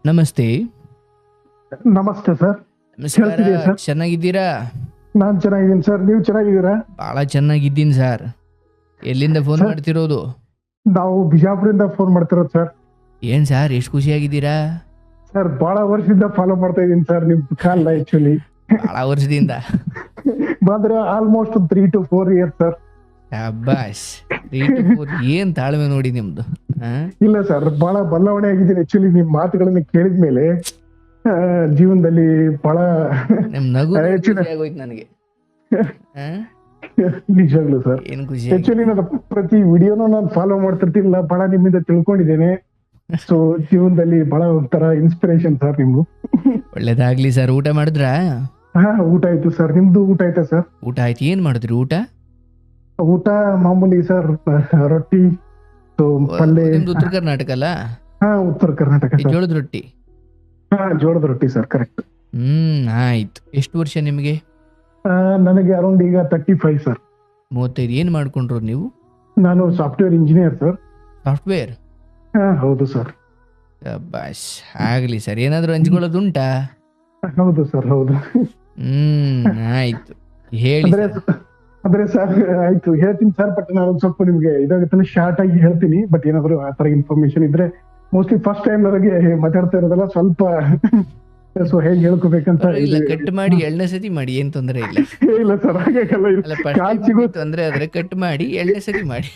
ನಮಸ್ತೆ. ನಮಸ್ತೆ ಸರ್. ನಮಸ್ಕಾರ. ಕೇಳ್ತಿದೆಯಾ ಸರ್? ಚೆನ್ನಾಗಿದ್ದೀರಾ? ನಾನ್ ಚೆನ್ನಾಗಿದ್ದೀನಿ ಸರ್. ನೀವು ಚೆನ್ನಾಗಿದ್ದೀರಾ? ಬಹಳ ಚೆನ್ನಾಗಿದ್ದೀನಿ ಸರ್. ಎಲ್ಲಿಂದ ಫೋನ್ ಸರ್? ಮಾಡ್ತಿರೋದು? ನಾವು ಬಿಜಾಪುರದಿಂದ ಫೋನ್ ಮಾಡ್ತಿರೋದು ಸರ್. ಏನ್ ಸರ್ ಎಷ್ಟು ಖುಷಿಯಾಗಿದ್ದೀರಾ? ಸರ್ ಬಹಳ ವರ್ಷದಿಂದ ಫಾಲೋ ಮಾಡ್ತಾ ಇದ್ದೀನಿ ಸರ್ ನಿಮ್ ಕಾಲ್ ಆಕ್ಚುಲಿ. ಬಹಳ ವರ್ಷದಿಂದ. ಬಂದ್ರೆ almost 3 to 4 years sir. Abbas. 3 to 4 ಏನ್ ತಾಳ್ಮೆ ನೋಡಿ ನಿಮ್ದು. ಇಲ್ಲ ಸರ್, ಬಹಳ ಬದಲಾವಣೆ ಆಗಿದ್ದೀನಿ ಆಕ್ಚುಲಿ ನಿಮ್ ಮಾತುಗಳನ್ನ ಕೇಳಿದ್ಮೇಲೆ. ಜೀವನದಲ್ಲಿ ಬಹಳ ನಿಮ್ ನಗು Actually- ಖುಷಿಯಾಗೋಯ್ತು ನನಗೆ. ನಿಜವಾಗ್ಲು ಸರ್. ಏನ್ ಖುಷಿ ಆಕ್ಚುಲಿ ನಾನು ಪ್ರತಿ ವಿಡಿಯೋನು ನಾನು ಫಾಲೋ ಮಾಡ್ತಿರ್ತಿಲ್ಲ, ಬಹಳ ನಿಮ್ಮಿಂದ ತಿಳ್ಕೊಂಡಿದ್ದೇನೆ. ಸೊ ಜೀವನದಲ್ಲಿ ಬಹಳ ಒಂಥರ ಇನ್ಸ್ಪಿರೇಷನ್ ಸರ್ ನಿಮ್ದು. ಒಳ್ಳೇದಾಗ್ಲಿ ಸರ್. ಊಟ ಮಾಡಿದ್ರಾ? ಊಟ ಆಯ್ತು ಸರ್. ನಿಮ್ದು ಊಟ ಆಯ್ತಾ ಸರ್? ಊಟ ಆಯ್ತು. ಏನ್ ಮಾಡಿದ್ರಿ ಊಟ? ಊಟ ಮಾಮೂಲಿ ಸರ್, ರೊಟ್ಟಿ, ಪಲ್ಯ. ನಿಮ್ದು ಉತ್ತರ ಕರ್ನಾಟಕ ಅಲ್ಲ? ಉತ್ತರ ಕರ್ನಾಟಕ ಈ ಸರ್. ಜೋಳದ ರೊಟ್ಟಿ. ಜೋಳದ ರೊಟ್ಟಿ ಸರ್, ಕರೆಕ್ಟ್. ಆಯ್ತು. ಎಷ್ಟು ವರ್ಷ ನಿಮಗೆ? ನನಗೆ ಅರೌಂಡ್ ಈಗ 35 ಸರ್. 35. ಏನ್ ಮಾಡ್ಕೊಂಡ್ರು ನೀವು? ನಾನು ಸಾಫ್ಟ್ವೇರ್ ಇಂಜಿನಿಯರ್ ಸರ್. ಸಾಫ್ಟ್ವೇರ್? ಹೌದು ಸರ್. ಬಾಸ್ ಆಗ್ಲಿ ಸರ್. ಏನಾದ್ರು ಹಂಚ್ಕೊಳ್ಳೋದುಂಟಾ? ಹೌದು ಸರ್, ಹೌದು. ಆಯ್ತು, ಹೇಳಿ ಅಂದ್ರೆ ಸರ್. ಅಂದ್ರೆ ಸರ್ ಆಯ್ತು ಹೇಳ್ತೀನಿ ಸರ್. ಬಟ್ ನಾನು ಸ್ವಲ್ಪ ನಿಮ್ಗೆ ಇದಾಗುತ್ತೆ ಶಾರ್ಟ್ ಆಗಿ ಹೇಳ್ತೀನಿ. ಬಟ್ ಏನಾದ್ರು ಆ ತರ ಇನ್ಫಾರ್ಮೇಶನ್ ಇದ್ರೆ, ಮೋಸ್ಟ್ಲಿ ಫಸ್ಟ್ ಟೈಮ್ ನನಗೆ ಮಾತಾಡ್ತಾ ಇರೋದಲ್ಲ, ಸ್ವಲ್ಪ ಸೊ ಹೇಗೆ ಹೇಳ್ಕೋಬೇಕಂತ. ಇಲ್ಲ, ಕಟ್ ಮಾಡಿ ಎಳ್ಳೆ ಸತಿ ಮಾಡಿ, ಏನ್ ತೊಂದರೆ ಇಲ್ಲ. ಇಲ್ಲ ಸರ್, ಹಾಗೆಲ್ಲ ಅಲ್ಲ, first time ತೊಂದ್ರೆ ಆದ್ರೆ ಕಟ್ ಮಾಡಿ ಎಳ್ಳೆ ಸತಿ ಮಾಡಿ.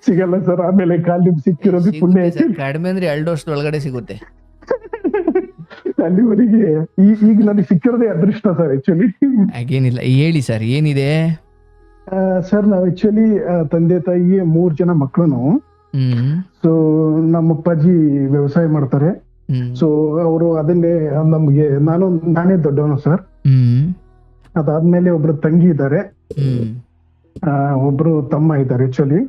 ಸಿಗಲ್ಲ ಸರ್, ಆಮೇಲೆ ಕಾಲ್ ನಿಮ್ ಸಿಕ್ಕಿರೋದು ಪುಣ್ಯ ಸಿಗುತ್ತೆ ಐತಿ. sir, ಕಡಿಮೆ ಅಂದ್ರೆ 2 ವರ್ಷದ ಒಳಗಡೆ ಸಿಗುತ್ತೆ. ಅಲ್ಲಿವರೆಗೆ ಈಗ ನನಗೆ ಸಿಕ್ಕಿರೋದೇ ಅದೃಷ್ಟ ಸರ್ ಆಕ್ಚುಲಿ. ಹಾಗೇನಿಲ್ಲ, ಹೇಳಿ ಸರ್ ಏನಿದೆ. ಸರ್ ನಾವ್ ಆಕ್ಚುಲಿ ತಂದೆ ತಾಯಿ 3 ಜನ ಮಕ್ಕಳು ನಾವು. ಹ್ಮ್ ಸೊ ನಮ್ಮ ಅಪ್ಪಾಜಿ ವ್ಯವಸಾಯ ಮಾಡ್ತಾರೆ. ಹ್ಮ್ ಸೊ ಅವರು ಅದನ್ನೇ ನಮ್ಗೆ ನಾನೇ ದೊಡ್ಡವನು ಸರ್. ಹ್ಮ್ ಅದಾದ್ಮೇಲೆ ಒಬ್ರು ತಂಗಿ ಇದ್ದಾರೆ, ಹ್ಮ್ ಒಬ್ರು ತಮ್ಮ ಇದ್ದಾರೆ ಆಕ್ಚುಲಿ.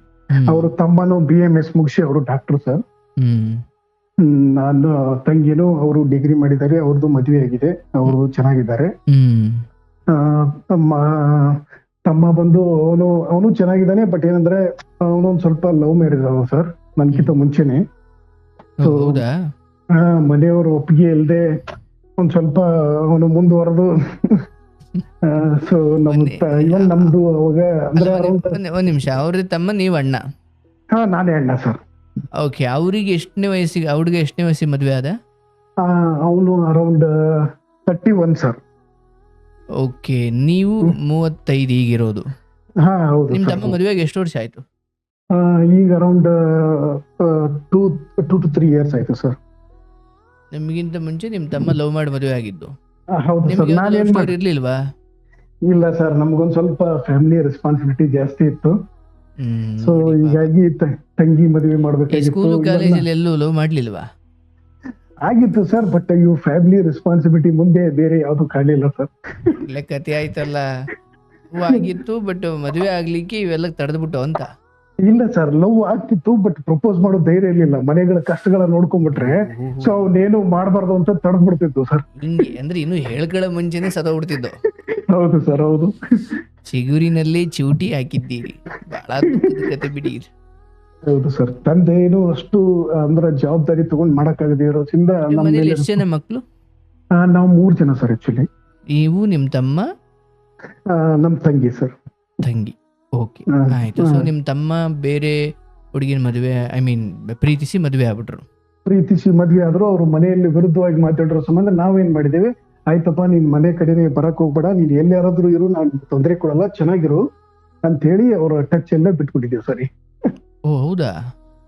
ಅವರು ತಮ್ಮನು BMS ಮುಗಿಸಿ ಅವರು ಡಾಕ್ಟರ್ ಸರ್. ಹ್ಮ್ ನಾನು ತಂಗಿನು ಅವರು ಡಿಗ್ರಿ ಮಾಡಿದ್ದಾರೆ, ಅವ್ರದ್ದು ಮದುವೆ ಆಗಿದೆ, ಅವರು ಚೆನ್ನಾಗಿದ್ದಾರೆ. ಹ್ಮ್ ತಮ್ಮ ಬಂದು ಅವನು ಚೆನ್ನಾಗಿದ್ದಾನೆ. ಬಟ್ ಏನಂದ್ರೆ ಅವನೊಂದ್ ಸ್ವಲ್ಪ ಲವ್ ಮ್ಯಾರೇಜ್ ಅವ ಸರ್, ನನ್ಕಿಂತ ಮುಂಚೆನೆ. So, ಹೌದಾ? ಮನೆಯವರು ಒಪ್ಪಿಗೆ ಇಲ್ದೆ ಒಂದ್ ಸ್ವಲ್ಪ ಅವನು ಮುಂದುವರೆದು. ಸೊ ಇವನ್ ನಮ್ದು ಅವಾಗ ಅಂದ್ರೆ ಒಂದ್ ನಿಮಿಷ. ಅವ್ರ ತಮ್ಮ, ನೀವ್ ಅಣ್ಣ? ನಾನೇ ಅಣ್ಣ ಸರ್. ಓಕೆ. ಅವ್ರಿಗೆ ಎಷ್ಟನೇ ವಯಸ್ಸಿಗೆ, ಅವ್ರಿಗೆ ಎಷ್ಟನೇ ವಯಸ್ಸಿಗೆ ಮದ್ವೆ ಆದ? ಅವನು ಅರೌಂಡ್ 31 ಸರ್. ಓಕೆ. ನೀವು 35 ಈಗಿರೋದು. ಹೌದು ನಿಮ್ ಸರ್. ತಮ್ಮ ಮದುವೆಗೆ ಎಷ್ಟು ವರ್ಷ ಆಯ್ತು? ಈಗ ಅರೌಂಡ್ 2 to 3 ಇಯರ್ಸ್ ಆಯ್ತು ಸರ್. ನಿಮ್ಗಿಂತ ಮುಂಚೆ ನಿಮ್ ತಮ್ಮ ಲವ್ ಮಾಡಿ ಮದುವೆ ಆಗಿದ್ದು? ಹೌದು ಸರ್. ನಿಮ್ಗೆ ನಾನೇನ್ ಲವ್ ಸ್ಟೋರಿ ಇರ್ಲಿಲ್ವಾ? ಇಲ್ಲ ಸರ್, ನಮ್ಗೊಂದ್ ಸ್ವಲ್ಪ ಫ್ಯಾಮಿಲಿ ರೆಸ್ಪಾನ್ಸಿಬಿಲಿಟಿ ಜಾಸ್ತಿ ಇತ್ತು. ಸೊ ಹೀಗಾಗಿ ತಂಗಿ ಮದುವೆ ಮಾಡ್ಬೇಕಾಗಿತ್ತು. ಸ್ಕೂಲು ಕಾಲೇಜಲ್ಲಿ ಎಲ್ಲೂ ಲವ್ ಮಾಡ್ಲಿಲ್ವಾ? ಆಗಿತ್ತು ಸರ್, ಬಟ್ ಇವು ಫ್ಯಾಮಿಲಿ ರೆಸ್ಪಾನ್ಸಿಬಿಲಿಟಿ ಮುಂದೆ ಬೇರೆ ಯಾವ್ದು ಕಾಣಲಿಲ್ಲ ಸರ್. ಒಳ್ಳೆ ಕತೆ ಆಯ್ತಲ್ಲ. ಲವ್ ಆಗಿತ್ತು ಬಟ್ ಮದುವೆ ಆಗ್ಲಿಕ್ಕೆ ಇವೆಲ್ಲ ತಡೆದ್ಬಿಟ್ಟು ಅಂತ? ಇಲ್ಲ ಸರ್, ಲವ್ ಆಗ್ತಿತ್ತು ಬಟ್ ಪ್ರಪೋಸ್ ಮಾಡೋ ಧೈರ್ಯ ಇರ್ಲಿಲ್ಲ. ಮನೆಗಳ ಕಷ್ಟಗಳ ನೋಡ್ಕೊಂಡ್ಬಿಟ್ರೆ ಸೊ ಅವನೇನು ಮಾಡ್ಬಾರ್ದು ಅಂತ ತಡೆದ್ಬಿಡ್ತಿತ್ತು ಸರ್. ಹಿಂಗೆ ಅಂದ್ರೆ ಇನ್ನು ಹೇಳ್ಕೊಳ್ಳೋ ಮುಂಚೆನೆ ಸತ್ತೋಗ್ಬಿಡ್ತಿದ್ದು. ಹೌದು ಸರ್, ಹೌದು. ಚಿಗುರಿನಲ್ಲಿ ಚೂಟಿ ಹಾಕಿದ್ದೀರಿ. ಬಹಳ ದುಃಖದ ಕತೆ ಬಿಡಿ. ಹೌದು ಸರ್. ತಂದೆ ಏನು ಅಷ್ಟು ಅಂದ್ರೆ ಜವಾಬ್ದಾರಿ ತಗೊಂಡ್ ಮಾಡಕ್ಕಾಗದೇ ಇರೋದ್ರಿಂದ ಮನೇಲಿ ಎಷ್ಟು ಜನ ಮಕ್ಕಳು? ನಾವು 3 ಜನ ಸರ್ ಆಕ್ಚುಲಿ. ನೀವು, ನಿಮ್ ತಮ್ಮ, ನಮ್ ತಂಗಿ ಸರ್. ತಂಗಿ. ಓಕೆ, ಆಯ್ತು. ಸೊ ನಿಮ್ ತಮ್ಮ ಬೇರೆ ಹುಡುಗಿನ ಮದುವೆ, ಪ್ರೀತಿಸಿ ಮದುವೆ ಆಗ್ಬಿಟ್ರು? ಪ್ರೀತಿಸಿ ಮದ್ವೆ ಆದ್ರು. ಅವ್ರು ಮನೆಯಲ್ಲಿ ವಿರುದ್ಧವಾಗಿ ಮಾತಾಡಿರೋ ಸಂಬಂಧ ನಾವೇನ್ ಮಾಡಿದ್ದೇವೆ, ಆಯ್ತಪ್ಪ ನೀನ್ ಮನೆ ಕಡೆನೆ ಬರಕ್ ಹೋಗ್ಬೇಡ, ನೀನ್ ಎಲ್ಲಿ ಯಾರಾದ್ರೂ ಇರು, ನಾನ್ ತೊಂದರೆ ಕೊಡಲ್ಲ, ಚೆನ್ನಾಗಿರು ಅಂತ ಹೇಳಿ ಅವ್ರ ಟಚ್ ಎಲ್ಲ ಬಿಟ್ಬಿಟ್ಟಿದ್ದೇವೆ ಸರಿ. ಓ ಹೌದಾ?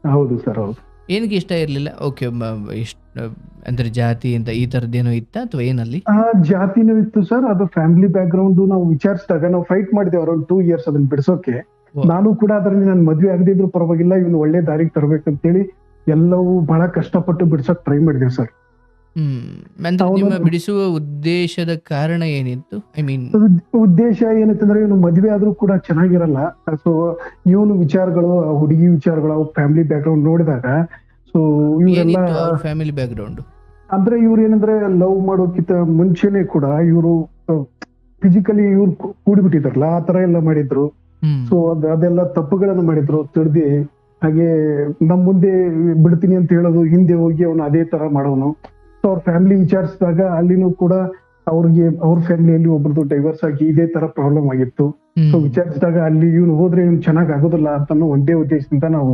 ಹೌದು ಸರ್, ಹೌದು. ಏನಕ್ಕೆ ಇಷ್ಟ ಇರ್ಲಿಲ್ಲ? ಓಕೆ. ಅಂದ್ರೆ ಜಾತಿ ಅಂತ ಈ ತರದ್ದೇನೋ ಇತ್ತ ಅಥವಾ ಏನಲ್ಲಿ? ಜಾತಿನೂ ಇತ್ತು ಸರ್. ಅದು ಫ್ಯಾಮಿಲಿ ಬ್ಯಾಕ್ ಗ್ರೌಂಡ್ ನಾವು ವಿಚಾರಿಸಿದಾಗ ನಾವು ಫೈಟ್ ಮಾಡಿದ್ದೇವೆ ಅರೌಂಡ್ 2 ಇಯರ್ಸ್ ಅದನ್ನ ಬಿಡಿಸೋಕೆ. ನಾನು ಕೂಡ ಅದರಲ್ಲಿ ನನ್ ಮದ್ವೆ ಆಗದಿದ್ರು ಪರವಾಗಿಲ್ಲ, ಇವ್ನು ಒಳ್ಳೆ ದಾರಿಗೆ ತರಬೇಕಂತೇಳಿ ಎಲ್ಲವೂ ಬಹಳ ಕಷ್ಟಪಟ್ಟು ಬಿಡ್ಸಕ್ ಟ್ರೈ ಮಾಡಿದೇವೆ ಸರ್. ಅಂದ್ರೆ ನಿಮ್ಮ ಬಿಡಿಸುವ ಉದ್ದೇಶದ ಕಾರಣ ಏನಿತ್ತು? ಉದ್ದೇಶ ಏನಂತಂದ್ರೆ ಇವನು ಮದ್ವೆ ಆದ್ರೂ ಕೂಡ ಚೆನ್ನಾಗಿರಲ್ಲ. ಸೊ ಇವನು ವಿಚಾರಗಳು, ಹುಡುಗಿ ವಿಚಾರಗಳು, ಫ್ಯಾಮಿಲಿ ಬ್ಯಾಕ್ ಗ್ರೌಂಡ್ ನೋಡಿದಾಗ ಸೊ ಇವರೆಲ್ಲ ಫ್ಯಾಮಿಲಿ ಬ್ಯಾಕ್ ಗ್ರೌಂಡ್ ಅಂದ್ರೆ ಇವ್ರು ಏನಂದ್ರೆ ಲವ್ ಮಾಡೋಕ್ಕಿಂತ ಮುಂಚೆನೆ ಕೂಡ ಇವರು ಫಿಸಿಕಲಿ ಇವ್ರು ಕೂಡಿಬಿಟ್ಟಿದಾರಲ್ಲ, ಆ ತರ ಎಲ್ಲ ಮಾಡಿದ್ರು. ಸೊ ಅದೆಲ್ಲ ತಪ್ಪುಗಳನ್ನು ಮಾಡಿದ್ರು ತಿಳಿದಿ. ಹಾಗೆ ನಮ್ ಮುಂದೆ ಬಿಡ್ತೀನಿ ಅಂತ ಹೇಳೋದು, ಹಿಂದೆ ಹೋಗಿ ಅವನು ಅದೇ ತರ ಮಾಡೋನು. ಸೊ ಅವ್ರ ಫ್ಯಾಮಿಲಿ ವಿಚಾರಿಸಿದಾಗ ಅಲ್ಲಿನೂ ಕೂಡ ಅವ್ರಿಗೆ ಅವ್ರ ಫ್ಯಾಮಿಲಿಯಲ್ಲಿ ಒಬ್ರದ್ದು ಡೈವರ್ಸ್ ಆಗಿ ಇದೇ ತರ ಪ್ರಾಬ್ಲಮ್ ಆಗಿತ್ತು. ಸೊ ವಿಚಾರಿಸಿದಾಗ ಅಲ್ಲಿ ಇವ್ನು ಹೋದ್ರೆ ಇವ್ನು ಚೆನ್ನಾಗ್ ಆಗೋದಿಲ್ಲ ಅಂತ ಒಂದೇ ಉದ್ದೇಶದಿಂದ ನಾವು.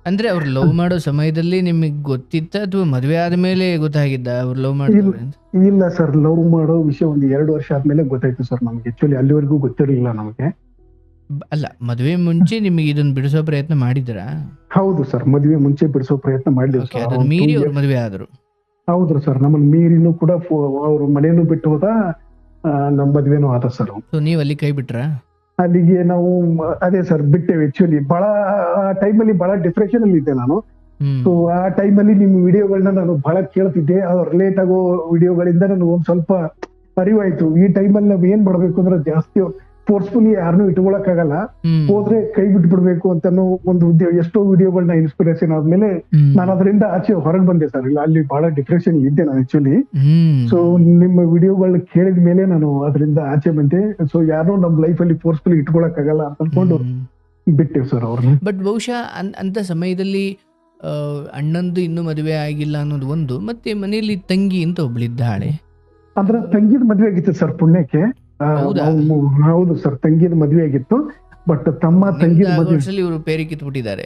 ಅಂದ್ರೆ ಅವ್ರು ಲವ್ ಮಾಡೋ ಸಮಯದಲ್ಲಿ ನಿಮಗೆ ಗೊತ್ತಿತ್ತ ಅಥವಾ ಮದುವೆ ಆದ್ಮೇಲೆ ಗೊತ್ತಾಗಿದ್ದ ಅವ್ರು ಲವ್ ಮಾಡ್ತಾರೆ ಅಂತ? ಇಲ್ಲ ಸರ್, ಲವ್ ಮಾಡೋ ವಿಷಯ ಒಂದು 2 ವರ್ಷ ಆದ್ಮೇಲೆ ಗೊತ್ತಾಯ್ತು ಸರ್ ನಮ್ಗೆ. ಆಕ್ಚುಲಿ ಅಲ್ಲಿವರೆಗೂ ಗೊತ್ತಿರಲಿಲ್ಲ ನಮಗೆ. ಅಲ್ಲ, ಮದುವೆ ಮುಂಚೆ ನಿಮಗೆ ಇದನ್ನ ಬಿಡಿಸೋ ಪ್ರಯತ್ನ ಮಾಡಿದ್ರಾ? ಹೌದು ಸರ್, ಮದುವೆ ಮುಂಚೆ ಬಿಡಿಸೋ ಪ್ರಯತ್ನ ಮಾಡಿದ್ವಿ Okay, ಸರ್. ಅದನ್ನ ಮೀರಿ ಅವ್ರು ಮದುವೆ ಆದ್ರು. ಹೌದು ಸರ್, ನಮ್ಮನ್ನ ಮೀರಿನೂ ಕೂಡ ಅವ್ರ ಮನೇನು ಬಿಟ್ಟು ಹೋದ, ನಮ್ ಮದ್ವೆನೂ ಆದ ಸರ್. ಸೊ ನೀವ್ ಅಲ್ಲಿ ಕೈ ಬಿಟ್ರಾ? ಅಲ್ಲಿಗೆ ನಾವು ಅದೇ ಸರ್ ಬಿಟ್ಟೇವೆ. ಆಕ್ಚುಲಿ ಬಹಳ ಆ ಟೈಮಲ್ಲಿ ಬಹಳ ಡಿಪ್ರೆಷನ್ ಅಲ್ಲಿ ಇದ್ದೆ ನಾನು. ಸೊ ಆ ಟೈಮಲ್ಲಿ ನಿಮ್ ವಿಡಿಯೋಗಳನ್ನ ನಾನು ಬಹಳ ಕೇಳ್ತಿದ್ದೆ. ಅದು ರಿಲೇಟ್ ಆಗೋ ವಿಡಿಯೋಗಳಿಂದ ನನಗೆ ಒಂದ್ ಸ್ವಲ್ಪ ಅರಿವಾಯ್ತು. ಈ ಟೈಮಲ್ಲಿ ನಾವ್ ಏನ್ ಮಾಡ್ಬೇಕು ಅಂದ್ರೆ ಜಾಸ್ತಿ ಫೋರ್ಸ್ಫುಲಿ ಯಾರನ್ನೂ ಇಟ್ಕೊಳಕ್ ಆಗಲ್ಲ, ಹೋದ್ರೆ ಕೈ ಬಿಟ್ಟು ಬಿಡ್ಬೇಕು ಅಂತ ಒಂದು ಉದ್ದೇಶ. ಎಷ್ಟೋ ವಿಡಿಯೋಗಳನ್ನ ಇನ್ಸ್ಪಿರೇಷನ್ ಆದ್ಮೇಲೆ ನಾನು ಅದರಿಂದ ಆಚೆ ಹೊರಗೆ ಬಂದೆ ಸರ್. ಇಲ್ಲ, ಅಲ್ಲಿ ಬಹಳ ಡಿಪ್ರೆಷನ್ ಇದ್ದೆ ನಾನು ಆಕ್ಚುಲಿ. ಸೊ ನಿಮ್ಮ ವಿಡಿಯೋಗಳನ್ನ ಕೇಳಿದ ಮೇಲೆ ನಾನು ಅದರಿಂದ ಆಚೆ ಬಂದೆ. ಸೊ ಯಾರೋ ನಮ್ ಲೈಫ್ ಅಲ್ಲಿ ಫೋರ್ಸ್ಫುಲಿ ಇಟ್ಕೊಳಕ್ ಆಗಲ್ಲ ಅಂತ ಅನ್ಕೊಂಡು ಬಿಟ್ಟೆವು ಸರ್ ಅವ್ರನ್ನ. ಬಟ್ ಬಹುಶಃ ಅಂತ ಸಮಯದಲ್ಲಿ ಅಣ್ಣಂದು ಇನ್ನೂ ಮದುವೆ ಆಗಿಲ್ಲ ಅನ್ನೋದು ಒಂದು, ಮತ್ತೆ ಮನೆಯಲ್ಲಿ ತಂಗಿ ಅಂತ ಒಬ್ಳಿದ್ದಾಳೆ. ಅದ್ರ ತಂಗಿದ ಮದ್ವೆ ಆಗಿತ್ತು ಸರ್ ಪುಣ್ಯಕ್ಕೆ. ಹೌದು ಸರ್, ತಂಗಿದ ಮದ್ವೆ ಆಗಿತ್ತು. ಬಟ್ ತಮ್ಮ ತಂಗಿದ ಮದ್ವೆ ಇವರು ಪೇರಿ ಕಿತ್ಬಿಟ್ಟಿದ್ದಾರೆ.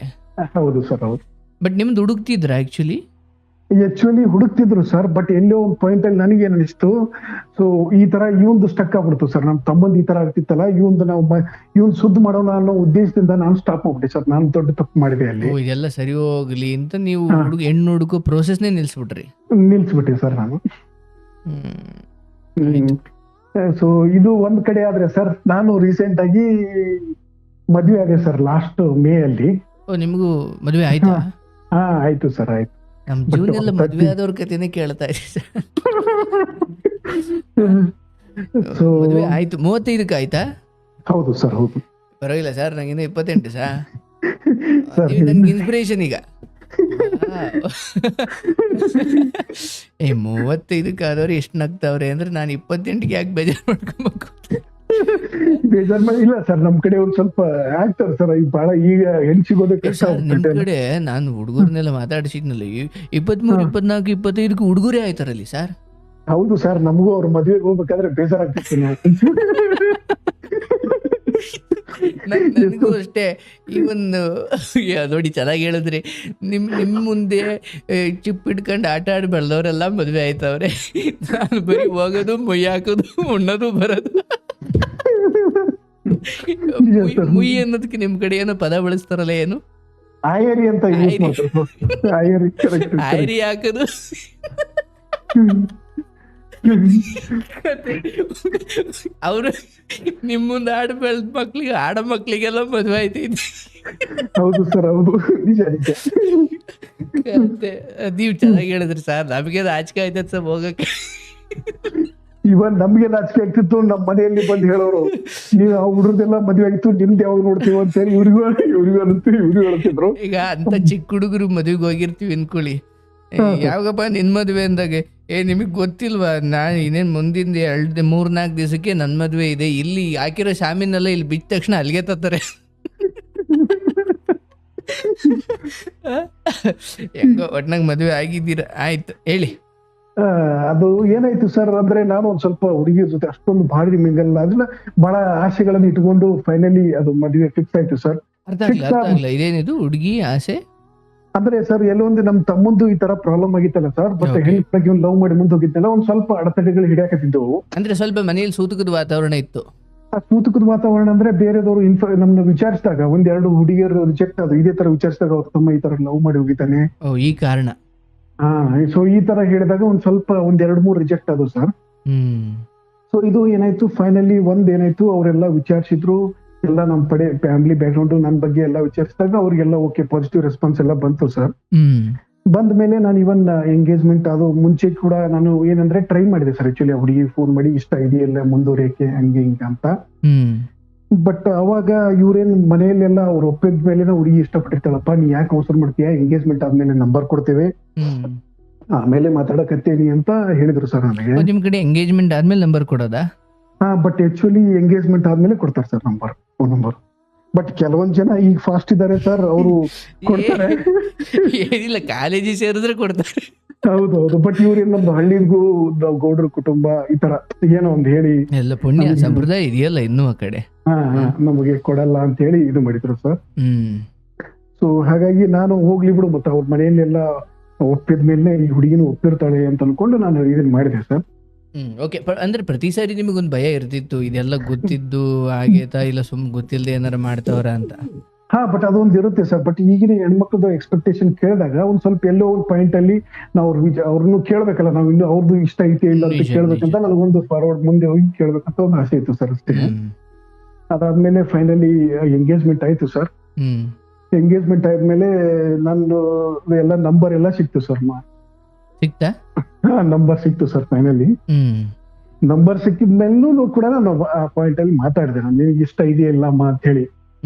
ಹೌದು ಸರ್, ಹೌದು. ಬಟ್ ನಿಮ್ದು ಹುಡುಕ್ತಿದ್ರ ಆಕ್ಚುಲಿ ಹುಡುಕ್ತಿದ್ರು ಸರ್. ಬಟ್ ಎಲ್ಲೋ ಒಂದು ಪಾಯಿಂಟ್ ಅಲ್ಲಿ ನನಗೆ ಏನ್ ಅನಿಸ್ತು, ಸೊ ಈ ತರ ಇವಂದು ಸ್ಟಕ್ ಆಗ್ಬಿಡ್ತು ಸರ್. ನಮ್ ತಮ್ಮಂದ್ ಈ ತರ ಆಗ್ತಿತ್ತಲ್ಲ, ಇವನ್ ಸುದ್ದಿ ಮಾಡೋಣ ಅನ್ನೋ ಉದ್ದೇಶದಿಂದ ನಾನು ಸ್ಟಾಪ್ ಮಾಡ್ಬಿಟ್ಟೆ ಸರ್. ನಾನು ದೊಡ್ಡ ತಪ್ಪು ಮಾಡಿದೆ ಅಲ್ಲಿ. ಇದೆಲ್ಲ ಸರಿ ಹೋಗ್ಲಿ ಅಂತ ನೀವು ಹೆಣ್ಣು ಹುಡುಕೋ ಪ್ರೋಸೆಸ್ನೇ ನಿಲ್ಸ್ಬಿಟ್ಟೆ ಸರ್ ನಾನು. ಸೊ ಇದು ಒಂದ್ ಕಡೆ ಆದ್ರೆ ಸರ್, ನಾನು ರೀಸೆಂಟ್ ಆಗಿ ಮದ್ವೆ ಆದೆ ಸರ್ ಲಾಸ್ಟ್ ಮೇ ಅಲ್ಲಿ. ನಿಮಗೂ ಮದ್ವೆ ಆಯ್ತಾ? ಆಯ್ತು ಸರ್, ಆಯ್ತು. ನಮ್ ಜೀವನ ಎಲ್ಲ ಮದ್ವೆ ಆದವ್ರ ಕಥೆನೇ ಕೇಳ್ತಾ ಇರಿ ಸರ್. ಮದ್ವೆ ಆಯ್ತು, 35ಕ್ಕೆ ಆಯ್ತಾ? ಹೌದು ಸರ್, ಹೌದು. ಪರವಾಗಿಲ್ಲ ಸರ್, ನಂಗಿನ್ನ 28 ಸರ್. ನನ್ಗೆ ಇನ್ಸ್ಪಿರೇಷನ್ ಈಗ. 35ಕ್ಕೆ ಆದವ್ರು ಎಷ್ಟು ನಗ್ತಾವ್ರೆ ಅಂದ್ರೆ ನಾನು 28ಗೆ ಯಾಕೆ ಬೇಜಾರು ಮಾಡ್ಕೊಬೇಕು? ಬೇಜಾರ್ ಇಲ್ಲ ಸರ್, ನಮ್ ಕಡೆ ಒಂದ್ ಸ್ವಲ್ಪ ಆಗ್ತಾರೆ ಸರ್. ಬಹಳ ಈಗ ಹೆಣ್ ಸಿಗೋದೇ ಕಷ್ಟ. ನಿಮ್ ಕಡೆ ನಾನು ಹುಡುಗರ್ನೆಲ್ಲ ಮಾತಾಡಿಸಿದ್ನಲ್ಲ, 23, 24, 25ಕ್ಕೆ ಹುಡುಗರೇ ಆಯ್ತಾರಲ್ಲಿ ಸರ್. ಹೌದು ಸರ್, ನಮಗೂ ಅವ್ರ ಮದ್ವೆಗೆ ಹೋಗ್ಬೇಕಾದ್ರೆ ಬೇಜಾರಾಗ್ತಿತ್ತು. ನನಗೂ ಅಷ್ಟೇ. ಇವನ್ ನೋಡಿ, ಚೆನ್ನಾಗಿ ಹೇಳಿದ್ರಿ. ನಿಮ್ ಮುಂದೆ ಚಿಪ್ ಇಟ್ಕೊಂಡು ಆಟ ಆಡಿ ಬೆಳೆದವ್ರೆಲ್ಲ ಮದ್ವೆ ಆಯ್ತವ್ರೆ. ನಾನು ಬರೀ ಹೋಗೋದು, ಮೊಯ್ ಹಾಕೋದು, ಉಣ್ಣೋದು, ಬರೋದು. ಮುಯ್ ಅನ್ನೋದಕ್ಕೆ ನಿಮ್ ಕಡೆ ಏನೋ ಪದ ಬಳಸ್ತಾರಲ್ಲ, ಏನು ಆಯರಿ ಅಂತ ಆಯರಿ ಹಾಕೋದು. ಅವರು ನಿಮ್ ಮುಂದೆ ಆಡ ಬೆಳೆದ ಮಕ್ಳಿಗೆ, ಆಡ ಮಕ್ಳಿಗೆಲ್ಲ ಮದುವೆ ಆಯ್ತಿದ್ದೆ. ಹೌದು ಸರ್, ಹೌದು, ನಿಜ ನಿಜ. ನೀವ್ ಚೆನ್ನಾಗಿ ಹೇಳಿದ್ರಿ ಸರ್. ನಮಗೆ ಆಚಿಕೆ ಆಯ್ತದ ಸರ್ ಹೋಗಕ್ಕೆ. ಇವನ್ ನಮ್ಗೆ ನಾಚಿಕೆ ಆಗ್ತಿತ್ತು. ನಮ್ಮ ಮನೆಯಲ್ಲಿ ಬಂದು ಹೇಳೋರು, ನೀವು ಆ ಹುಡುಗರೆಲ್ಲ ಮದ್ವೆ ಆಗಿತ್ತು, ನಿಮ್ದು ಯಾವಾಗ ನೋಡ್ತೀವಿ ಅಂತ ಹೇಳಿ ಇವ್ರಿಗೂ ಹೇಳ್ತಿದ್ರು. ಈಗ ಅಂತ ಚಿಕ್ಕ ಹುಡುಗರು ಮದ್ವೆಗೆ ಹೋಗಿರ್ತೀವಿ ಅನ್ಕೊಳ್ಳಿ, ಯಾವಾಗಪ್ಪ ನಿನ್ ಮದ್ವೆ ಅಂದಾಗ, ನಿಮಗ್ ಗೊತ್ತಿಲ್ವಾ, ನಾನ್ ಇನ್ನೇನ್ ಮುಂದಿನ 3-4 ದಿವಸಕ್ಕೆ ನನ್ ಮದ್ವೆ ಇದೆ, ಇಲ್ಲಿ ಹಾಕಿರೋ ಶಾಮಿನೆಲ್ಲ ಇಲ್ಲಿ ಬಿದ್ದ ತಕ್ಷಣ ಅಲ್ಲಿಗೆ ತತ್ತಾರೆ. ಹೆಂಗೋ ಒಟ್ನಾಗ ಮದ್ವೆ ಆಗಿದ್ದೀರ, ಆಯ್ತು ಹೇಳಿ. ಅದು ಏನಾಯ್ತು ಸರ್ ಅಂದ್ರೆ, ನಾನು ಒಂದ್ ಸ್ವಲ್ಪ ಹುಡುಗಿಯ ಜೊತೆ ಅಷ್ಟೊಂದು ಭಾರಿ ಮಿಂಗಲ್ಲ, ಅದನ್ನ ಬಹಳ ಆಸೆಗಳನ್ನ ಇಟ್ಕೊಂಡು ಫೈನಲಿ ಅದು ಮದುವೆ ಫಿಕ್ಸ್ ಆಯ್ತು ಸರ್. ಅರ್ಥ ಆಗ್ಲಿಲ್ಲ, ಇದೇನಿದು ಹುಡುಗಿ ಆಸೆ ಅಂದ್ರೆ ಸರ್, ಎಲ್ಲೊಂದು ನಮ್ ತಮ್ಮಂದು ಈ ತರ ಪ್ರಾಬ್ಲಮ್ ಆಗಿತ್ತಲ್ಲ ಸರ್. ಬಟ್ ಹೆಣ್ಣು ಲವ್ ಮಾಡಿ ಮುಂದೆ ಹೋಗಿದ್ದಲ್ಲ, ಒಂದ್ ಸ್ವಲ್ಪ ಅಡೆತಡೆಗಳು ಹಿಡಿಯಾಕತ್ತಿದ್ದವು. ಅಂದ್ರೆ ಸ್ವಲ್ಪ ಮನೆಯಲ್ಲಿ ಸೂತಕದ ವಾತಾವರಣ ಇತ್ತು. ಆ ಸೂತಕದ ವಾತಾವರಣ ಅಂದ್ರೆ ಬೇರೆದವರು ನಮ್ನ ವಿಚಾರಿಸಿದಾಗ 1-2 ಹುಡುಗಿಯರು ರಿಜೆಕ್ಟ್ ಆದ್ರು. ಇದೇ ತರ ವಿಚಾರಿಸಿದಾಗ ಅವ್ರ ತಮ್ಮ ಈ ತರ ಲವ್ ಮಾಡಿ ಹೋಗಿದ್ದಾನೆ, ಈ ಕಾರಣ. ಸೊ ಈ ತರ ಹೇಳಿದಾಗ ಒಂದ್ ಸ್ವಲ್ಪ 1-2-3 ರಿಜೆಕ್ಟ್ ಆದವು ಸರ್. ಸೊ ಇದು ಏನಾಯ್ತು, ಫೈನಲಿ ಏನಾಯ್ತು, ಅವರೆಲ್ಲ ವಿಚಾರಿಸಿದ್ರು. ಎಲ್ಲ ನಮ್ ಕಡೆ ಫ್ಯಾಮಿಲಿ ಬ್ಯಾಕ್ ಗ್ರೌಂಡ್ ನನ್ ಬಗ್ಗೆ ಎಲ್ಲ ವಿಚಾರಿಸಿದಾಗ ಅವ್ರಿಗೆಲ್ಲ ಓಕೆ, ಪಾಸಿಟಿವ್ ರೆಸ್ಪಾನ್ಸ್ ಎಲ್ಲ ಬಂತು ಸರ್. ಬಂದ ಮೇಲೆ ನಾನು ಇವನ್ ಎಂಗೇಜ್ಮೆಂಟ್ ಅದು ಮುಂಚೆ ಕೂಡ ನಾನು ಏನಂದ್ರೆ ಟ್ರೈ ಮಾಡಿದೆ ಸರ್. ಆಕ್ಚುಲಿ ಹುಡುಗಿ ಫೋನ್ ಮಾಡಿ ಇಷ್ಟ ಇದೆಯಲ್ಲ ಮುಂದುವರಿಯಕ್ಕೆ ಹಂಗೆ ಹಿಂಗ ಅಂತ. ಬಟ್ ಅವಾಗ ಇವ್ರೇನ್ ಮನೆಯಲ್ಲೆಲ್ಲ ಅವ್ರು ಒಪ್ಪಿದ ಮೇಲೆ ಹುಡುಗಿ ಇಷ್ಟಪಟ್ಟಿರ್ತಾಳಪ್ಪ, ನೀ ಯಾಕೆ ಅವಸರ ಮಾಡ್ತೀಯಾ, ಎಂಗೇಜ್ಮೆಂಟ್ ಆದ್ಮೇಲೆ ನಂಬರ್ ಕೊಡ್ತೇವೆ, ಆಮೇಲೆ ಮಾತಾಡಕತ್ತೇನಿ ಅಂತ ಹೇಳಿದ್ರು ಸರ್ ನನಗೆ. ನಿಮ್ ಕಡೆ ಎಂಗೇಜ್ಮೆಂಟ್ ಆದ್ಮೇಲೆ ನಂಬರ್ ಕೊಡೋದಾ? ಬಟ್ ಆಕ್ಚುಲಿ ಎಂಗೇಜ್ಮೆಂಟ್ ಆದ್ಮೇಲೆ ಕೊಡ್ತಾರೆ ಸರ್ ಫೋನ್ ನಂಬರ್. ಬಟ್ ಕೆಲವೊಂದ್ ಜನ ಈಗ ಫಾಸ್ಟ್ ಇದಾರೆ ಸರ್, ಅವರು ಕೊಡ್ತಾರೆ. ಏನಿಲ್ಲ, ಕಾಲೇಜಿಗೆ ಸೇರಿದ್ರೆ ಕೊಡ್ತಾರೆ. ಹೌದೌದು. ಬಟ್ ಇವ್ರೇನ್ ನಮ್ದು ಹಳ್ಳಿಗೂ ಗೌಡ್ರ ಕುಟುಂಬ ಈ ತರ ಏನೋ ಒಂದ್ ಹೇಳಿ ಎಲ್ಲ ಪುಣ್ಯ ಸಂಪ್ರದಾಯ ಇದೆಯಲ್ಲ ಇನ್ನೂ ಆ ಕಡೆ. ನಮಗೆ ಕೊಡಲ್ಲ ಅಂತ ಹೇಳಿ ಇದು ಮಾಡಿದ್ರು ಸರ್. ಹ್ಮ್. ಸೊ ಹಾಗಾಗಿ ನಾನು ಹೋಗ್ಲಿ ಬಿಡು, ಮತ್ತೆ ಅವ್ರ ಮನೆಯಲ್ಲೆಲ್ಲ ಒಪ್ಪಿದ್ಮೇಲೆ ಈ ಹುಡುಗಿನೂ ಒಪ್ಪಿರ್ತಾಳೆ ಅಂತ ಅನ್ಕೊಂಡು ನಾನು ಇದನ್ನ ಮಾಡಿದೆ ಸರ್. ಓಕೆ. ಅಂದ್ರೆ ಪ್ರತಿ ಸಾರಿ ನಿಮಗೊಂದು ಭಯ ಇರ್ತಿತ್ತು, ಇದೆಲ್ಲ ಗೊತ್ತಿದ್ದು ಆಗೇತಾ ಇಲ್ಲ ಸುಮ್ ಗೊತ್ತಿಲ್ಲದೆ ಏನಾರ ಮಾಡ್ತಾವ್ರ ಅಂತ? ಬಟ್ ಅದೊಂದು ಇರುತ್ತೆ ಸರ್. ಬಟ್ ಈಗಿನ ಹೆಣ್ಮಕ್ಳದ್ದು ಎಕ್ಸ್ಪೆಕ್ಟೇಷನ್ ಕೇಳಿದಾಗ ಒಂದ್ ಸ್ವಲ್ಪ ಎಲ್ಲೋ ಒಂದು ಪಾಯಿಂಟ್ ಅಲ್ಲಿ ನಾವು ಅವ್ರನ್ನು ಕೇಳ್ಬೇಕಲ್ಲ, ನಾವು ಇನ್ನು ಅವ್ರದ್ದು ಇಷ್ಟ ಐತೆ ಇಲ್ಲ ಅಂತ ಕೇಳ್ಬೇಕಂತ ನನಗೊಂದು ಫಾರ್ವರ್ಡ್ ಮುಂದೆ ಹೋಗಿ ಕೇಳ್ಬೇಕಂತ ಒಂದು ಆಸೆ ಇತ್ತು ಸರ್ ಅಷ್ಟೇ. ಅದಾದ್ಮೇಲೆ ಫೈನಲಿ ಎಂಗೇಜ್ಮೆಂಟ್ ಆಯ್ತು ಸರ್. ಎಂಗೇಜ್ಮೆಂಟ್ ಆದ್ಮೇಲೆ ನಂದು ಎಲ್ಲ ನಂಬರ್ ಎಲ್ಲ ಸಿಕ್ತು ಸರ್. ಸಿಕ್ತಾ? ನಂಬರ್ ಸಿಕ್ತು ಸರ್ ಫೈನಲಿ. ನಂಬರ್ ಸಿಕ್ಕಿದ್ಮೇಲೂ ಕೂಡ ನಾನು ಆ ಪಾಯಿಂಟ್ ಅಲ್ಲಿ ಮಾತಾಡಿದೆ, ನಾನು ನಿನಗೆ ಇಷ್ಟ ಇದೆಯಲ್ಲಮ್ಮ ಅಂತ ಹೇಳಿ.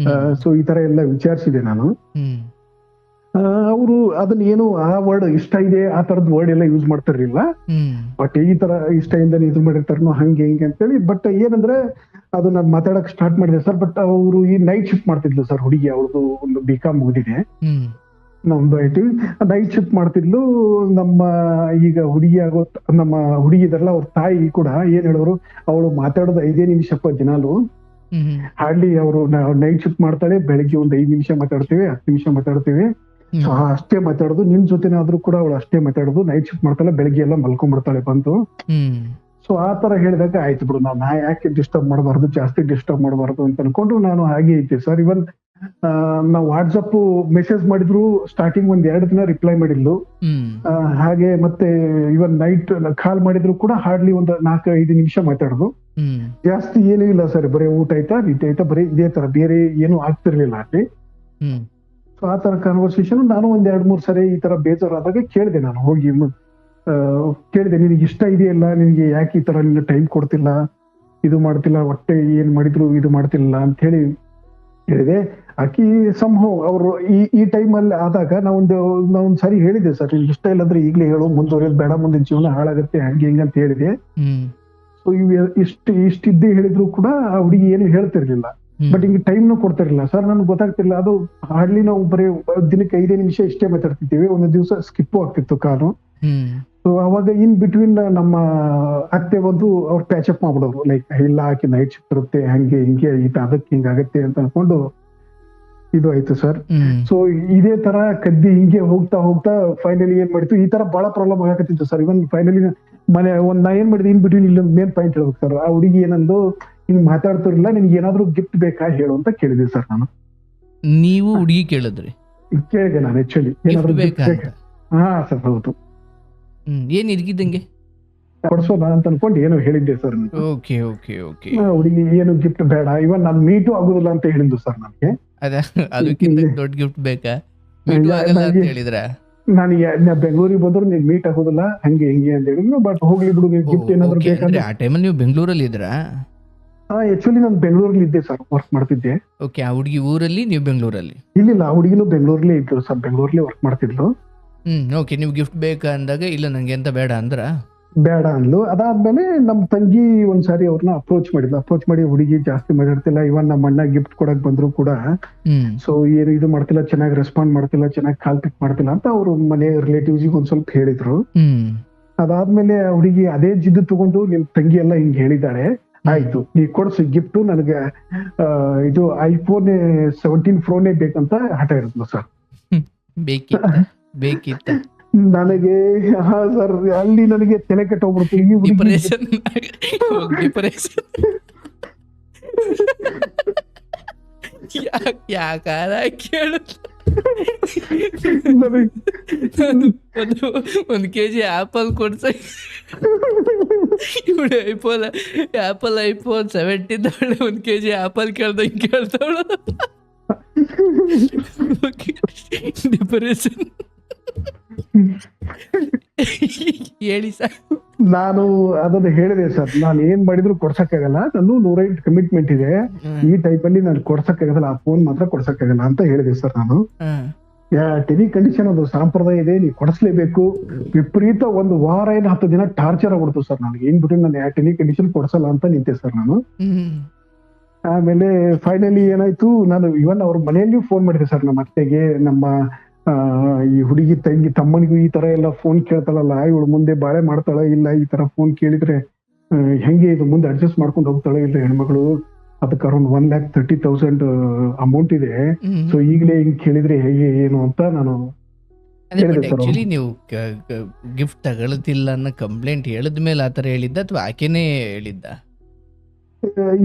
ಸೊ ಈ ತರ ಎಲ್ಲ ವಿಚಾರಿಸಿದೆ ನಾನು. ಅವರು ಅದನ್ನ ಏನು ಆ ವರ್ಡ್ ಇಷ್ಟ ಇದೆ ಆ ತರದ್ ವರ್ಡ್ ಎಲ್ಲ ಯೂಸ್ ಮಾಡ್ತಿರ್ಲಿಲ್ಲ. ಬಟ್ ಈ ತರ ಇಷ್ಟದಿಂದ ಇದು ಮಾಡಿರ್ತಾರ ಹಂಗೆ ಹಿಂಗೆ ಅಂತೇಳಿ. ಬಟ್ ಏನಂದ್ರೆ ಅದು ನಾನು ಮಾತಾಡಕ್ ಸ್ಟಾರ್ಟ್ ಮಾಡಿದೆ ಸರ್. ಬಟ್ ಅವರು ಈ ನೈಟ್ ಶಿಫ್ಟ್ ಮಾಡ್ತಿದ್ಲು ಸರ್ ಹುಡುಗಿ, ಅವ್ರದ್ದು ಒಂದು BCom ಮುಗಿದಿದೆ, ನಮ್ದು IT. Night shift ಮಾಡ್ತಿದ್ಲು. ನಮ್ಮ ಈಗ ಹುಡುಗಿ ನಮ್ಮ ಹುಡುಗಿ ಇದಾರಲ್ಲ ಅವ್ರ ತಾಯಿ ಕೂಡ ಏನ್ ಹೇಳೋರು, ಅವಳು ಮಾತಾಡೋದು 5 ನಿಮಿಷಪ್ಪ ದಿನಾಲು. ಹಾರ್ಡ್ಲಿ ಅವರು ನೈಟ್ ಶಿಫ್ಟ್ ಮಾಡ್ತಾಳೆ, ಬೆಳಿಗ್ಗೆ ಒಂದು 5 ನಿಮಿಷ ಮಾತಾಡ್ತೀವಿ, 10 ನಿಮಿಷ ಮಾತಾಡ್ತೀವಿ, ಅಷ್ಟೇ ಮಾತಾಡೋದು. ನಿನ್ ಜೊತೆನಾದ್ರೂ ಕೂಡ ಅವಳು ಅಷ್ಟೇ ಮಾತಾಡೋದು, ನೈಟ್ ಶಿಫ್ಟ್ ಮಾಡ್ತಾಳೆ, ಬೆಳಿಗ್ಗೆ ಎಲ್ಲ ಮಲ್ಕೊಂಡ್ಬಿಡ್ತಾಳೆ ಬಂತು. ಸೊ ಆ ತರ ಹೇಳಿದಾಗ ಆಯ್ತು ಬಿಡು, ನಾ ಯಾಕೆ ಡಿಸ್ಟರ್ಬ್ ಮಾಡಬಾರ್ದು, ಜಾಸ್ತಿ ಡಿಸ್ಟರ್ಬ್ ಮಾಡಬಾರ್ದು ಅಂತ ಅನ್ಕೊಂಡು ನಾನು ಹಾಗೆ ಐತೆ ಸರ್. ಇವನ್ ನಾವು ವಾಟ್ಸಪ್ ಮೆಸೇಜ್ ಮಾಡಿದ್ರು ಸ್ಟಾರ್ಟಿಂಗ್ 1-2 ದಿನ ರಿಪ್ಲೈ ಮಾಡಿದ್ಲು. ಹಾಗೆ ಮತ್ತೆ ಇವನ್ ನೈಟ್ ಕಾಲ್ ಮಾಡಿದ್ರು ಕೂಡ ಹಾರ್ಡ್ಲಿ ಒಂದು 4-5 ನಿಮಿಷ ಮಾತಾಡೋದು, ಜಾಸ್ತಿ ಏನೂ ಇಲ್ಲ ಸರ್. ಬರೀ ಊಟ ಆಯ್ತಾ, ನಿದ್ದೆ ಆಯ್ತಾ, ಬರೀ ಇದೇ ತರ, ಬೇರೆ ಏನು ಆಗ್ತಿರ್ಲಿಲ್ಲ ಅಲ್ಲಿ. ಸೊ ಆ ತರ ಕಾನ್ವರ್ಸೇಷನ್ ನಾನು 1-2-3 ಸರಿ ಈ ತರ ಬೇಜಾರಾದಾಗ ಕೇಳಿದೆ, ನಾನು ಹೋಗಿ ಕೇಳಿದೆ, ನಿನಗೆ ಇಷ್ಟ ಇದೆಯಲ್ಲ, ನಿನಗೆ ಯಾಕೆ ಈ ತರ ನಿನ್ನ ಟೈಮ್ ಕೊಡ್ತಿಲ್ಲ, ಇದು ಮಾಡ್ತಿಲ್ಲ, ಹೊಟ್ಟೆ ಏನ್ ಮಾಡಿದ್ರು ಇದು ಮಾಡ್ತಿಲ್ಲ ಅಂತ ಹೇಳಿ ಹೇಳಿದೆ. ಆಕಿ ಸಂಭವ ಅವರು ಈ ಟೈಮ್ ಅಲ್ಲಿ ಆದಾಗ ನಾವೊಂದ್ ಸರಿ ಹೇಳಿದೆ ಸರ್, ನಿನ್ಗೆ ಇಷ್ಟ ಇಲ್ಲ ಅಂದ್ರೆ ಈಗ್ಲೇ ಹೇಳು, ಮುಂದುವರಿಯೋದು ಬೇಡ, ಮುಂದಿನ ಜೀವನ ಹಾಳಾಗತ್ತೆ, ಹಂಗೆ ಹಿಂಗ ಅಂತ ಹೇಳಿದೆ. ಸೊ ಇಷ್ಟಿದ್ದೇ ಹೇಳಿದ್ರು ಕೂಡ ಆ ಹುಡುಗಿ ಏನು ಹೇಳ್ತಿರ್ಲಿಲ್ಲ. ಬಟ್ ಹಿಂಗೆ ಟೈಮ್ನು ಕೊಡ್ತಿರ್ಲಿಲ್ಲ ಸರ್. ನನ್ಗೆ ಗೊತ್ತಾಗ್ತಿರ್ಲಿಲ್ಲ. ಅದು ಹಾರ್ಡ್ಲಿ ನಾವು ಬರೀ ದಿನಕ್ಕೆ 5 ನಿಮಿಷ ಇಷ್ಟೇ ಮಾತಾಡ್ತಿದ್ದೀವಿ, ಒಂದೊಂದ್ ದಿವಸ ಸ್ಕಿಪ್ಪು ಆಗ್ತಿತ್ತು ಕಾಲು. ಸೊ ಅವಾಗ ಇನ್ ಬಿಟ್ವೀನ್ ನಮ್ಮ ಅತ್ತೆ ಬಂದು ಅವ್ರು ಪ್ಯಾಚಪ್ ಮಾಡ್ಬಿಡೋರು, ಲೈಕ್ ಇಲ್ಲ ಆಕಿ ನೈಟ್ ಶಿಫ್ಟ್ ಇರುತ್ತೆ, ಹಂಗೆ ಹಿಂಗೆ ಅದಕ್ಕೆ ಹಿಂಗಾಗತ್ತೆ ಅಂತ ಅನ್ಕೊಂಡು ಇದು ಆಯ್ತು ಸರ್. ಸೊ ಇದೇ ತರ ಕದ್ದಿ ಹಿಂಗೆ ಹೋಗ್ತಾ ಹೋಗ್ತಾ ಫೈನಲಿ ಏನ್ ಮಾಡಿತ್ತು, ಈ ತರ ಬಹಳ ಪ್ರಾಬ್ಲಮ್ ಆಗತ್ತಿತ್ತು ಸರ್. ಇವನ್ ಫೈನಲಿ ನಾ ಏನ್ ಮಾಡಿದೆ, ಇನ್ ಬಿಟ್ವೀನ್ ಇಲ್ಲೊಂದು ಮೇನ್ ಪಾಯಿಂಟ್ ಹೇಳ್ಬೇಕು ಸರ್. ಆ ಹುಡುಗಿ ಏನಂದು, ಹಿಂಗ್ ಮಾತಾಡ್ತಿರ್ಲಿಲ್ಲ, ನಿನ್ಗೆ ಏನಾದ್ರು ಗಿಫ್ಟ್ ಬೇಕಾ ಹೇಳು ಅಂತ ಕೇಳಿದೆ ಸರ್ ನಾನು. ನೀವು ಹುಡುಗಿ ಕೇಳಿದ್ರಿ? ಕೇಳಿದೆ ನಾನು ಆಕ್ಚುಲಿ, ಏನಾದ್ರು ಗಿಫ್ಟ್ ಬೇಕಾ. ಸರ್ ಹೌದು. ಏನ್ ಇರ್ಗಿದ್ದಂಗೆ ಕೊಡ್ಸೋಣ ಅಂತ ಅನ್ಕೊಂಡು ಏನೋ ಹೇಳಿದ್ದೆ ಸರ್. Okay okay okay. ಹುಡುಗಿ ಏನು ಗಿಫ್ಟ್ ಬೇಡ, ಇವನ್ ನಾನ್ ಮೀಟು ಆಗುದಿಲ್ಲ ಅಂತ ಹೇಳಿದ್ದು ಸರ್ ನನಗೆ. ಅದಕ್ಕಿಂತ ದೊಡ್ಡ ಗಿಫ್ಟ್ ಬೇಕಾ? ಮೀಟು ಆಗಲ್ಲ ಅಂತ ಹೇಳಿದ್ರ? ನಾನು ಬೆಂಗಳೂರಿಗೆ ಬಂದ್ರು ನೀನ್ ಮೀಟ್ ಆಗೋದಿಲ್ಲ, ಹಂಗೆ ಹಿಂಗೆ ಅಂತ ಹೇಳಿದ್ರು. ಬಟ್ ಹೋಗ್ಲಿ ಬಿಡು, ಗಿಫ್ಟ್ ಏನಾದ್ರು ಬೇಕಂದ್ರೆ. ಆ ಟೈಮಲ್ಲಿ ನೀವು ಬೆಂಗಳೂರಲ್ಲಿ ಇದ್ರಾ? ಆಕ್ಚುಲಿ ನಾನು ಬೆಂಗಳೂರಲ್ಲಿ ಇದ್ದೆ ಸರ್, ವರ್ಕ್ ಮಾಡ್ತಿದ್ದೆ. ಓಕೆ. ಆ ಹುಡುಗಿ ಊರಲ್ಲಿ, ನೀವು ಬೆಂಗಳೂರಲ್ಲಿ? ಇಲ್ಲ, ಆ ಹುಡುಗಿನೂ ಬೆಂಗಳೂರಲ್ಲೇ ಇದ್ರು ಸರ್, ಬೆಂಗಳೂರಲ್ಲೇ ವರ್ಕ್ ಮಾಡ್ತಿದ್ಲು. ಓಕೆ. ನೀವು ಗಿಫ್ಟ್ ಬೇಕಾ ಅಂದಾಗ ಇಲ್ಲ ನಂಗೆ ಅಂತ ಬೇಡ ಅಂದ್ರ? ಬೇಡ ಅಂದ್ಲು. ಅದಾದ್ಮೇಲೆ ನಮ್ ತಂಗಿ ಒಂದ್ಸಾರಿ ಅವ್ರನ್ನ ಅಪ್ರೋಚ್ ಮಾಡಿ, ಹುಡುಗಿ ಜಾಸ್ತಿ ಮಾತಾಡ್ತಿಲ್ಲ, ಇವನ್ ನಮ್ಮ ಅಣ್ಣ ಗಿಫ್ಟ್ ಕೊಡಕ್ ಬಂದ್ರು ಕೂಡ ಸೊ ಏನು ಇದು ಮಾಡ್ತಿಲ್ಲ, ಚೆನ್ನಾಗಿ ರೆಸ್ಪಾಂಡ್ ಮಾಡ್ತಿಲ್ಲ, ಚೆನ್ನಾಗಿ ಕಾಲ್ ಪಿಕ್ ಮಾಡ್ತಿಲ್ಲ ಅಂತ ಅವ್ರು ಮನೆ ರಿಲೇಟಿವ್ಸ್ ಒಂದ್ ಸ್ವಲ್ಪ ಹೇಳಿದ್ರು. ಅದಾದ್ಮೇಲೆ ಹುಡುಗಿ ಅದೇ ಜಿದ್ದು ತಗೊಂಡು, ನಿಮ್ ತಂಗಿ ಎಲ್ಲ ಹಿಂಗ್ ಹೇಳಿದಾಳೆ, ಆಯ್ತು ನೀ ಕೊಡ್ಸು ಗಿಫ್ಟ್, ನನಗೆ ಇದು iPhone 17 Proನೇ ಬೇಕಂತ ಹಠ ಇರುತ್ತಲ್ಲ ಸರ್. ಬೇಕಿತ್ತ ನನಗೆ? ಸರ್ ಅಲ್ಲಿ ನನಗೆ ತಲೆ ಕೆಟ್ಟೋಗ್ಬಿಡ್ತು. ಯಾಕಾರ ಕೇಳು, 1 kg ಆಪಲ್ ಕೊಡ್ಸ, ಆಪಲ್ iPhone 17 1 kg ಆಪಲ್ ಕೇಳ್ತಾವಳು. ಡಿಪ್ರೆಷನ್ ಹೇಳಿ ಸರ್. ನಾನು ಅದನ್ನ ಹೇಳಿದೆ ಸರ್, ನಾನು ಏನ್ ಮಾಡಿದ್ರು ಕೊಡ್ಸಕ್ಕಾಗಲ್ಲ, ನಾನು 108 ಕಮಿಟ್ಮೆಂಟ್ ಇದೆ, ಈ ಟೈಪ್ ಅಲ್ಲಿ ನಾನು ಕೊಡ್ಸಕ್ಕಾಗಲ್ಲ, ಆ ಫೋನ್ ಮಾತ್ರ ಕೊಡ್ಸಕ್ಕಾಗಲ್ಲ ಅಂತ ಹೇಳಿದೆ ಸರ್ ನಾನು. ಟೆನಿ ಕಂಡೀಷನ್, ಅದು ಸಂಪ್ರದಾಯ ಇದೆ, ನೀವು ಕೊಡಿಸ್ಲೇಬೇಕು. ವಿಪರೀತ 1 ವಾರ 10 ದಿನ ಟಾರ್ಚರ್ ಆಗ್ಬಿಡ್ತು ಸರ್ ನನಗೆ. ಏನ್ ಬಿಟ್ಟು ನಾನು ಟೆನಿ ಕಂಡೀಷನ್ ಕೊಡ್ಸಲ್ಲ ಅಂತ ನಿಂತೆ ಸರ್ ನಾನು. ಆಮೇಲೆ ಫೈನಲಿ ಏನಾಯ್ತು, ನಾನು ಇವನ್ ಅವ್ರ ಮನೆಯಲ್ಲಿಯೂ ಫೋನ್ ಮಾಡಿದೆ ಸರ್, ನಮ್ಮ ಅತ್ತೆಗೆ, ನಮ್ಮ ಆ, ಈ ಹುಡುಗಿ ತಂಗಿ ತಮ್ಮನಿಗೂ ಈ ತರ ಎಲ್ಲ ಫೋನ್ ಕೇಳ್ತಾಳಲ್ಲ, ಇವಳು ಮುಂದೆ ಬಾಳೆ ಮಾಡ್ತಾಳ ಇಲ್ಲ, ಈ ತರ ಫೋನ್ ಕೇಳಿದ್ರೆ ಹೆಂಗೆ ಇದು ಮುಂದೆ ಅಡ್ಜಸ್ಟ್ ಮಾಡ್ಕೊಂಡು ಹೋಗ್ತಾಳೆ ಇಲ್ಲ ಹೆಣ್ಮಗಳು, ಅದಕ್ಕೆ ಅರೌಂಡ್ 1,30,000 ಅಮೌಂಟ್ ಇದೆ. ಹ್ಮ್. ಸೊ ಈಗಲೇ ಹಿಂಗ್ ಕೇಳಿದ್ರೆ ಹೇಗೆ ಏನು ಅಂತ ನಾನು ಅದೇ ಬಟ್ ಹೇಳಿದೆ ಸರ್. ಆಕ್ಚುಲಿ ನೀವು ಗಿಫ್ಟ್ ತಗೊಳ್ತಿಲ್ಲ ಅನ್ನೋ ಕಂಪ್ಲೇಂಟ್ ಹೇಳಿದ ಮೇಲೆ ಆ ಥರ ಹೇಳಿದ್ದ ಅಥವಾ ಆಕೆನೇ ಹೇಳಿದ್ದ?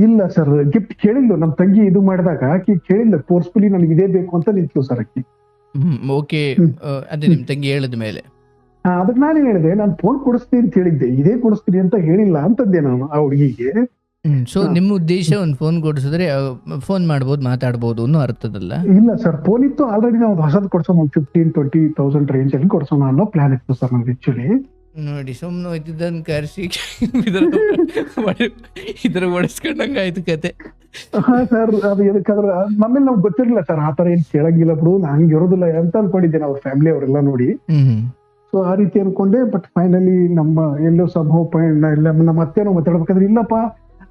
ಇಲ್ಲ ಸರ್, ಗಿಫ್ಟ್ ಕೇಳಿಲ್ಲ. ನಮ್ ತಂಗಿ ಇದು ಮಾಡಿದಾಗ ಆಕಿ ಕೇಳಿಲ್ಲ, ಫೋರ್ಸ್ಫುಲಿ ನನಗೆ ಇದೇ ಬೇಕು ಅಂತ ನಿಂತ್ಲು ಸರ್ ಆಕಿ. ಓಕೆ. ಹ್ಮ್. ಅದೇ ನಿಮ್ ತಂಗಿ ಹೇಳಿದ ಮೇಲೆ. ಅದಕ್ಕೆ ನಾನೇನ್ ಹೇಳಿದೆ, ನಾನು ಫೋನ್ ಕೊಡಿಸ್ತೀನಿ ಅಂತ ಹೇಳಿದ್ದೆ, ಇದೇ ಕೊಡಿಸ್ತೀನಿ ಅಂತ ಹೇಳಿಲ್ಲ ಅಂತಂದೆ ನಾನು ಆ ಹುಡುಗಿಗೆ. ಸೊ ನಿಮ್ಮ ಉದ್ದೇಶ ಒಂದು ಫೋನ್ ಕೊಡಿಸಿದ್ರೆ ಫೋನ್ ಮಾಡ್ಬೋದು, ಮಾತಾಡ್ಬೋದು ಅನ್ನೋ ಅರ್ಥದಲ್ಲ? ಇಲ್ಲ ಸರ್, ಫೋನ್ ಇತ್ತು ಆಲ್ರೆಡಿ. ನಾವು ಹೊಸದ್ ಕೊಡ್ಸೋಣ, ಒಂದು 15,000-20,000 ರೇಂಜ್ ಅಲ್ಲಿ ಕೊಡ್ಸೋಣ ಅನ್ನೋ ಪ್ಲಾನ್ ಇತ್ತು ಸರ್ ನಮ್ಗೆ ಆಕ್ಚುಲಿ. ನೋಡಿ, ಸುಮ್ಮನೆ ಹೋಯ್ತಿದ್ದನ್ ಕರ್ಸಿ ಇದ್ರ ಒಡಿಸ್ಕೊಂಡಂಗ ಆಯ್ತು ಕತೆ. ಹಾ ಸರ್, ಅದು ಎದಕ್ಕಾದ್ರೆ ನಮ್ಮೇಲೆ ನಮ್ಗೆ ಗೊತ್ತಿರಲಿಲ್ಲ ಸರ್, ಆತರ ಏನ್ ಕೇಳಂಗಿಲ್ಲ ಬಿಡು, ಹಂಗೆ ಇರೋದಿಲ್ಲ ಅಂತ ಅನ್ಕೊಂಡಿದ್ದೆ ನಾವು ಫ್ಯಾಮಿಲಿ ಅವರೆಲ್ಲ ನೋಡಿ. ಸೊ ಆ ರೀತಿ ಅನ್ಕೊಂಡೆ. ಬಟ್ ಫೈನಲಿ ನಮ್ಮ ಎಲ್ಲೋ ಸಂಭವ ಪಾಯಿಂಟ್ ಎಲ್ಲ ನಮ್ಮ ಅತ್ತೆನೋ ಮಾತಾಡ್ಬೇಕಾದ್ರೆ, ಇಲ್ಲಪ್ಪ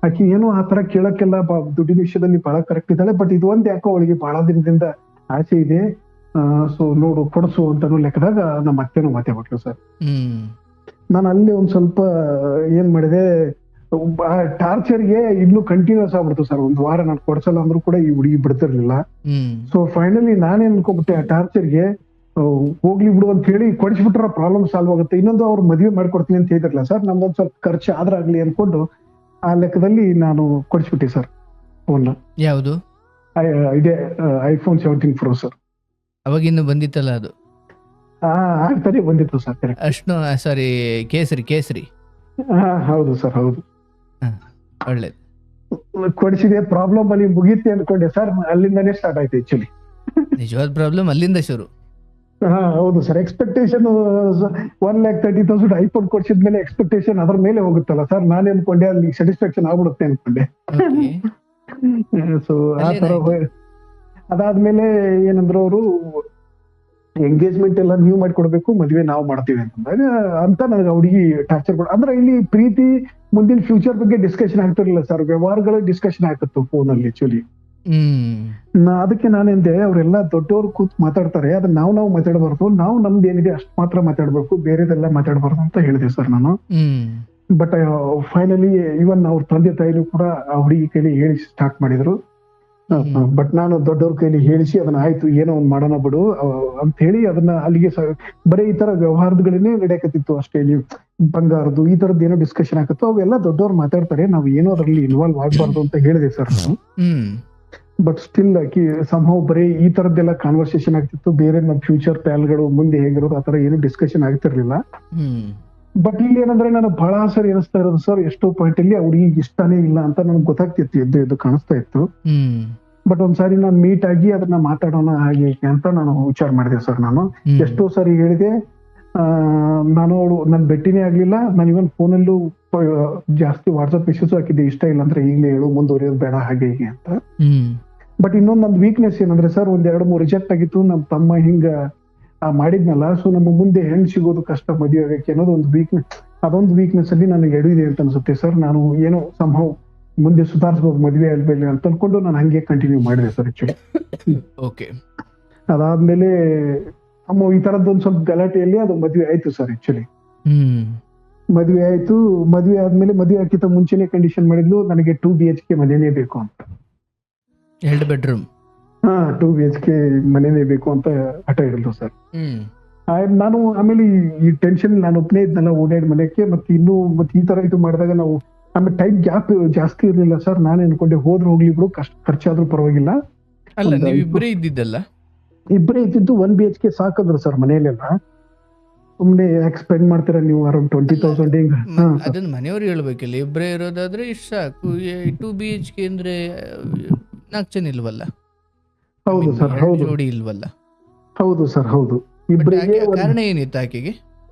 ಆಕಿ ಏನು ಆತರ ಕೇಳಕ್ಕೆಲ್ಲ ದುಡ್ಡಿನ ವಿಷಯದಲ್ಲಿ ಬಹಳ ಕರೆಕ್ಟ್ ಇದ್ದಾಳೆ, ಬಟ್ ಇದು ಒಂದ್ ಯಾಕೋ ಅವಳಿಗೆ ಬಹಳ ದಿನದಿಂದ ಆಸೆ ಇದೆ, ಸೊ ನೋಡು ಕೊಡ್ಸು ಅಂತ ಲೆಕ್ಕದಾಗ ನಮ್ಮ ಅತ್ತೆನೋ ಮಾತಾಡ್ಬಿಟ್ಲು ಸರ್. ನಾನು ಅಲ್ಲಿ ಒಂದ್ ಸ್ವಲ್ಪ ಏನ್ ಮಾಡಿದೆ, ಟಾರ್ಚರ್ಗೆ ಇನ್ನೂ ಕಂಟಿನ್ಯೂಸ್ ಆಗ್ಬಿಡ್ತು ಸರ್. ಒಂದ್ ವಾರ ನಾನು ಕೊಡ್ಸಲ್ಲ ಅಂದ್ರೂ ಕೂಡ ಈ ಹುಡುಗಿ ಬಿಡ್ತಿರ್ಲಿಲ್ಲ. ಸೊ ಫೈನಲಿ ನಾನೇನ್ ಅನ್ಕೊಂಡ್ಬಿಟ್ಟೆ, ಆ ಟಾರ್ಚರ್ಗೆ ಹೋಗ್ಲಿ ಬಿಡು ಅಂತ ಹೇಳಿ ಕೊಡಿಸ್ಬಿಟ್ರ ಪ್ರಾಬ್ಲಮ್ ಸಾಲ್ವ್ ಆಗುತ್ತೆ. ಇನ್ನೊಂದು ಅವ್ರು ಮದ್ವೆ ಮಾಡ್ಕೊಡ್ತೀನಿ ಅಂತ ಹೇಳಿದ್ರಲ್ಲ ಸರ್, ನಮ್ದೊಂದ್ ಸ್ವಲ್ಪ ಖರ್ಚು ಆದ್ರಾಗ್ಲಿ ಅನ್ಕೊಂಡು ಆ ಲೆಕ್ಕದಲ್ಲಿ ನಾನು ಕೊಡಿಸ್ಬಿಟ್ಟೆ ಸರ್ ಫೋನ್. ಯಾವುದು? ಇದೆ iPhone 17 Pro ಸರ್. ಅವಾಗಿನ್ನು ಬಂದಿತ್ತಲ್ಲ ಅದು? ಆಗ್ತಾನೆ ಬಂದಿತ್ತು ಸರ್. ಕರೆಕ್ಟ್. ಅಷ್ಟು ಸಾರಿ, ಕೇಸರಿ. ಹೌದು ಸರ್, ಹೌದು. ಒಳ್ಳೇದು. ಕೊಡಿಸಿದೆ, ಪ್ರಾಬ್ಲಮ್ ಅಲ್ಲಿ ಮುಗೀತಿ ಅನ್ಕೊಂಡೆ ಸರ್. ಅಲ್ಲಿಂದಾನೇ ಸ್ಟಾರ್ಟ್ ಆಯ್ತು ಆಕ್ಚುಲಿ. ನಿಜವಾದ ಪ್ರಾಬ್ಲಮ್ ಅಲ್ಲಿಂದ ಶುರು. ಹೌದು ಸರ್. ಎಕ್ಸ್ಪೆಕ್ಟೇಷನ್ 1,30,000 ಐಫೋನ್ ಕೊಡ್ಸಿದ್ಮೇಲೆ ಎಕ್ಸ್ಪೆಕ್ಟೇಷನ್ ಅದ್ರ ಮೇಲೆ ಹೋಗುತ್ತಲ್ಲ ಸರ್. ನಾನೇ ಅನ್ಕೊಂಡೆ ಅಲ್ಲಿ ಸ್ಯಾಟಿಸ್ಫ್ಯಾಕ್ಷನ್ ಆಗ್ಬಿಡುತ್ತೆ ಅನ್ಕೊಂಡೆ. ಸೊ ಆ ತರ ಅದಾದ್ಮೇಲೆ ಏನಂದ್ರು ಅವರು, ಎಂಗೇಜ್ಮೆಂಟ್ ಎಲ್ಲ ನೀವು ಮಾಡ್ಕೊಡ್ಬೇಕು, ಮದ್ವೆ ನಾವು ಮಾಡ್ತೀವಿ ಅಂತಂದಾಗ ಅಂತ ನನಗೆ ಹುಡುಗಿ ಟಾರ್ಚರ್ ಕೊಡ. ಅಂದ್ರೆ ಇಲ್ಲಿ ಪ್ರೀತಿ ಮುಂದಿನ ಫ್ಯೂಚರ್ ಬಗ್ಗೆ ಡಿಸ್ಕಷನ್ ಆಗ್ತಿರ್ಲಿಲ್ಲ ಸರ್, ವ್ಯವಹಾರಗಳ ಡಿಸ್ಕಷನ್ ಆಗ್ತಿತ್ತು ಫೋನ್ ಅಲ್ಲಿ ಆಕ್ಚುಲಿ. ಅದಕ್ಕೆ ನಾನೆಂದೆ, ಅವರೆಲ್ಲ ದೊಡ್ಡವ್ರು ಕೂತ್ ಮಾತಾಡ್ತಾರೆ, ಅದನ್ನ ನಾವು ಮಾತಾಡಬಾರ್ದು, ನಾವು ನಮ್ದು ಏನಿದೆ ಅಷ್ಟು ಮಾತ್ರ ಮಾತಾಡ್ಬೇಕು, ಬೇರೆದೆಲ್ಲ ಮಾತಾಡಬಾರ್ದು ಅಂತ ಹೇಳಿದೆ ಸರ್ ನಾನು. ಬಟ್ ಫೈನಲಿ ಇವನ್ ಅವ್ರ ತಂದೆ ತಾಯಿನೂ ಕೂಡ ಆ ಹುಡುಗಿ ಕೈಲಿ ಹೇಳಿ ಸ್ಟಾರ್ಟ್ ಮಾಡಿದ್ರು. ಬಟ್ ನಾನು ದೊಡ್ಡವ್ರ ಕೈಲಿ ಹೇಳಿಸಿ ಅದನ್ನ ಆಯ್ತು ಏನೋ ಒಂದ್ ಮಾಡೋಣ ಬಿಡು ಅಂತ ಹೇಳಿ ಅದನ್ನ ಅಲ್ಲಿಗೆ ಬರೀ ಈ ತರ ವ್ಯವಹಾರಗಳನ್ನೇ ನಡೆಯಕತ್ತಿತ್ತು ಅಷ್ಟೇ. ನೀವು ಬಂಗಾರದು ಈ ತರದ್ ಏನೋ ಡಿಸ್ಕಷನ್ ಆಗತ್ತೋ ಅವೆಲ್ಲ ದೊಡ್ಡವ್ರು ಮಾತಾಡ್ತಾರೆ, ನಾವು ಏನೋ ಅದ್ರಲ್ಲಿ ಇನ್ವಾಲ್ವ್ ಆಗ್ಬಾರ್ದು ಅಂತ ಹೇಳಿದೆ ಸರ್ ನಾನು. ಬಟ್ ಸ್ಟಿಲ್ ಸಂಭವ ಬರೀ ಈ ತರದ್ದೆಲ್ಲ ಕಾನ್ವರ್ಸೇಷನ್ ಆಗ್ತಿತ್ತು, ಬೇರೆ ನಮ್ಮ ಫ್ಯೂಚರ್ ಪ್ಲಾನ್ಗಳು ಮುಂದೆ ಹೇಗಿರೋದು ಆತರ ಏನು ಡಿಸ್ಕಷನ್ ಆಗ್ತಿರ್ಲಿಲ್ಲ. ಬಟ್ ಇಲ್ಲಿ ಏನಂದ್ರೆ ನಾನು ಬಹಳ ಸರಿ ಅನಿಸ್ತಾ ಇರೋದು ಸರ್, ಎಷ್ಟೋ ಪಾಯಿಂಟ್ ಅಲ್ಲಿ ಅವ್ರಿಗೆ ಇಷ್ಟನೇ ಇಲ್ಲ ಅಂತ ನನಗೆ ಗೊತ್ತಾಗ್ತಿತ್ತು, ಎದ್ದು ಕಾಣಿಸ್ತಾ ಇತ್ತು. ಬಟ್ ಒಂದ್ಸಾರಿ ನಾನು ಮೀಟ್ ಆಗಿ ಅದನ್ನ ಮಾತಾಡೋಣ ಹಾಗೆ ಅಂತ ನಾನು ವಿಚಾರ ಮಾಡಿದೆ ಸರ್. ನಾನು ಎಷ್ಟೋ ಸಾರಿ ಹೇಳಿದೆ, ನಾನು ಅವಳು ನನ್ ಭೇಟಿನೇ ಆಗ್ಲಿಲ್ಲ, ನಾನು ಇವನ್ ಫೋನಲ್ಲೂ ಜಾಸ್ತಿ ವಾಟ್ಸ್ಆಪ್ ಮೆಸೇಜ್ ಹಾಕಿದ್ದೆ, ಇಷ್ಟ ಇಲ್ಲ ಅಂದ್ರೆ ಈಗಲೇ ಹೇಳು, ಮುಂದುವರಿಯೋದು ಬೇಡ ಹಾಗೆ ಹೀಗೆ ಅಂತ. ಬಟ್ ಇನ್ನೊಂದು ನಂದು ವೀಕ್ನೆಸ್ ಏನಂದ್ರೆ ಸರ್, 1-2-3 ರಿಜೆಕ್ಟ್ ಆಗಿತ್ತು, ನಮ್ಮ ತಮ್ಮ ಹಿಂಗ ಮಾಡಿದ್ನಲ್ಲ, ಸೊ ನಮ್ಮ ಮುಂದೆ ಹೆಣ್ ಸಿಗೋದು ಕಷ್ಟ ಮದುವೆ ಆಗಕ್ಕೆ ಅನ್ನೋದು ಒಂದು ವೀಕ್ನೆಸ್. ಅದೊಂದು ವೀಕ್ನೆಸ್ ಅಲ್ಲಿ ನನಗೆ ಎಡವಿದೆ ಅಂತ ಅನ್ಸುತ್ತೆ ಸರ್. ನಾನು ಏನೋ ಸಂಭವ ಮುಂದೆ ಸುಧಾರಿಸಬಹುದು ಮದುವೆ ಆದ್ಮೇಲೆ ಅಂತ ಅನ್ಕೊಂಡು ನಾನು ಹಂಗೆ ಕಂಟಿನ್ಯೂ ಮಾಡಿದೆ ಸರ್ ಆಕ್ಚುಲಿ. ಅದಾದ್ಮೇಲೆ ಈ ತರದ್ದೊಂದು ಸ್ವಲ್ಪ ಗಲಾಟೆಯಲ್ಲಿ ಅದು ಮದ್ವೆ ಆಯ್ತು ಸರ್ ಆಕ್ಚುಲಿ. ಮದ್ವೆ ಆಯ್ತು. ಮದ್ವೆ ಆದ್ಮೇಲೆ ಮದ್ವೆ ಹಾಕಿತ ಮುಂಚೆನೆ ಕಂಡೀಷನ್ ಮಾಡಿದ್ಲು, ನನಗೆ 2 BHK ಮನೆನೇ ಬೇಕು ಅಂತ. 2 ಬೆಡ್ರೂಮ್? 2 BHK ಮನೆನೇ ಬೇಕು ಅಂತ ಹಠ ಹಿಡಿದ್ಲು ಸರ್. ನಾನು ಆಮೇಲೆ ಈ ಟೆನ್ಷನ್ ನಾನು ಒಬ್ಬನೇ ಇದ್ನಲ್ಲ ಓಡಾಡಿ ಮನೆಗೆ, ಮತ್ತೆ ಈ ತರ ಇದು ಮಾಡಿದಾಗ ನಾವು ಆಮೇಲೆ ಟೈಮ್ ಗ್ಯಾಪ್ ಜಾಸ್ತಿ ಇರ್ಲಿಲ್ಲ ಸರ್. ನಾನು ಅನ್ಕೊಂಡೆ ಹೋದ್ರೆ ಹೋಗ್ಲಿ ಬಿಡು, ಖರ್ಚಾದ್ರೂ ಪರವಾಗಿಲ್ಲ. ಅಲ್ಲ, ನೀವು ಇಬ್ಬರೇ ಇದ್ದಿದ್ದಲ್ಲ? ಇಬ್ಬರೇ ಇದ್ದಿದ್ದು. 1 BHK ಸಾಕಂದ್ರು ಸರ್ ಮನೆಯಲ್ಲೆಲ್ಲ. ಸುಮ್ನೆ ಯಾಕೆ ಸ್ಪೆಂಡ್ ಮಾಡ್ತೀರಾ ನೀವು ಅರೌಂಡ್ 20,000 ಹಿಂಗ? ಅದನ್ನ ಮನೆಯವ್ರು ಹೇಳ್ಬೇಕಿಲ್ಲ, ಇಬ್ಬರೇ ಇರೋದಾದ್ರೆ ಇಷ್ಟ ಸಾಕು. 2 BHK ಅಂದ್ರೆ 4 ಜನ ಇಲ್ವಲ್ಲ? ಹೌದು ಸರ್, ಹೌದು. ಜೋಡಿ ಇಲ್ವಲ್ಲ? ಹೌದು ಸರ್, ಹೌದು. ಇಬ್ಬರಿಗೆ ಕಾರಣ ಏನಿತ್ತು ಆಕೆಗೆ?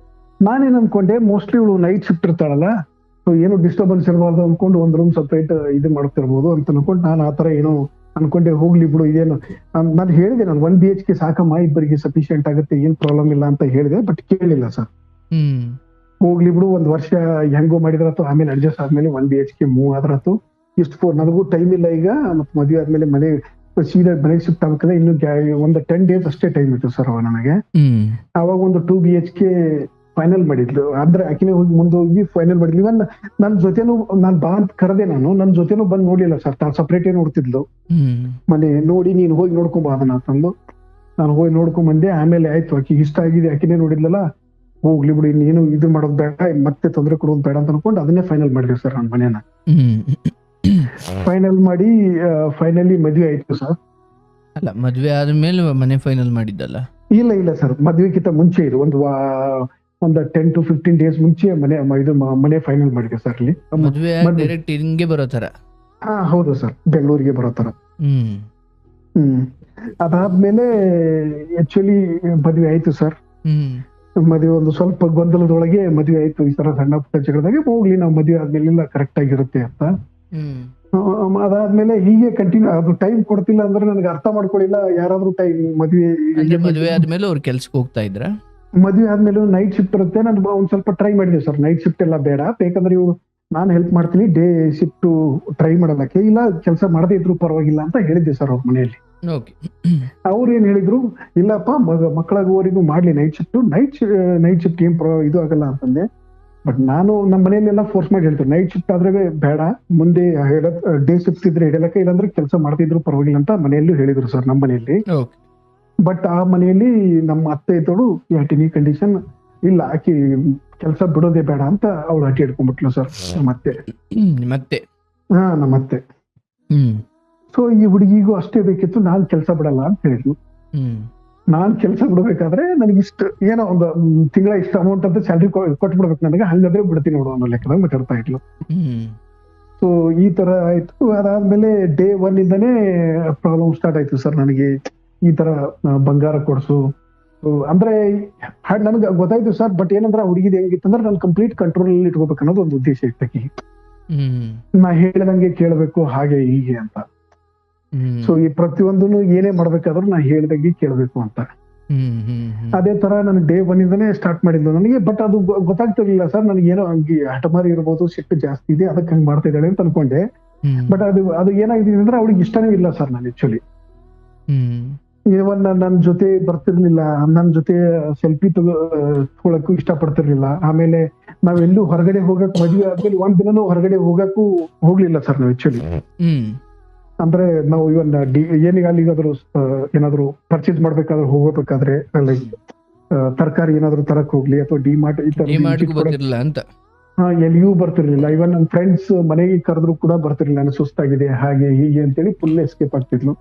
ನಾನೇನ್ ಅನ್ಕೊಂಡೆ, ಮೋಸ್ಟ್ಲಿ ಇವಳು ನೈಟ್ ಶಿಫ್ಟ್ ಇರ್ತಾಳಲ್ಲ, ಸೊ ಏನು ಡಿಸ್ಟರ್ಬೆನ್ಸ್ ಇರಬಾರ್ದು ಅನ್ಕೊಂಡು ಒಂದ್ ರೂಮ್ ಸಪ್ರೇಟ್ ಇದು ಮಾಡ್ತಿರ್ಬೋದು ಅಂತ ಅನ್ಕೊಂಡು ನಾನು ಆತರ ಏನೋ ಅನ್ಕೊಂಡೆ. ಹೋಗ್ಲಿ ಬಿಡು, ಇದೇನು ನಾನು ಹೇಳಿದೆ, ನಾನು 1 BHK ಸಾಕಮ್ಮ, ಇಬ್ಬರಿಗೆ ಸಫಿಶಿಯಂಟ್ ಆಗುತ್ತೆ, ಏನ್ ಪ್ರಾಬ್ಲಮ್ ಇಲ್ಲ ಅಂತ ಹೇಳಿದೆ. ಬಟ್ ಕೇಳಿಲ್ಲ ಸರ್. ಹೋಗ್ಲಿ ಬಿಡು, 1 ವರ್ಷ ಹೆಂಗೋ ಮಾಡಿದ್ರತ್ತು, ಆಮೇಲೆ ಅಡ್ಜಸ್ಟ್ ಆದ್ಮೇಲೆ 1 BHK ಮೂವ್ ಆದ್ರತ್ತು. ನನಗೂ ಟೈಮ್ ಇಲ್ಲ ಈಗ, ಮತ್ತೆ ಮದ್ವೆ ಆದ್ಮೇಲೆ ಮನೆ ಸೀದಾ ಮನೆಗೆ ಶಿಫ್ಟ್ ಆಗ್ಬೇಕಂದ್ರೆ ಇನ್ನು ಒಂದು 10 days ಅಷ್ಟೇ ಟೈಮ್ ಇತ್ತು ಸರ್ ನನಗೆ. ಅವಾಗ ಒಂದು 2 BHK ಫೈನಲ್ ಮಾಡಿದ್ಲು. ಅಂದ್ರೆ ಆಕಿನೇ ಹೋಗಿ ಮುಂದೆ ಹೋಗಿ ಫೈನಲ್ ಮಾಡಿದ್ಲು. ಇವನ್ ನನ್ ಜೊತೆನು ನಾನ್ ಬಾ ಅಂತ ಕರೆದೆ, ನಾನು ನನ್ ಜೊತೆನು ಬಂದ್ ನೋಡ್ಲಿಲ್ಲ ಸರ್, ತಾನು ಸಪ್ರೇಟೇ ನೋಡ್ತಿದ್ಲು. ಮನೆ ನೋಡಿ ನೀನ್ ಹೋಗಿ ನೋಡ್ಕೊಂಬ ಅದನ್ನ ಅಂತಂದು ನಾನು ಹೋಗಿ ನೋಡ್ಕೊಂಡ್ ಬಂದೆ. ಆಮೇಲೆ ಆಯ್ತು ಆಕಿಗೆ ಇಷ್ಟ ಆಗಿದೆ, ಆಕಿನೇ ನೋಡಿದ್ಲಲ್ಲ, ಹೋಗ್ಲಿ ಬಿಡಿ ನೀನು ಇದು ಮಾಡೋದ್ ಬೇಡ, ಮತ್ತೆ ತೊಂದರೆ ಕೊಡೋದು ಬೇಡ ಅಂತ ಅನ್ಕೊಂಡು ಅದನ್ನೇ ಫೈನಲ್ ಮಾಡಿದ್ವಿ ಸರ್ ನನ್ನ ಮನೇನ. ಫೈನಲ್ ಮಾಡಿ ಫೈನಲಿ ಮದ್ವೆ ಆಯ್ತು ಸರ್. ಅಲ್ಲ, ಮದ್ವೆ ಆದ್ಮೇಲೆ ಮನೆ ಫೈನಲ್ ಮಾಡಿದ್ದಲ್ಲ? ಇಲ್ಲ ಸರ್, ಮದ್ವೆಗಿಂತ ಮುಂಚೆ ಇದು ಒಂದು 10 to 15 days ಮುಂಚೆ ಮನೆ ಫೈನಲ್ ಮಾಡಿದೆ ಸರ್. ಅಲ್ಲಿ ಮದ್ವೆ ಡೈರೆಕ್ಟ್ ಹಿಂಗೆ ಬರೋ ತರ? ಹೌದು ಸರ್, ಬೆಂಗಳೂರಿಗೆ ಬರೋ ತರ. ಅದಾದ್ಮೇಲೆ ಆಕ್ಚುಲಿ ಮದ್ವೆ ಆಯ್ತು ಸರ್. ಮದ್ವೆ ಒಂದು ಸ್ವಲ್ಪ ಗೊಂದಲದೊಳಗೆ ಮದ್ವೆ ಆಯ್ತು. ಈ ತರ ಸಣ್ಣ ಪುಟ್ಟ ಜಗಳದಾಗೆ ಹೋಗ್ಲಿ, ನಾವು ಮದ್ವೆ ಆದ್ಮೇಲೆ ಕರೆಕ್ಟ್ ಆಗಿರುತ್ತೆ ಅಂತ. ಅದಾದ್ಮೇಲೆ ಹೀಗೆ ಕಂಟಿನ್ಯೂ, ಅದು ಟೈಮ್ ಕೊಡ್ತಿಲ್ಲ ಅಂದ್ರೆ ನನಗೆ ಅರ್ಥ ಮಾಡ್ಕೊಳ್ಳಿಲ್ಲ. ಯಾರಾದ್ರೂ ಟೈಮ್ ಮದ್ವೆ ಆದ್ಮೇಲೆ ಅವ್ರು ಕೆಲ್ಸಕ್ಕೆ ಹೋಗ್ತಾ ಇದ್ರ? ಮದ್ವೆ ಆದ್ಮೇಲೆ ನೈಟ್ ಶಿಫ್ಟ್ ಇರುತ್ತೆ. ನಾನು ಒಂದ್ ಸ್ವಲ್ಪ ಟ್ರೈ ಮಾಡಿದೆ ಸರ್, ನೈಟ್ ಶಿಫ್ಟ್ ಎಲ್ಲ ಬೇಡ, ಬೇಕಂದ್ರೆ ಇವ್ರು ನಾನು ಹೆಲ್ಪ್ ಮಾಡ್ತೀನಿ, ಡೇ ಶಿಫ್ಟ್ ಟ್ರೈ ಮಾಡಲಕ್ಕೆ, ಇಲ್ಲ ಕೆಲಸ ಮಾಡದೇ ಇದ್ರು ಪರವಾಗಿಲ್ಲ ಅಂತ ಹೇಳಿದ್ದೆ ಸರ್ ಅವ್ರ ಮನೆಯಲ್ಲಿ. ಅವ್ರು ಏನ್ ಹೇಳಿದ್ರು, ಇಲ್ಲಪ್ಪ ಮಕ್ಕಳಾಗುವವರೆಗೂ ಮಾಡ್ಲಿ ನೈಟ್ ಶಿಫ್ಟ್ ಏನ್ ಇದು ಆಗಲ್ಲ ಅಂತಂದೆ. ಬಟ್ ನಾನು ನಮ್ಮ ಮನೆಯಲ್ಲೆಲ್ಲ ಫೋರ್ಸ್ ಮಾಡಿ ಹೇಳ್ತಾರೆ, ನೈಟ್ ಶಿಫ್ಟ್ ಆದ್ರೆ ಬೇಡ, ಮುಂದೆ ಡೇ ಶಿಫ್ಟ್ ಇದ್ರೆ ಹಿಡಿಯಲಕ್ಕ, ಇಲ್ಲಾಂದ್ರೆ ಕೆಲಸ ಮಾಡ್ತಿದ್ರು ಪರವಾಗಿಲ್ಲ ಅಂತ ಮನೆಯಲ್ಲೂ ಹೇಳಿದ್ರು ಸರ್ ನಮ್ಮ ಮನೆಯಲ್ಲಿ. ಬಟ್ ಆ ಮನೆಯಲ್ಲಿ ನಮ್ಮ ಅತ್ತೆ ಇದ್ದೋಳು ಯಾಟಿನಿ ಕಂಡೀಷನ್ ಇಲ್ಲ, ಆಕಿ ಕೆಲಸ ಬಿಡೋದೇ ಬೇಡ ಅಂತ ಅವಳು ಅಟ್ಟಿ ಹಿಡ್ಕೊಂಡ್ಬಿಟ್ಲು ಸರ್. ಮತ್ತೆ ನಮ್ಮತ್ತೆ ಸೊ ಈ ಹುಡುಗಿಗೂ ಅಷ್ಟೇ ಬೇಕಿತ್ತು, ನಾನ್ ಕೆಲಸ ಬಿಡಲ್ಲ ಅಂತ ಹೇಳಿದ್ಲು. ನಾನ್ ಕೆಲಸ ಬಿಡ್ಬೇಕಾದ್ರೆ ನನಗೆ ಏನೋ ಒಂದು ತಿಂಗಳ ಇಷ್ಟು ಅಮೌಂಟ್ ಅಂತ ಸ್ಯಾಲ್ರಿ ಕೊಟ್ಬಿಡ್ಬೇಕು ನನಗೆ, ಹಂಗಾದ್ರೆ ಬಿಡ್ತೀನಿ ನೋಡು ಅನ್ನೋ ಲೆಕ್ಕದಾಗ ಮಾತಾಡ್ತಾ ಇದ್ಲು. ಸೊ ಈ ತರ ಆಯ್ತು. ಅದಾದ್ಮೇಲೆ ಡೇ 1 ಇಂದಾನೇ ಪ್ರಾಬ್ಲಮ್ ಸ್ಟಾರ್ಟ್ ಆಯ್ತು ಸರ್ ನನಗೆ. ಈ ತರ ಬಂಗಾರ ಕೊಡ್ಸು ಅಂದ್ರೆ ನನ್ಗೆ ಗೊತ್ತಾಯ್ತು ಸರ್. ಬಟ್ ಏನಂದ್ರೆ ಹುಡುಗಿದ್ ಹೆಂಗಿತ್ತಂದ್ರೆ ನಾನು ಕಂಪ್ಲೀಟ್ ಕಂಟ್ರೋಲ್ ಅಲ್ಲಿ ಇಟ್ಕೋಬೇಕು ಅನ್ನೋದು ಒಂದು ಉದ್ದೇಶ ಇತ್ತು. ನಾ ಹೇಳ್ದಂಗೆ ಕೇಳ್ಬೇಕು ಹಾಗೆ ಹೀಗೆ ಅಂತ. ಸೊ ಈ ಪ್ರತಿಯೊಂದನ್ನು ಏನೇ ಮಾಡ್ಬೇಕಾದ್ರೂ ನಾ ಹೇಳ್ದಂಗೆ ಕೇಳ್ಬೇಕು ಅಂತ. ಅದೇ ತರ ನಾನು ಡೇ 1 ಇಂದಾನೇ ಸ್ಟಾರ್ಟ್ ಮಾಡಿದ್ದು ನನಗೆ. ಬಟ್ ಅದು ಗೊತ್ತಾಗ್ತಿರ್ಲಿಲ್ಲ ಸರ್ ನನಗೆ, ಏನೋ ಹಂಗೆ ಹಠಮಾರಿ ಇರ್ಬೋದು, ಸಿಟ್ಟು ಜಾಸ್ತಿ ಇದೆ, ಅದಕ್ಕೆ ಹಂಗೆ ಮಾಡ್ತಾ ಇದ್ದಾಳೆ ಅಂತ ಅನ್ಕೊಂಡೆ. ಬಟ್ ಅದು ಏನಾಗಿದೆ ಅಂದ್ರೆ ಅವಳಿಗೆ ಇಷ್ಟನೇ ಇಲ್ಲ ಸರ್. ನಾನು ಆಕ್ಚುಲಿ ಇವನ್ ನನ್ ಜೊತೆ ಬರ್ತಿರ್ಲಿಲ್ಲ, ನನ್ ಜೊತೆ ಸೆಲ್ಫಿ ತಗೊಳಕ್ಕೂ ಇಷ್ಟ ಪಡ್ತಿರ್ಲಿಲ್ಲ. ಆಮೇಲೆ ನಾವೆಲ್ಲೂ ಹೊರಗಡೆ ಹೋಗಕ್, ಮದ್ವೆ ಆದ್ಮೇಲೆ ಒಂದ್ ದಿನನೂ ಹೊರಗಡೆ ಹೋಗಕ್ಕೂ ಹೋಗ್ಲಿಲ್ಲ ಸರ್ ನಾವು ಆಕ್ಚುಲಿ. ಅಂದ್ರೆ ನಾವು ಇವನ್ ಏನಿಗೆ ಅಲ್ಲಿಗಾದ್ರು ಏನಾದ್ರು ಪರ್ಚೇಸ್ ಮಾಡ್ಬೇಕಾದ್ರೆ ಹೋಗಬೇಕಾದ್ರೆ, ತರಕಾರಿ ಏನಾದ್ರು ತರಕ್ ಹೋಗ್ಲಿ ಅಥವಾ ಡಿಮಾರ್ಟ್ ಈ ತರ ಎಲ್ಲಿಯೂ ಬರ್ತಿರ್ಲಿಲ್ಲ. ಇವನ್ ನನ್ ಫ್ರೆಂಡ್ಸ್ ಮನೆಗೆ ಕರೆದ್ರು ಕೂಡ ಬರ್ತಿರ್ಲಿಲ್ಲ, ನಾನು ಸುಸ್ತಾಗಿದೆ ಹಾಗೆ ಹೀಗೆ ಅಂತೇಳಿ ಫುಲ್ ಎಸ್ಕೇಪ್ ಆಗ್ತಿದ್ಲು.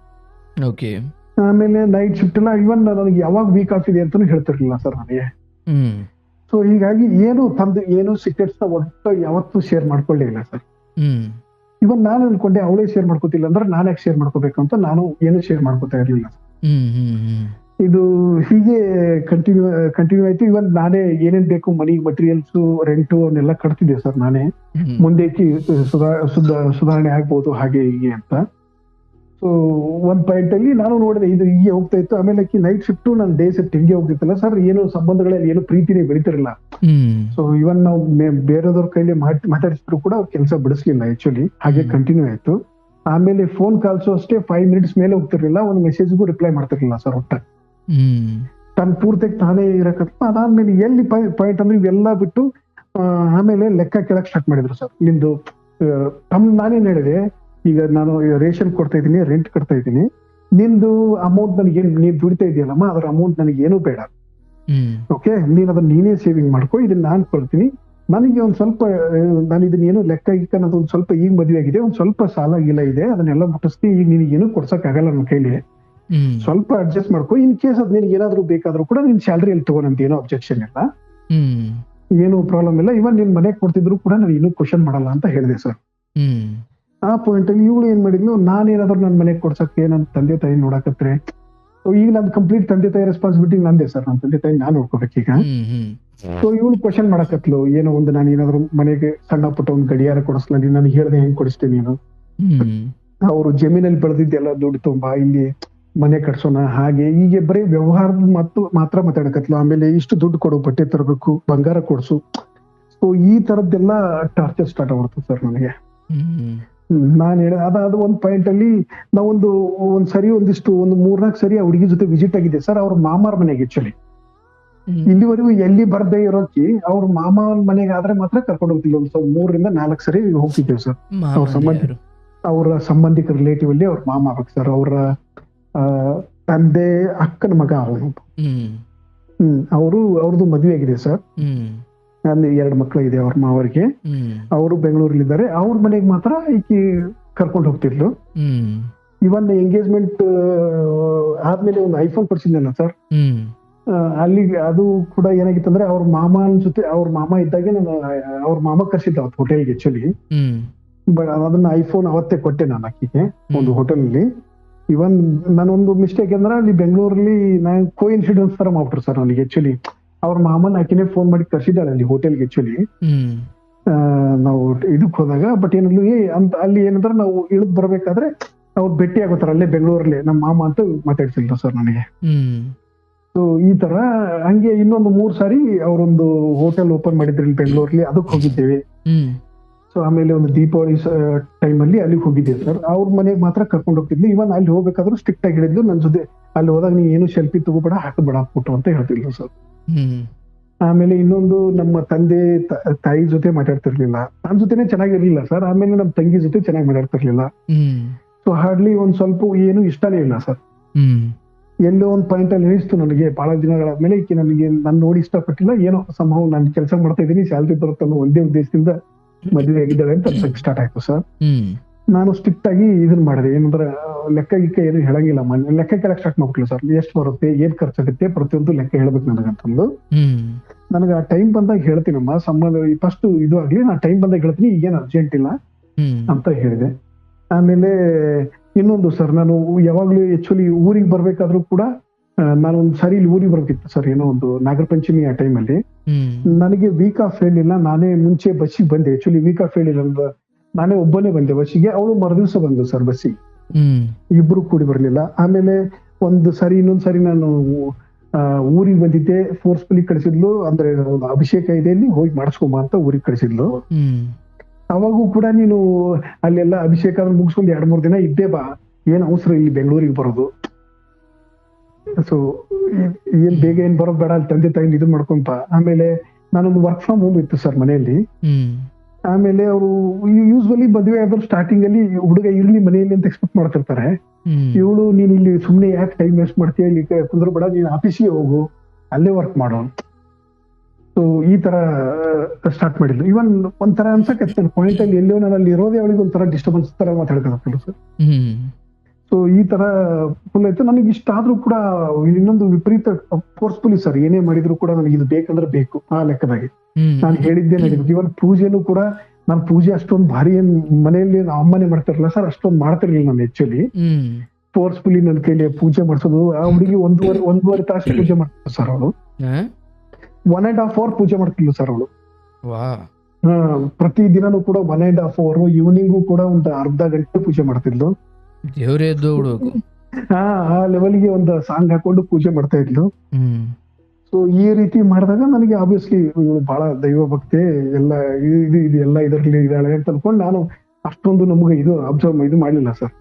ಆಮೇಲೆ ನೈಟ್ ಶಿಫ್ಟ್ ಎಲ್ಲ ಇವನ್ ನನಗೆ ಯಾವಾಗ ವೀಕ್ ಆಗ್ತಿದೆ ಅಂತಾನು ಹೇಳ್ತಿರ್ಲಿಲ್ಲ ಸರ್ ನನಗೆ. ಸೊ ಹೀಗಾಗಿ ಏನು ಸೀಕ್ರೆಟ್ಸ್ ನ ಒಟ್ಟು ಯಾವತ್ತೂ ಶೇರ್ ಮಾಡ್ಕೊಳ್ಳಿಲ್ಲ ಸರ್. ಇವನ್ ನಾನು ಅನ್ಕೊಂಡೆ ಅವಳೇ ಶೇರ್ ಮಾಡ್ಕೋತಿಲ್ಲ ಅಂದ್ರೆ ನಾನು ಯಾಕೆ ಶೇರ್ ಮಾಡ್ಕೋಬೇಕು ಅಂತ ನಾನು ಏನು ಶೇರ್ ಮಾಡ್ಕೋತಾ ಇರ್ಲಿಲ್ಲ. ಇದು ಹೀಗೆ ಕಂಟಿನ್ಯೂ ಆಯ್ತು. ಇವನ್ ನಾನೇ ಏನೇನ್ ಬೇಕು ಮನಿಗೆ ಮಟೀರಿಯಲ್ಸ್, ರೆಂಟು ಅವನ್ನೆಲ್ಲ ಕಟ್ತಿದ್ದೆ ಸರ್ ನಾನೇ. ಮುಂದೆ ಸುಧಾರಣೆ ಆಗ್ಬೋದು ಹಾಗೆ ಹೀಗೆ ಅಂತ. ಸೊ ಒಂದ್ ಪಾಯಿಂಟ್ ಅಲ್ಲಿ ನಾನು ನೋಡಿದೆ ಇದು ಹೀಗೆ ಹೋಗ್ತಾ ಇತ್ತು. ಆಮೇಲೆ ನೈಟ್ ಶಿಫ್ಟ್ ನಾನು ಡೇ ಶಿಫ್ಟ್ ಹಿಂಗೆ ಹೋಗ್ತಿತ್ತಲ್ಲ ಸರ್, ಏನು ಸಂಬಂಧಗಳಲ್ಲಿ ಏನು ಪ್ರೀತಿನೇ ಬೆಳಿತಿರಲಿಲ್ಲ. ಸೊ ಇವನ್ ನಾವು ಬೇರೆದವ್ರ ಕೈಲಿ ಮಾತಾಡಿಸಿದ್ರು ಕೂಡ ಅವ್ರ ಕೆಲಸ ಬಿಡಿಸ್ಲಿಲ್ಲ ಆಕ್ಚುಲಿ, ಹಾಗೆ ಕಂಟಿನ್ಯೂ ಆಯ್ತು. ಆಮೇಲೆ ಫೋನ್ ಕಾಲ್ಸು ಅಷ್ಟೇ 5 minutes ಮೇಲೆ ಹೋಗ್ತಿರ್ಲಿಲ್ಲ, ಒಂದ್ ಮೆಸೇಜ್ಗೂ ರಿಪ್ಲೈ ಮಾಡ್ತಿರ್ಲಿಲ್ಲ ಸರ್ ಒಟ್ಟ. ತನ್ನ ಪೂರ್ತಿ ತಾನೇ ಇರಕತ್ತ. ಅದಾದ್ಮೇಲೆ ಎಲ್ಲಿ ಪಾಯಿಂಟ್ ಅಂದ್ರೆ ಇವೆಲ್ಲ ಬಿಟ್ಟು ಆಮೇಲೆ ಲೆಕ್ಕ ಕೇಳಕ್ ಸ್ಟಾರ್ಟ್ ಮಾಡಿದ್ರು ಸರ್. ನಿಂದು ನಾನೇನ್ ಹೇಳಿದೆ, ಈಗ ನಾನು ರೇಷನ್ ಕೊಡ್ತಾ ಇದ್ದೀನಿ, ರೆಂಟ್ ಕಟ್ತಾ ಇದ್ದೀನಿ, ನಿಂದು ಅಮೌಂಟ್ ನನಗೆ ನೀನ್ ದುಡಿತಾ ಇದೆಯಲ್ಲಮ್ಮ, ಅದರ ಅಮೌಂಟ್ ನನಗೆ ಏನು ಬೇಡ, ಓಕೆ, ನೀನ್ ಅದನ್ನ ನೀನೇ ಸೇವಿಂಗ್ ಮಾಡ್ಕೊ, ಇದನ್ನ ನಾನ್ ಕೊಡ್ತೀನಿ. ನನಗೆ ಒಂದ್ ಸ್ವಲ್ಪ ನಾನು ಇದನ್ನ ಏನು ಲೆಕ್ಕ ಅನ್ನೋದು ಒಂದ್ ಸ್ವಲ್ಪ ಈಗ ಮದುವೆ ಆಗಿದೆ, ಒಂದ್ ಸ್ವಲ್ಪ ಸಾಲ ಗೀಲ ಇದೆ, ಅದನ್ನೆಲ್ಲ ಮುಟ್ಟಿಸ್ತೀನಿ. ಈಗ ನಿನಗೆ ಏನು ಕೊಡ್ಸಕ್ ಆಗಲ್ಲ ನನ್ನ ಕೈಲಿ, ಸ್ವಲ್ಪ ಅಡ್ಜಸ್ಟ್ ಮಾಡ್ಕೊ. ಇನ್ ಕೇಸ್ ಅದ್ ನಿನ್ಗೆ ಏನಾದ್ರು ಬೇಕಾದ್ರೂ ಕೂಡ ನಿನ್ ಸ್ಯಾಲ್ರಿ ಅಲ್ಲಿ ತಗೋನಂತ ಏನೋ ಅಬ್ಜೆಕ್ಷನ್ ಇಲ್ಲ, ಏನು ಪ್ರಾಬ್ಲಮ್ ಇಲ್ಲ. ಇವನ್ ನಿನ್ ಮನೆಗೆ ಕೊಡ್ತಿದ್ರು ಕೂಡ ನಾನು ಇನ್ನೂ ಕ್ವಶನ್ ಮಾಡಲ್ಲ ಅಂತ ಹೇಳಿದೆ ಸರ್. ಆ ಪಾಯಿಂಟ್ ಅಲ್ಲಿ ಇವಳು ಏನ್ ಮಾಡಿದ್ಲು, ನಾನೇನಾದ್ರು ನನ್ ಮನೆಗೆ ಕೊಡ್ಸಕ್ಕೆ ನನ್ನ ತಂದೆ ತಾಯಿ ನೋಡಕತ್ರೆ, ಈಗ ನನ್ ಕಂಪ್ಲೀಟ್ ತಂದೆ ತಾಯಿ ರೆಸ್ಪಾನ್ಸಿಬಿಲಿಟಿ ನಂದೇ ಸರ್, ನನ್ನ ತಂದೆ ತಾಯಿ ನಾನ್ ನೋಡ್ಕೋಬೇಕೀಗ. ಸೊ ಇವಳು ಕ್ವಶನ್ ಮಾಡಕತ್ಲು, ಏನೋ ಒಂದು ನಾನು ಏನಾದ್ರು ಮನೆಗೆ ಸಣ್ಣ ಪುಟ್ಟ ಒಂದು ಗಡಿಯಾರ ಕೊಡಿಸ್ಲ, ನನಗೆ ಹೇಳ್ದೆ ಹೆಂಗ್ ಕೊಡಿಸ್ತೀನಿ ನೀನು, ಅವ್ರು ಜಮೀನಲ್ಲಿ ಬೆಳೆದಿದ್ದೆಲ್ಲ ದುಡ್ಡು ತುಂಬಾ ಇಲ್ಲಿ ಮನೆ ಕಟ್ಸೋಣ ಹಾಗೆ ಹೀಗೆ ಬರೀ ವ್ಯವಹಾರದ ಮಾತ್ರ ಮಾತಾಡಕತ್ಲು. ಆಮೇಲೆ ಇಷ್ಟು ದುಡ್ಡು ಕೊಡು, ಬಟ್ಟೆ ತರಬೇಕು, ಬಂಗಾರ ಕೊಡ್ಸು. ಸೊ ಈ ತರದ್ದೆಲ್ಲ ಟಾರ್ಚರ್ ಸ್ಟಾರ್ಟ್ ಆಗ್ಬಿಡ್ತು ಸರ್ ನನಗೆ. ನಾನು ಹೇಳ ಅದು ಒಂದ್ ಪಾಯಿಂಟ್ ಅಲ್ಲಿ ನಾವೊಂದು ಒಂದಿಷ್ಟು ಒಂದು 3-4 ಸರಿ ಆ ಹುಡುಗಿ ಜೊತೆ ವಿಸಿಟ್ ಆಗಿದೆ ಸರ್, ಅವ್ರ ಮಾಮಾರ್ ಮನೆಗೆ ಆಕ್ಚುಲಿ. ಇಲ್ಲಿವರೆಗೂ ಎಲ್ಲಿ ಬರ್ದೇ ಇರೋಕಿ ಅವ್ರ ಮಾಮನ ಮನೆಗೆ ಆದ್ರೆ ಮಾತ್ರ ಕರ್ಕೊಂಡು ಹೋಗ್ತಿಲ್ಲ. ಒಂದು 3-4 ಸರಿ ಹೋಗ್ತಿದ್ದೇವೆ ಸರ್. ಅವರ ಸಂಬಂಧಿಕ ರಿಲೇಟಿವ್ ಅಲ್ಲಿ ಅವ್ರ ಮಾಮ ಆಗ್ಬೇಕು ಸರ್. ಅವರ ತಂದೆ ಅಕ್ಕನ ಮಗ ಅವನು. ಅವ್ರದ್ದು ಮದುವೆ ಆಗಿದೆ ಸರ್. ಅಲ್ಲಿ 2 ಮಕ್ಕಳು ಇದೆ ಅವ್ರ ಮಾವರಿಗೆ. ಅವರು ಬೆಂಗಳೂರಲ್ಲಿ ಇದ್ದಾರೆ. ಅವ್ರ ಮನೆಗೆ ಮಾತ್ರ ಈಕಿ ಕರ್ಕೊಂಡು ಹೋಗ್ತಿದ್ಲು. ಇವನ್ ಎಂಗೇಜ್ಮೆಂಟ್ ಆದ್ಮೇಲೆ ಒಂದು ಐಫೋನ್ ಕೊಡ್ಸಿದ್ನಲ್ಲ ಸರ್, ಅಲ್ಲಿ ಅದು ಕೂಡ ಏನಾಗಿತ್ತಂದ್ರೆ ಅವ್ರ ಮಾಮನ ಜೊತೆ, ಅವ್ರ ಮಾಮ ಇದ್ದಾಗೆ ನಾನು ಅವ್ರ ಮಾಮ ಕರ್ಸಿದ್ದ ಅವತ್ತು ಹೋಟೆಲ್ಗೆ ಆಕ್ಚುಲಿ. ಬಟ್ ಅದನ್ನ ಐಫೋನ್ ಅವತ್ತೇ ಕೊಟ್ಟೆ ನಾನು ಆಕಿಗೆ ಒಂದು ಹೋಟೆಲ್ ಅಲ್ಲಿ. ಇವನ್ ನಾನೊಂದು ಮಿಸ್ಟೇಕ್ ಅಂದ್ರೆ ಅಲ್ಲಿ ಬೆಂಗಳೂರಲ್ಲಿ ನಾನು ಕೋ ಇನ್ಸಿಡೆನ್ಸ್ ತರ ಮಾಡ್ಬಿಟ್ರು ಸರ್ ನನಗೆ. ಆಕ್ಚುಲಿ ಅವ್ರ ಮಾಮನ್ ಆಕಿನೇ ಫೋನ್ ಮಾಡಿ ಕರ್ಸಿದ್ದಾಳೆ ಅಲ್ಲಿ ಹೋಟೆಲ್ಗೆ ಆಕ್ಚುಲಿ. ನಾವು ಇದಕ್ ಹೋದಾಗ ಬಟ್ ಏನಲ್ಲಿ ಅಂತ ಅಲ್ಲಿ ಏನಂದ್ರೆ ನಾವು ಇಳಿದ್ ಬರ್ಬೇಕಾದ್ರೆ ಅವ್ರು ಭೇಟಿ ಆಗೋತಾರ ಅಲ್ಲೇ ಬೆಂಗಳೂರಲ್ಲಿ ನಮ್ಮ ಮಾಮ ಅಂತ ಮಾತಾಡ್ಸಿದ್ರು ಸರ್ ನನಗೆ. ಸೊ ಈ ತರ ಹಂಗೆ ಇನ್ನೊಂದು 3 ಸಾರಿ ಅವರೊಂದು ಹೋಟೆಲ್ ಓಪನ್ ಮಾಡಿದ್ರು ಇಲ್ಲಿ ಬೆಂಗಳೂರಲ್ಲಿ, ಅದಕ್ಕೆ ಹೋಗಿದ್ದೇವೆ. ಸೊ ಆಮೇಲೆ ಒಂದು ದೀಪಾವಳಿ ಟೈಮ್ ಅಲ್ಲಿ ಅಲ್ಲಿಗೆ ಹೋಗಿದ್ದೇವೆ ಸರ್. ಅವ್ರ ಮನೆಗೆ ಮಾತ್ರ ಕರ್ಕೊಂಡು ಹೋಗ್ತಿದ್ಲು. ಇವನ್ ಅಲ್ಲಿ ಹೋಗ್ಬೇಕಾದ್ರೂ ಸ್ಟ್ರಿಕ್ಟ್ ಆಗಿ ಹೇಳಿದ್ಲು ನನ್ ಜೊತೆ, ಅಲ್ಲಿ ಹೋದಾಗ ನೀ ಏನು ಸೆಲ್ಫಿ ತಗೋಬೇಡ, ಹಾಕಬೇಡ ಫೋಟೋ ಅಂತ ಹೇಳ್ತಿದ್ಲು ಸರ್. ಆಮೇಲೆ ಇನ್ನೊಂದು ನಮ್ಮ ತಂದೆ ತಾಯಿ ಜೊತೆ ಮಾತಾಡ್ತಿರ್ಲಿಲ್ಲ, ನನ್ ಜೊತೆನೆ ಚೆನ್ನಾಗಿರ್ಲಿಲ್ಲ ಸರ್. ಆಮೇಲೆ ನಮ್ಮ ತಂಗಿ ಜೊತೆ ಚೆನ್ನಾಗಿ ಮಾತಾಡ್ತಿರ್ಲಿಲ್ಲ. ಸೊ ಹಾರ್ಡ್ಲಿ ಒಂದ್ ಸ್ವಲ್ಪ ಏನು ಇಷ್ಟನೇ ಇಲ್ಲ ಸರ್. ಎಲ್ಲೋ ಒಂದ್ ಪಾಯಿಂಟ್ ಅಲ್ಲಿ ಅನಿಸ್ತು ನನಗೆ ಬಹಳ ದಿನಗಳಾದ್ಮೇಲೆ ಈಕೆ ನನಗೆ ನನ್ ನೋಡಿ ಇಷ್ಟಪಟ್ಟಿಲ್ಲ, ಏನೋ ಸಂಭವ ನಾನು ಕೆಲಸ ಮಾಡ್ತಾ ಇದ್ದೀನಿ, ಸ್ಯಾಲ್ರಿ ಬರುತ್ತೆ ಅನ್ನೋ ಒಂದೇ ಉದ್ದೇಶದಿಂದ ಮದುವೆ ಆಗಿದ್ದಾಳೆ ಅಂತ ಅನ್ಸಕ್ ಸ್ಟಾರ್ಟ್ ಆಯ್ತು ಸರ್. ನಾನು ಸ್ಟ್ರಿಕ್ಟ್ ಆಗಿ ಇದನ್ ಮಾಡಿದೆ, ಏನಂದ್ರೆ ಲೆಕ್ಕ ಗಿಕ್ಕ ಏನು ಹೇಳಂಗಿಲ್ಲ, ಲೆಕ್ಕ ಕೇಳಕ್ ಸ್ಟಾರ್ಟ್ ಮಾಡ್ಬಿಟ್ಲು ಸರ್. ಎಷ್ಟು ಬರುತ್ತೆ, ಏನ್ ಖರ್ಚಾಗುತ್ತೆ, ಪ್ರತಿಯೊಂದು ಲೆಕ್ಕ ಹೇಳ್ಬೇಕು ನನಗಂತಂದು. ನನಗೆ ಆ ಟೈಮ್ ಬಂದಾಗ ಹೇಳ್ತೀನಮ್ಮ, ಸಂಬಂಧ ಫಸ್ಟ್ ಇದು ಆಗ್ಲಿ, ನಾ ಟೈಮ್ ಬಂದಾಗ ಹೇಳ್ತೀನಿ, ಈಗೇನ್ ಅರ್ಜೆಂಟ್ ಇಲ್ಲ ಅಂತ ಹೇಳಿದೆ. ಆಮೇಲೆ ಇನ್ನೊಂದು ಸರ್, ನಾನು ಯಾವಾಗ್ಲೂ ಆಕ್ಚುಲಿ ಊರಿಗೆ ಬರ್ಬೇಕಾದ್ರೂ ಕೂಡ ನಾನೊಂದ್ ಸಾರಿ ಇಲ್ಲಿ ಊರಿಗೆ ಬರ್ಬೇಕಿತ್ತು ಸರ್, ಏನೋ ಒಂದು ನಾಗರ ಪಂಚಮಿ ಆ ಟೈಮಲ್ಲಿ. ನನಗೆ ವೀಕ್ ಆಫ್ ಹೇಳಿಲ್ಲ, ನಾನೇ ಮುಂಚೆ ಬಸ್ಸಿಗೆ ಬಂದೆ. ಆಕ್ಚುಲಿ ವೀಕ್ ಆಫ್ ಹೇಳಿಲ್ಲ, ನಾನೇ ಒಬ್ಬನೇ ಬಂದೆ ಬಸ್ಸಿಗೆ, ಅವಳು ಮರುದಿವ್ಸ ಬಂದು ಸರ್ ಬಸ್ಸಿಗೆ, ಇಬ್ರು ಕೂಡಿ ಬರ್ಲಿಲ್ಲ. ಆಮೇಲೆ ಇನ್ನೊಂದ್ ಸಾರಿ ನಾನು ಊರಿಗೆ ಬಂದಿದ್ದೆ, ಫೋರ್ಸ್ಫುಲಿ ಕಳಿಸಿದ್ಲು, ಅಂದ್ರೆ ಅಭಿಷೇಕ ಇದೆ ಅಲ್ಲಿ ಹೋಗಿ ಮಾಡಿಸ್ಕೊಂಬ ಅಂತ ಊರಿಗೆ ಕಳಿಸಿದ್ಲು. ಅವಾಗೂ ಕೂಡ ನೀನು ಅಲ್ಲೆಲ್ಲ ಅಭಿಷೇಕ ಮುಗಿಸ್ಕೊಂಡು 2-3 ದಿನ ಇದ್ದೇ ಬಾ, ಏನ್ ಅವಸರ ಇಲ್ಲಿ ಬೆಂಗಳೂರಿಗೆ ಬರೋದು. ಸೊ ಏನ್ ಬೇಗ ಏನ್ ಬರೋದ್ ಬೇಡ, ಅಲ್ಲಿ ತಂದೆ ತಾಯಿ ಇದು ಮಾಡ್ಕೊಂತ. ಆಮೇಲೆ ನಾನೊಂದು ವರ್ಕ್ ಫ್ರಮ್ ಹೋಮ್ ಇತ್ತು ಸರ್ ಮನೆಯಲ್ಲಿ. ಆಮೇಲೆ ಅವರು ಯೂಸ್ವಲಿ ಮದುವೆ ಆದ್ರೂ ಸ್ಟಾರ್ಟಿಂಗ್ ಅಲ್ಲಿ ಹುಡುಗ ಇರ್ಲಿ ಮನೆಯಲ್ಲಿ ಅಂತ ಎಕ್ಸ್ಪೆಕ್ಟ್ ಮಾಡ್ತಿರ್ತಾರೆ. ಇವಳು ನೀನ್ ಇಲ್ಲಿ ಸುಮ್ನೆ ಯಾಕೆ ಟೈಮ್ ವೇಸ್ಟ್ ಮಾಡ್ತೀಯ, ಇಲ್ಲಿ ಕುಂದ್ರ ಬೇಡ, ನೀನ್ ಆಫೀಸಿಗೆ ಹೋಗು, ಅಲ್ಲೇ ವರ್ಕ್ ಮಾಡೋ. ಸೊ ಈ ತರ ಸ್ಟಾರ್ಟ್ ಮಾಡಿದ್ಲು. ಇವನ್ ಒಂಥರ ಅನ್ಸಕ್ಕೆ ಪಾಯಿಂಟ್ ಅಲ್ಲಿ ಎಲ್ಲೋ ನಾನು ಅಲ್ಲಿ ಇರೋದೇ ಅವಳಿಗೆ ಒಂಥರ ಡಿಸ್ಟರ್ಬೆನ್ಸ್ ತರ ಮಾತಾಡ್ತಾರೆ ಸರ್. ಸೊ ಈ ತರ ಫುಲ್ ಆಯ್ತು. ನನಗೆ ಇಷ್ಟ ಆದ್ರೂ ಕೂಡ ಇನ್ನೊಂದು ವಿಪರೀತ ಫೋರ್ಸ್ಫುಲಿ ಸರ್, ಏನೇ ಮಾಡಿದ್ರು ಕೂಡ ನನಗೆ ಇದು ಬೇಕಂದ್ರೆ ಬೇಕು ಆ ಲೆಕ್ಕದಾಗಿ ನಾನು ಹೇಳಿದ್ದೆ ನಡೀಬೇಕು. ಇವನ್ ಪೂಜೆನೂ ಕೂಡ ನಾನು ಪೂಜೆ ಅಷ್ಟೊಂದು ಭಾರಿ ಏನ್ ಮನೆಯಲ್ಲಿ ಅಮ್ಮನೆ ಮಾಡ್ತಿರ್ಲಿಲ್ಲ ಸರ್, ಅಷ್ಟೊಂದು ಮಾಡ್ತಿರ್ಲಿಲ್ಲ ನಾನು. ಆಕ್ಚುಲಿ ಫೋರ್ಸ್ಫುಲಿ ನನ್ನ ಕೈಲಿ ಪೂಜೆ ಮಾಡ್ಸೋದು. ಆ ಹುಡುಗಿ ಒಂದೂವರೆ ತಾಸು ಪೂಜೆ ಮಾಡ್ತಿದ್ಲು ಸರ್ ಅವಳು. 1.5 hour ಪೂಜೆ ಮಾಡ್ತಿದ್ಲು ಸರ್ ಅವಳು. ಪ್ರತಿ ದಿನನೂ ಕೂಡ 1.5 hour, ಈವ್ನಿಂಗು ಕೂಡ ಒಂದು ಅರ್ಧ ಗಂಟೆ ಪೂಜೆ ಮಾಡ್ತಿದ್ಲು. ಆ ಲೆವೆಲ್ಗೆ ಒಂದು ಸಾಂಗ್ ಹಾಕೊಂಡು ಪೂಜೆ ಮಾಡ್ತಾ ಇದ್ಲು. ಸೊ ಈ ರೀತಿ ಮಾಡಿದಾಗ ನನಗೆ ಆಬ್ವಿಯಸ್ಲಿ ಬಹಳ ದೈವ ಭಕ್ತಿ ಎಲ್ಲ ಎಲ್ಲ ಇದರಲ್ಲಿ ಇದ್ದಾಳೆ ಅಂತ ಅನ್ಕೊಂಡು ನಾನು ಅಷ್ಟೊಂದು ನಮ್ಗೆ ಅಬ್ಸರ್ವ್ ಮಾಡ್ಲಿಲ್ಲ ಸರ್.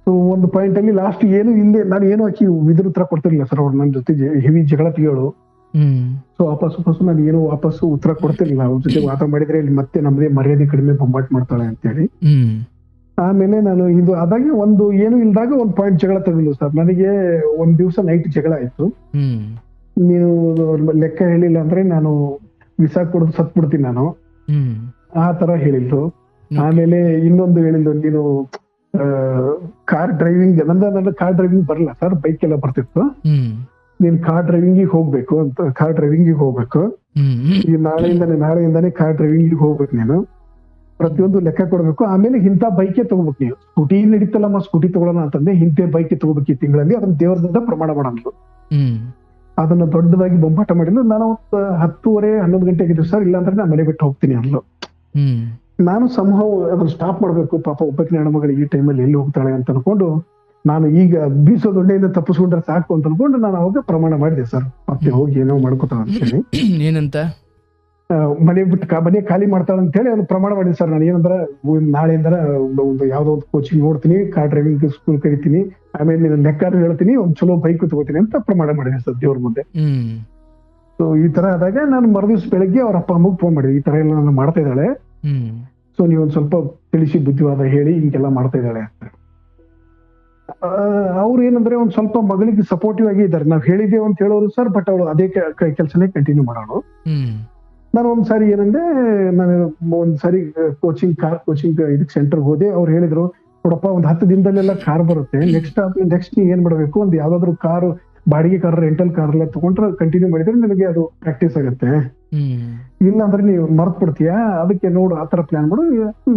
ಸೊ ಒಂದು ಪಾಯಿಂಟ್ ಅಲ್ಲಿ ಲಾಸ್ಟ್ ಏನು ಇಲ್ಲೇ ನಾನು ಏನು ಹಾಕಿ ಇದ್ರ ಉತ್ತರ ಕೊಡ್ತಿರ್ಲಿಲ್ಲ ಸರ್. ಅವ್ರು ನನ್ನ ಜೊತೆ ಹೆವಿ ಜಗಳ ತೆಗಿಯೋಳು. ಸೊ ವಾಪಸ್ ನಾನು ಏನು ವಾಪಸ್ಸು ಉತ್ತರ ಕೊಡ್ತಿರ್ಲಿಲ್ಲ. ಅವ್ರ ಜೊತೆ ವಾದ ಮಾಡಿದ್ರೆ ಇಲ್ಲಿ ಮತ್ತೆ ನಮ್ದೇ ಮರ್ಯಾದೆ ಕಡಿಮೆ ಬೊಂಬಾಟ್ ಮಾಡ್ತಾಳೆ ಅಂತೇಳಿ. ಆಮೇಲೆ ನಾನು ಇದು ಆದಾಗೆ ಒಂದು ಏನು ಇಲ್ದಾಗ ಒಂದ್ ಪಾಯಿಂಟ್ ಜಗಳ ತಗೊಂಡು ಸರ್. ನನಗೆ ಒಂದ್ ದಿವ್ಸ ನೈಟ್ ಜಗಳ ಆಯ್ತು. ನೀನು ಲೆಕ್ಕ ಹೇಳಿಲ್ಲ ಅಂದ್ರೆ ನಾನು ವಿಸಾ ಕೊಡೋದು ಸತ್ ಬಿಡ್ತೀನಿ ನಾನು, ಆ ತರ ಹೇಳಿದ್ರು. ಆಮೇಲೆ ಇನ್ನೊಂದು ಹೇಳಿದ್ರು, ನೀನು ಕಾರ್ ಡ್ರೈವಿಂಗ್, ನನ್ನ ಕಾರ್ ಡ್ರೈವಿಂಗ್ ಬರಲ್ಲ ಸರ್, ಬೈಕ್ ಎಲ್ಲ ಬರ್ತಿತ್ತು. ನೀನ್ ಕಾರ್ ಡ್ರೈವಿಂಗಿಗೆ ಹೋಗ್ಬೇಕು ಅಂತ, ಕಾರ್ ಡ್ರೈವಿಂಗಿಗೆ ಹೋಗ್ಬೇಕು, ಈ ನಾಳೆಯಿಂದಾನೆ ಕಾರ್ ಡ್ರೈವಿಂಗಿಗೆ ಹೋಗ್ಬೇಕು, ನೀನು ಪ್ರತಿಯೊಂದು ಲೆಕ್ಕ ಕೊಡ್ಬೇಕು. ಆಮೇಲೆ ಇಂಥ ಬೈಕೆ ತಗೋಬೇಕು, ನೀವು ಸ್ಕೂಟಿ ನಡೀತಲ್ಲಮ್ಮ ಸ್ಕೂಟಿ ತಗೊಳ್ಳೋಣ ಅಂತಂದ್ರೆ ಇಂಥ ಬೈಕೆ ತಗೋಬೇಕು ಈ ತಿಂಗಳಲ್ಲಿ, ಅದನ್ನ ದೇವರದಿಂದ ಪ್ರಮಾಣ ಮಾಡಂದ್ರು. ಅದನ್ನ ದೊಡ್ಡದಾಗಿ ಬೊಂಬಾಟ ಮಾಡಿದ್ಲು. ನಾನು 10:30-11 ಗಂಟೆ ಆಗಿದ್ರು ಸರ್, ಇಲ್ಲಾಂದ್ರೆ ನಾ ಮನೆ ಬಿಟ್ಟು ಹೋಗ್ತೀನಿ ಅಂದ್ಲು. ನಾನು ಸಂಭವ ಅದನ್ನ ಸ್ಟಾಪ್ ಮಾಡ್ಬೇಕು, ಪಾಪ ಒಬ್ಬಕಿನ ಹೆಣ್ಮಗಳು ಈ ಟೈಮಲ್ಲಿ ಎಲ್ಲಿ ಹೋಗ್ತಾಳೆ ಅಂತ ಅನ್ಕೊಂಡು, ನಾನು ಈಗ ಬೀಸೋ ದೊಡ್ಡೆಯಿಂದ ತಪ್ಪಿಸ್ಕೊಂಡ್ರೆ ಸಾಕು ಅಂತ ಅನ್ಕೊಂಡು ನಾನು ಅವಾಗ ಪ್ರಮಾಣ ಮಾಡಿದೆ ಸರ್. ಮತ್ತೆ ಹೋಗಿ ಏನೋ ಮಾಡ್ಕೋತಾಳ ಅಂತ ಹೇಳಿ. ಏನಂತ ಮನೆ ಬಿಟ್ಟು ಮನೆ ಖಾಲಿ ಮಾಡ್ತಾಳೆ ಅಂತ ಹೇಳಿ ಅದು ಪ್ರಮಾಣ ಮಾಡಿದೆ ಸರ್. ನಾನು ಏನಂದ್ರೆ ನಾಳೆಯಿಂದ ಒಂದು ಯಾವ್ದೋ ಒಂದು ಕೋಚಿಂಗ್ ನೋಡ್ತೀನಿ, ಕಾರ್ ಡ್ರೈವಿಂಗ್ ಸ್ಕೂಲ್ ಕರಿತೀನಿ, ಆಮೇಲೆ ನೀನು ಲೆಕ್ಕ ಹೇಳ್ತೀನಿ, ಒಂದ್ ಚಲೋ ಬೈಕ್ ತಗೋತೀನಿ ಅಂತ ಪ್ರಮಾಣ ಮಾಡಿದೆ ಸರ್ ದೇವ್ರ ಮುಂದೆ. ಸೊ ಈ ತರ ಆದಾಗ ನಾನು ಮರುದಿವ್ಸ ಬೆಳಗ್ಗೆ ಅವ್ರ ಅಪ್ಪ ಅಮ್ಮಗೆ ಫೋನ್ ಮಾಡಿದೆ, ಈ ತರ ಎಲ್ಲ ನಾನು ಮಾಡ್ತಾ ಇದ್ದಾಳೆ, ಸೊ ನೀವ್ ಒಂದ್ ಸ್ವಲ್ಪ ತಿಳಿಸಿ ಬುದ್ಧಿವಾದ ಹೇಳಿ ಹಿಂಗೆಲ್ಲ ಮಾಡ್ತಾ ಇದ್ದಾಳೆ ಅಂತ. ಅವ್ರು ಏನಂದ್ರೆ ಒಂದ್ ಸ್ವಲ್ಪ ಮಗಳಿಗೆ ಸಪೋರ್ಟಿವ್ ಆಗಿ ಇದ್ದಾರೆ. ನಾವ್ ಹೇಳಿದ್ದೇವೆ ಅಂತ ಹೇಳೋರು ಸರ್, ಬಟ್ ಅವಳು ಅದೇ ಕೆಲಸನೇ ಕಂಟಿನ್ಯೂ ಮಾಡೋಳು. ನಾನು ಒಂದ್ಸಾರಿ ಏನಂದ್ರೆ, ನಾನು ಒಂದ್ಸಾರಿ ಕೋಚಿಂಗ್ ಇದಕ್ ಸೆಂಟರ್ ಹೋದೆ. ಅವ್ರು ಹೇಳಿದ್ರು, ನೋಡಪ್ಪ ಒಂದ್ 10 ದಿನದಲ್ಲೆಲ್ಲ ಕಾರ್ ಬರುತ್ತೆ, ನೆಕ್ಸ್ಟ್ ನೀ ಏನ್ ಮಾಡ್ಬೇಕು, ಒಂದ್ ಯಾವ್ದಾದ್ರು ಕಾರ್ ಬಾಡಿಗೆ ಕಾರ್, ರೆಂಟಲ್ ಕಾರ್ ಎಲ್ಲ ತಗೊಂಡ್ರೆ ಕಂಟಿನ್ಯೂ ಮಾಡಿದ್ರೆ ನಿನಗೆ ಅದು ಪ್ರಾಕ್ಟೀಸ್ ಆಗುತ್ತೆ, ಇಲ್ಲ ಅಂದ್ರೆ ನೀವು ಮರ್ತ್ ಬಿಡ್ತೀಯ, ಅದಕ್ಕೆ ನೋಡು ಆತರ ಪ್ಲಾನ್ ಮಾಡು.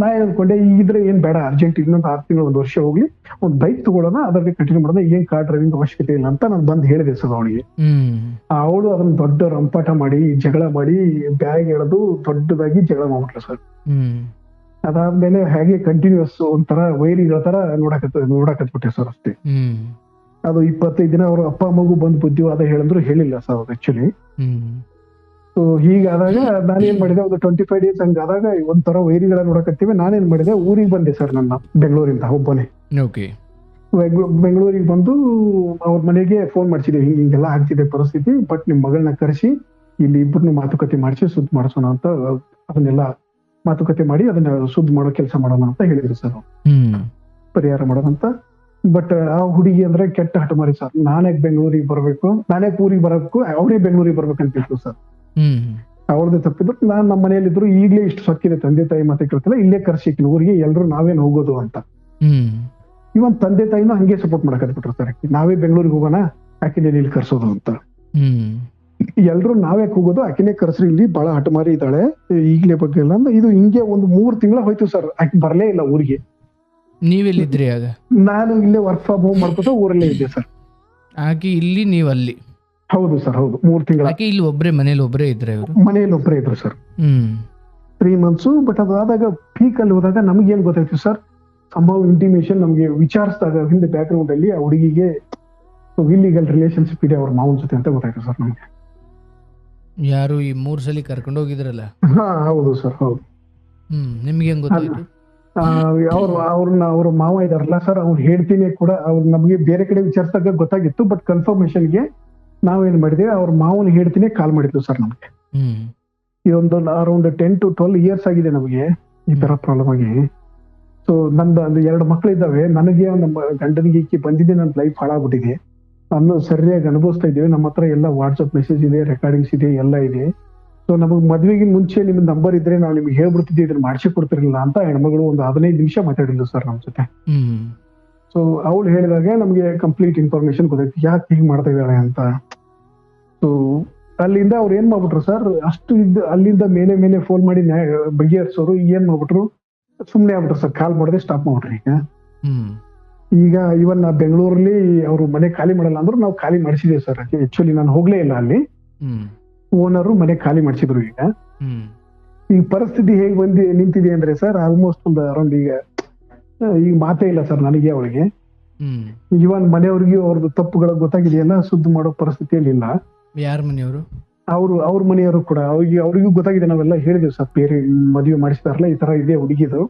ನಾ ಹೇಳ್ಕೊಂಡೆ, ಈಗಿದ್ರೆ ಏನ್ ಬೇಡ, ಅರ್ಜೆಂಟ್ ಇನ್ನೊಂದು 6 ತಿಂಗಳು 1 ವರ್ಷ ಹೋಗ್ಲಿ, ಒಂದ್ ಬೈಕ್ ತಗೊಳ್ಳೋಣ, ಅದಕ್ಕೆ ಕಂಟಿನ್ಯೂ ಮಾಡೋಣ, ಏನ್ ಕಾರ್ ಡ್ರೈವಿಂಗ್ ಅವಶ್ಯಕತೆ ಇಲ್ಲ ಅಂತ ನಾನು ಬಂದ್ ಹೇಳಿದೆ ಸರ್ ಅವಳಿಗೆ. ಅವಳು ಅದನ್ನ ದೊಡ್ಡ ರಂಪಾಟ ಮಾಡಿ, ಜಗಳ ಮಾಡಿ, ಬ್ಯಾಗ್ ಎಳೆದು ದೊಡ್ಡದಾಗಿ ಜಗಳ ಮಾಡ್ಬಿಟ್ಲು ಸರ್. ಅದಾದ್ಮೇಲೆ ಹಾಗೆ ಕಂಟಿನ್ಯೂಸ್ ಒಂಥರ ವೈರಿಗಳ ತರ ನೋಡಕತ್ಬಿಟ್ಟೆ ಸರ್ ಅಷ್ಟೇ. ಅದು 25 ದಿನ ಅವ್ರ ಅಪ್ಪ ಅಮ್ಮಗೂ ಬಂದ್ ಬುದ್ಧಿವಾದ ಹೇಳಿದ್ರು ಹೇಳಿಲ್ಲ ಸರ್ ಅವ್ರು ಆಕ್ಚುಲಿ. ಸೊ ಹೀಗಾದಾಗ ನಾನೇನ್ ಮಾಡಿದೆ, ಒಂದು 25 ಡೇಸ್ ಹಂಗಾದಾಗ ಒಂಥರ ವೈರಿಗಳ ನೋಡಕತ್ತೀವಿ. ನಾನೇನ್ ಮಾಡಿದೆ, ಊರಿಗೆ ಬಂದೆ ಸರ್, ನನ್ನ ಬೆಂಗಳೂರಿಂದ ಒಬ್ಬನೇ. ಬೆಂಗಳೂರಿಗೆ ಬಂದು ಅವ್ರ ಮನೆಗೆ ಫೋನ್ ಮಾಡ್ಸಿದೆ, ಹಿಂಗೆಲ್ಲ ಆಗ್ತಿದೆ ಪರಿಸ್ಥಿತಿ, ಬಟ್ ನಿಮ್ ಮಗಳನ್ನ ಕರೆಸಿ ಇಲ್ಲಿ ಇಬ್ಬರನ್ನು ಮಾತುಕತೆ ಮಾಡಿಸಿ ಸುದ್ದಿ ಮಾಡಿಸೋಣ ಅಂತ, ಅದನ್ನೆಲ್ಲ ಮಾತುಕತೆ ಮಾಡಿ ಅದನ್ನ ಸುದ್ದಿ ಮಾಡೋ ಕೆಲಸ ಮಾಡೋಣ ಅಂತ ಹೇಳಿದ್ರು ಸರ್, ಪರಿಹಾರ ಮಾಡೋದಂತ. ಬಟ್ ಆ ಹುಡುಗಿ ಅಂದ್ರೆ ಕೆಟ್ಟ ಹಠಮಾರಿ ಸರ್. ನಾನೇ ಬೆಂಗಳೂರಿಗೆ ಬರ್ಬೇಕು, ನಾನೇ ಊರಿಗೆ ಬರಬೇಕು, ಅವರೇ ಬೆಂಗಳೂರಿಗೆ ಬರ್ಬೇಕಂತಿತ್ತು ಸರ್. ಅವಳದೇ ತಪ್ಪಿದ್ರು. ನಾನ್ ನಮ್ಮ ಮನೆಯಲ್ಲಿದ್ರು, ಈಗ್ಲೇ ಇಷ್ಟು ಸೊಕ್ಕಿದೆ, ತಂದೆ ತಾಯಿ ಮಾತೆ ಕೇಳ್ತಿಲ್ಲ, ಇಲ್ಲೇ ಕರ್ಸಿಕ್ಕಿನ ಊರಿಗೆ, ಎಲ್ರು ನಾವೇನ್ ಹೋಗೋದು ಅಂತ. ಇವನ್ ತಂದೆ ತಾಯಿನೂ ಹಂಗೆ ಸಪೋರ್ಟ್ ಮಾಡಕತ್ಬಿಟ್ರು ಸರ್, ನಾವೇ ಬೆಂಗಳೂರಿಗೆ ಹೋಗೋಣ, ಆಕಿನೇ ಇಲ್ಲಿ ಕರ್ಸೋದು ಅಂತ. ಎಲ್ರು ನಾವೇ ಹೋಗೋದು, ಆಕಿನೇ ಕರ್ಸ್ರಿ, ಇಲ್ಲಿ ಬಹಳ ಹಠಮಾರಿ ಇದ್ದಾಳೆ, ಈಗ್ಲೇ ಬಗ್ಗೆ ಇಲ್ಲ ಅಂತ. ಇದು ಹಿಂಗೆ ಒಂದು 3 ತಿಂಗಳ ಹೋಯ್ತು ಸರ್, ಆಕಿ ಬರ್ಲೇ ಇಲ್ಲ ಊರಿಗೆ. ನೀವೆಲ್ಲಿದ್ರಿ ಆಗ? ನಾನು ಇಲ್ಲೇ ವರ್ಕ್ ಫ್ರಮ್ ಹೋಮ್ ಮಾಡ್ಕೊತ ಊರಲ್ಲೇ ಇದ್ದೆ ಸರ್. ಆಕೆ ಇಲ್ಲಿ, ನೀವ್ ಅಲ್ಲಿ? ಹೌದು ಸರ್, ಹೌದು. 3 ತಿಂಗಳ ಇಲ್ಲಿ ಒಬ್ರೇ, ಮನೇಲಿ ಒಬ್ರೇ ಇದ್ರೆ? ಮನೇಲಿ ಒಬ್ಬರೇ ಇದ್ರು ಸರ್, 3 ಮಂತ್ಸ್. ಬಟ್ ಅದಾದಾಗ ಪೀಕ್ ಅಲ್ಲಿ ಹೋದಾಗ ನಮ್ಗೇನ್ ಗೊತ್ತಾಯ್ತು ಸರ್, ಸಂಭವ ಇಂಟಿಮೇಷನ್ ನಮ್ಗೆ ವಿಚಾರಿಸಿದಾಗ ಹಿಂದೆ ಬ್ಯಾಕ್ ಗ್ರೌಂಡ್ ಅಲ್ಲಿ ಆ ಹುಡುಗಿಗೆ ಇಲ್ಲಿಗಲ್ ರಿಲೇಶನ್ಶಿಪ್ ಇದೆ ಅವ್ರ ಮಾವನ ಜೊತೆ ಅಂತ ಗೊತ್ತಾಯ್ತು ಸರ್ ನಮ್ಗೆ. ಯಾರು ಈ 3 ಸಲ ಕರ್ಕೊಂಡು ಹೋಗಿದ್ರಲ್ಲ? ಹಾ ಹೌದು ಸರ್, ಹೌದು. ನಿಮ್ಗೆ ಹೆಂಗ್ ಗೊತ್ತಾಯ್ತು? ಅವ್ರ ಮಾವ ಇದಾರಲ್ಲ ಸರ್, ಅವ್ರು ಹೇಳ್ತೀನಿ ಕೂಡ, ಅವ್ರು ನಮ್ಗೆ ಬೇರೆ ಕಡೆ ವಿಚಾರಿಸಿದಾಗ ಗೊತ್ತಾಗಿತ್ತು, ಬಟ್ ಕನ್ಫರ್ಮೇಶನ್ಗೆ ನಾವೇನ್ ಮಾಡಿದ್ವಿ, ಅವ್ರ ಮಾವನ್ ಹೇಳ್ತೀನಿ ಕಾಲ್ ಮಾಡಿದ್ವಿ ಸರ್ ನಮ್ಗೆ. ಇದೊಂದು ಅರೌಂಡ್ 10 to 12 ಇಯರ್ಸ್ ಆಗಿದೆ ನಮಗೆ ಈ ತರ ಪ್ರಾಬ್ಲಮ್ ಆಗಿ. ಸೊ ನಂದು 2 ಮಕ್ಳು ಇದ್ದಾವೆ, ನನಗೆ ನಮ್ಮ ಗಂಡನಿಗೆ ಈಕಿ ಬಂದಿದೆ, ನನ್ನ ಲೈಫ್ ಹಾಳಾಗ್ಬಿಟ್ಟಿದೆ, ನಾನು ಸರಿಯಾಗಿ ಅನುಭವಿಸ್ತಾ ಇದ್ದೀವಿ. ನಮ್ಮ ಹತ್ರ ಎಲ್ಲ ವಾಟ್ಸ್ಆಪ್ ಮೆಸೇಜ್ ಇದೆ, ರೆಕಾರ್ಡಿಂಗ್ಸ್ ಇದೆ, ಎಲ್ಲ ಇದೆ. ಸೊ ನಮಗ್ ಮದ್ವೆಗೆ ಮುಂಚೆ ನಿಮ್ ನಂಬರ್ ಇದ್ರೆ ನಾವು ನಿಮ್ಗೆ ಹೇಳ್ಬಿಡ್ತಿದ್ವಿ, ಇದನ್ನ ಮಾಡಿಸಿ ಕೊಡ್ತಿರ್ಲಿಲ್ಲ ಅಂತ ಹೆಣ್ಮಗಳು ಒಂದು 15 ನಿಮಿಷ ಮಾತಾಡಿದ್ಲು ಸರ್ ನಮ್ ಜೊತೆ. ಸೊ ಅವಳು ಹೇಳಿದಾಗ ನಮ್ಗೆ ಕಂಪ್ಲೀಟ್ ಇನ್ಫಾರ್ಮೇಶನ್ ಗೊತ್ತಾಯ್ತು, ಯಾಕೆ ಹೀಗೆ ಮಾಡ್ತಾ ಇದ್ದಾಳೆ ಅಂತ. ಸೊ ಅಲ್ಲಿಂದ ಅವ್ರು ಏನ್ ಮಾಡ್ಬಿಟ್ರು ಸರ್, ಅಷ್ಟು ಅಲ್ಲಿಂದ ಮೇಲೆ ಫೋನ್ ಮಾಡಿ ಬಗೆಹರಿಸೋರು ಏನ್ ಮಾಡ್ಬಿಟ್ರು, ಸುಮ್ನೆ ಆಗ್ಬಿಟ್ರು ಸರ್, ಕಾಲ್ ಮಾಡದೆ ಸ್ಟಾಪ್ ಮಾಡ್ಬಿಟ್ರಿ. ಈಗ ಇವನ್ ಬೆಂಗಳೂರಲ್ಲಿ ಅವ್ರು ಮನೆ ಖಾಲಿ ಮಾಡಲ್ಲ ಅಂದ್ರು ನಾವು ಖಾಲಿ ಮಾಡಿಸಿದೇವೆ ಸರ್. ಆಕ್ಚುಲಿ ನಾನು ಹೋಗ್ಲೇ ಇಲ್ಲ ಅಲ್ಲಿ, ಓನರು ಮನೆ ಖಾಲಿ ಮಾಡಿಸಿದ್ರು. ಈಗ ಪರಿಸ್ಥಿತಿ ಹೇಗ್ ನಿಂತಿದೆ ಅಂದ್ರೆ ಸರ್, ಆಲ್ಮೋಸ್ಟ್ ಒಂದು ಅರೌಂಡ್ ಈಗ ಮಾತೇ ಇಲ್ಲ ಸರ್ ನನಗೆ ಅವಳಿಗೆ. ಇವನ್ ಮನೆಯವ್ರಿಗೆ ಅವ್ರದ್ದು ತಪ್ಪುಗಳ ಗೊತ್ತಾಗಿದೆಯಲ್ಲ, ಸುದ್ದಿ ಮಾಡೋ ಪರಿಸ್ಥಿತಿಯಲ್ಲಿ ಇಲ್ಲ. ಯಾರ ಮನೆಯವರು? ಅವ್ರ ಮನೆಯವರು ಕೂಡ ಅವ್ರಿಗೂ ಗೊತ್ತಾಗಿದೆ, ನಾವೆಲ್ಲ ಹೇಳಿದೇವ್ ಸರ್, ಬೇರೆ ಮದುವೆ ಮಾಡಿಸ್ತಾರಲ್ಲ ಈ ತರ ಇದೆ ಹುಡುಗಿದು.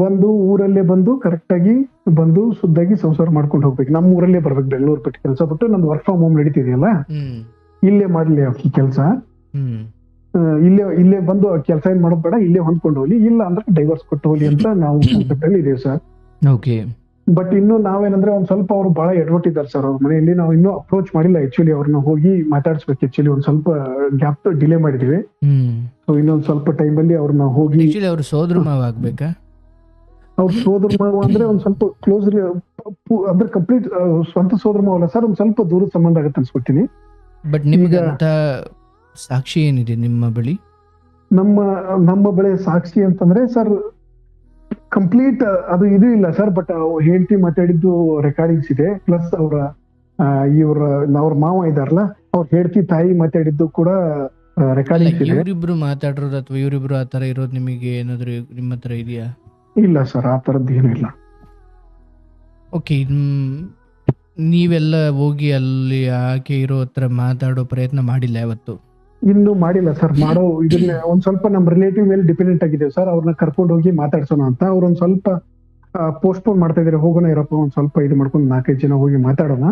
ಒಂದು ಊರಲ್ಲೇ ಬಂದು ಕರೆಕ್ಟ್ ಆಗಿ ಬಂದು ಶುದ್ಧಾಗಿ ಸಂಸಾರ ಮಾಡ್ಕೊಂಡು ಹೋಗ್ಬೇಕು, ನಮ್ಮ ಊರಲ್ಲೇ ಬರ್ಬೇಕು, ಬೆಂಗಳೂರು ಬಿಟ್ಟು ಕೆಲಸ ಬಿಟ್ಟು. ನಂದು ವರ್ಕ್ ಫ್ರಮ್ ಹೋಮ್ ನಡೀತಿದೆಯಲ್ಲ, ಇಲ್ಲೇ ಮಾಡ್ಲಿ ಕೆಲಸ, ಇಲ್ಲೇ ಬಂದು ಕೆಲಸ ಏನ್ ಮಾಡೋದ್ ಬೇಡ, ಇಲ್ಲೇ ಹೊಂದ್ಕೊಂಡು ಹೋಗ್ಲಿ, ಇಲ್ಲ ಅಂದ್ರೆ ಡೈವರ್ಸ್ ಕೊಟ್ಟು ಹೋಗ್ಲಿ ಅಂತ ನಾವು ಕಾನ್ಸೆಪ್ಟ್ ಅಲ್ಲಿ ಇದೀವಿ ಸರ್. ಬಟ್ ಇನ್ನು ನಾವೇನಂದ್ರೆ ಒಂದ್ ಸ್ವಲ್ಪ ಅವ್ರು ಬಹಳ ಎಡವಟ್ಟಿದ್ದಾರೆ ಸರ್ ಅವ್ರ ಮನೆಯಲ್ಲಿ. ನಾವು ಇನ್ನೂ ಅಪ್ರೋಚ್ ಮಾಡಿಲ್ಲ ಆಕ್ಚುಲಿ, ಅವ್ರನ್ನ ಹೋಗಿ ಮಾತಾಡ್ಸ್ಬೇಕು. ಆಕ್ಚುಲಿ ಒಂದ್ ಸ್ವಲ್ಪ ಗ್ಯಾಪ್ ಡಿಲೇ ಮಾಡಿದೀವಿ. ಸೊ ಇನ್ನೊಂದ್ ಸ್ವಲ್ಪ ಟೈಮ್ ಅಲ್ಲಿ ಅವ್ರನ್ನ ಹೋಗಿ, ಅವ್ರ ಸೋದರ ಮಾವ ಆಗ್ಬೇಕಾ? ಅವ್ರ ಸೋದರ ಮಾವ ಅಂದ್ರೆ ಒಂದ್ ಸ್ವಲ್ಪ ಕ್ಲೋಸ್ ಅಂದ್ರೆ ಕಂಪ್ಲೀಟ್ ಸ್ವಂತ ಸೋದರ ಮಾವ ಅಲ್ಲ ಸರ್, ಒಂದ್ ಸ್ವಲ್ಪ ದೂರದ ಸಂಬಂಧ ಆಗತ್ತೆ ಅನ್ಸ್ಬಿಡ್ತೀನಿ. ಬಟ್ ನಿಮ್ಗೆ ಸಾಕ್ಷಿ ಏನಿದೆ ನಿಮ್ಮ ಬಳಿ? ನಮ್ಮ ಬಳಿ ಸಾಕ್ಷಿ ಅಂತಂದ್ರೆ ಸರ್ ಕಂಪ್ಲೀಟ್ ಅದು ಇದು ಇಲ್ಲ ಸರ್, ಬಟ್ ಹೇಳ್ತಿ ಮಾತಾಡಿದ್ದು ರೆಕಾರ್ಡಿಂಗ್ಸ್ ಇದೆ, ಪ್ಲಸ್ ಅವ್ರ ಮಾವ ಇದಾರಲ್ಲ, ಅವ್ರ ಹೇಳ್ತಿ ತಾಯಿ ಮಾತಾಡಿದ್ದು ಕೂಡ ರೆಕಾರ್ಡಿಂಗ್ಸ್ ಇದೆ. ಇವರಿಬ್ರು ಮಾತಾಡಿರೋದು ಅಥವಾ ಇವರಿಬ್ರು ಆತರ ಇರೋದು ನಿಮಗೆ ಏನಾದ್ರು ನಿಮ್ಮ ಹತ್ರ ಇದೆಯಾ? ಇಲ್ಲ ಸರ್, ಆ ತರದ್ದು ಏನು ಇಲ್ಲ. ಓಕೆ, ನೀವೆಲ್ಲ ಹೋಗಿ ಅಲ್ಲಿ ಆಕೆ ಇರೋ ಹತ್ರ ಮಾತಾಡೋ ಪ್ರಯತ್ನ ಮಾಡಿಲ್ಲ ಯಾವತ್ತು? ಇನ್ನು ಮಾಡಿಲ್ಲ ಸರ್. ಮಾಡೋ ಇದನ್ನ ಒಂದ್ ಸ್ವಲ್ಪ ನಮ್ ರಿಲೇಟಿವ್ ಮೇಲೆ ಡಿಪೆಂಡೆಂಟ್ ಆಗಿದ್ದೇವೆ ಸರ್. ಅವ್ರನ್ನ ಕರ್ಕೊಂಡು ಹೋಗಿ ಮಾತಾಡ್ಸೋಣ ಅಂತ. ಅವ್ರೊಂದ್ ಸ್ವಲ್ಪ ಪೋಸ್ಟ್ಪೋನ್ ಮಾಡ್ತಾ ಇದಾರೆ. ಹೋಗೋಣ ಇರಪ್ಪ, ಒಂದ್ ಸ್ವಲ್ಪ ಇದು ಮಾಡ್ಕೊಂಡು 4-5 ಜನ ಹೋಗಿ ಮಾತಾಡೋಣ,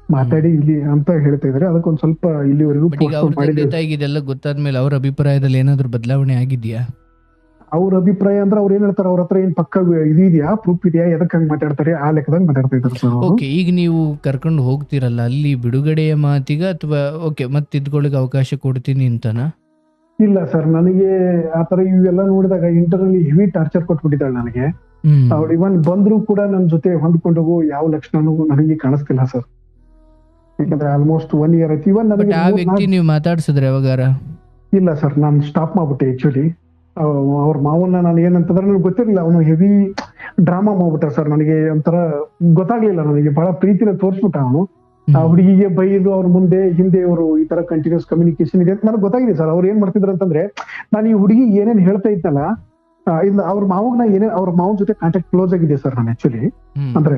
ಮಾತಾಡಿ ಇಲ್ಲಿ ಅಂತ ಹೇಳ್ತಾ ಇದಾರೆ. ಅದಕ್ಕೊಂದ್ ಸ್ವಲ್ಪ ಇಲ್ಲಿವರೆಗೂ ಬಟ್ ಈಗ ಅವ್ರ ಪೋಸ್ಟ್ಪೋನ್ ತಂದೆ ಮಾಡಿದ್ದೇವೆ. ತಾಯಿಗೆ ಇದೆಲ್ಲ ಗೊತ್ತಾದ್ಮೇಲೆ ಅವ್ರ ಅಭಿಪ್ರಾಯದಲ್ಲಿ ಏನಾದ್ರು ಬದಲಾವಣೆ ಆಗಿದ್ಯಾ? ಅವ್ರ ಅಭಿಪ್ರಾಯ ಅಂದ್ರೆ ಅವ್ರು ಏನ್ ಹೇಳ್ತಾರೆ, ಅವ್ರ ಹತ್ರ ಏನ್ ಪಕ್ಕ ಇದು ಇದೆಯಾ, ಪ್ರೂಫ್ ಇದೆಯಾ, ಎದಕ್ ಹಂಗ್ ಮಾತಾಡ್ತಾರೆ, ಆ ಲೆಕ್ಕದಾಗ ಮಾತಾಡ್ತಾ ಇದಾರೆ ಸರ್ ಅವರು. ಓಕೆ, ಈಗ ನೀವು ಕರ್ಕೊಂಡು ಹೋಗ್ತಿರಲ್ಲ ಅಲ್ಲಿ ಬಿಡುಗಡೆಯ ಮಾತಿಗ ಅಥವಾ ಓಕೆ ಮತ್ತೆ ಇದ್ಕೊಳ್ಳಿಕ್ಕೆ ಅವಕಾಶ ಕೊಡ್ತೀನಿ ಅಂತನಾ? ಇಲ್ಲ ಸರ್, ನನಗೆ ಆತರ ಇವೆಲ್ಲ ನೋಡಿದಾಗ ಇಂಟರ್ನಲ್ಲಿ ಹೆವಿ ಟಾರ್ಚರ್ ಕೊಟ್ಬಿಟ್ಟಿದ್ದಾಳೆ ನನಗೆ. ಅವ್ಳು ಇವನ್ ಬಂದ್ರು ಕೂಡ ನನ್ ಜೊತೆ ಹೊಂದ್ಕೊಂಡು ಹೋಗೋ ಯಾವ ಲಕ್ಷಣನೂ ನನಗೆ ಕಾಣಿಸ್ತಿಲ್ಲ ಸರ್. ಯಾಕಂದ್ರೆ ಆಲ್ಮೋಸ್ಟ್ 1 year ಆಯ್ತು. ಇವನ್ ಬಟ್ ನನಗೆ ಆ ವ್ಯಕ್ತಿ ನೀವು ಮಾತಾಡ್ಸಿದ್ರೆ ಯಾವಾಗಾರ? ಇಲ್ಲ ಸರ್, ನಾನು ಸ್ಟಾಪ್ ಮಾಡ್ಬಿಟ್ಟೆ ಆಕ್ಚುಲಿ. ಅವ್ರ ಮಾವನ್ನ ನಾನು ಏನಂತಂದ್ರೆ ನನಗೆ ಗೊತ್ತಿರಲಿಲ್ಲ, ಅವನು ಹೆವಿ ಡ್ರಾಮಾ ಮಾಡ್ಬಿಟ್ಟ ಸರ್. ನನಗೆ ಒಂಥರ ಗೊತ್ತಾಗ್ಲಿಲ್ಲ, ನನಗೆ ಬಹಳ ಪ್ರೀತಿನ ತೋರಿಸ್ಬಿಟ್ಟ ಅವನು. ಆ ಹುಡುಗಿಗೆ ಬೈದು ಅವ್ರ ಮುಂದೆ ಹಿಂದೆ ಅವರು ಈ ತರ ಕಂಟಿನ್ಯೂಸ್ ಕಮ್ಯುನಿಕೇಶನ್ ಇದೆ ಅಂತ ನನಗೆ ಗೊತ್ತಾಗಿದೆ ಸರ್. ಅವ್ರು ಏನ್ ಮಾಡ್ತಿದ್ರು ಅಂತಂದ್ರೆ, ನಾನು ಈ ಹುಡುಗಿ ಏನೇನ್ ಹೇಳ್ತಾ ಇದ್ನಲ್ಲ, ಇಲ್ಲ ಅವ್ರ ಮಾವಗ್ ನಾ ಏನೇ ಅವ್ರ ಮಾವನ ಜೊತೆ ಕಾಂಟ್ಯಾಕ್ಟ್ ಕ್ಲೋಸ್ ಆಗಿದೆ ಸರ್ ನಾನು ಆಕ್ಚುಲಿ. ಅಂದ್ರೆ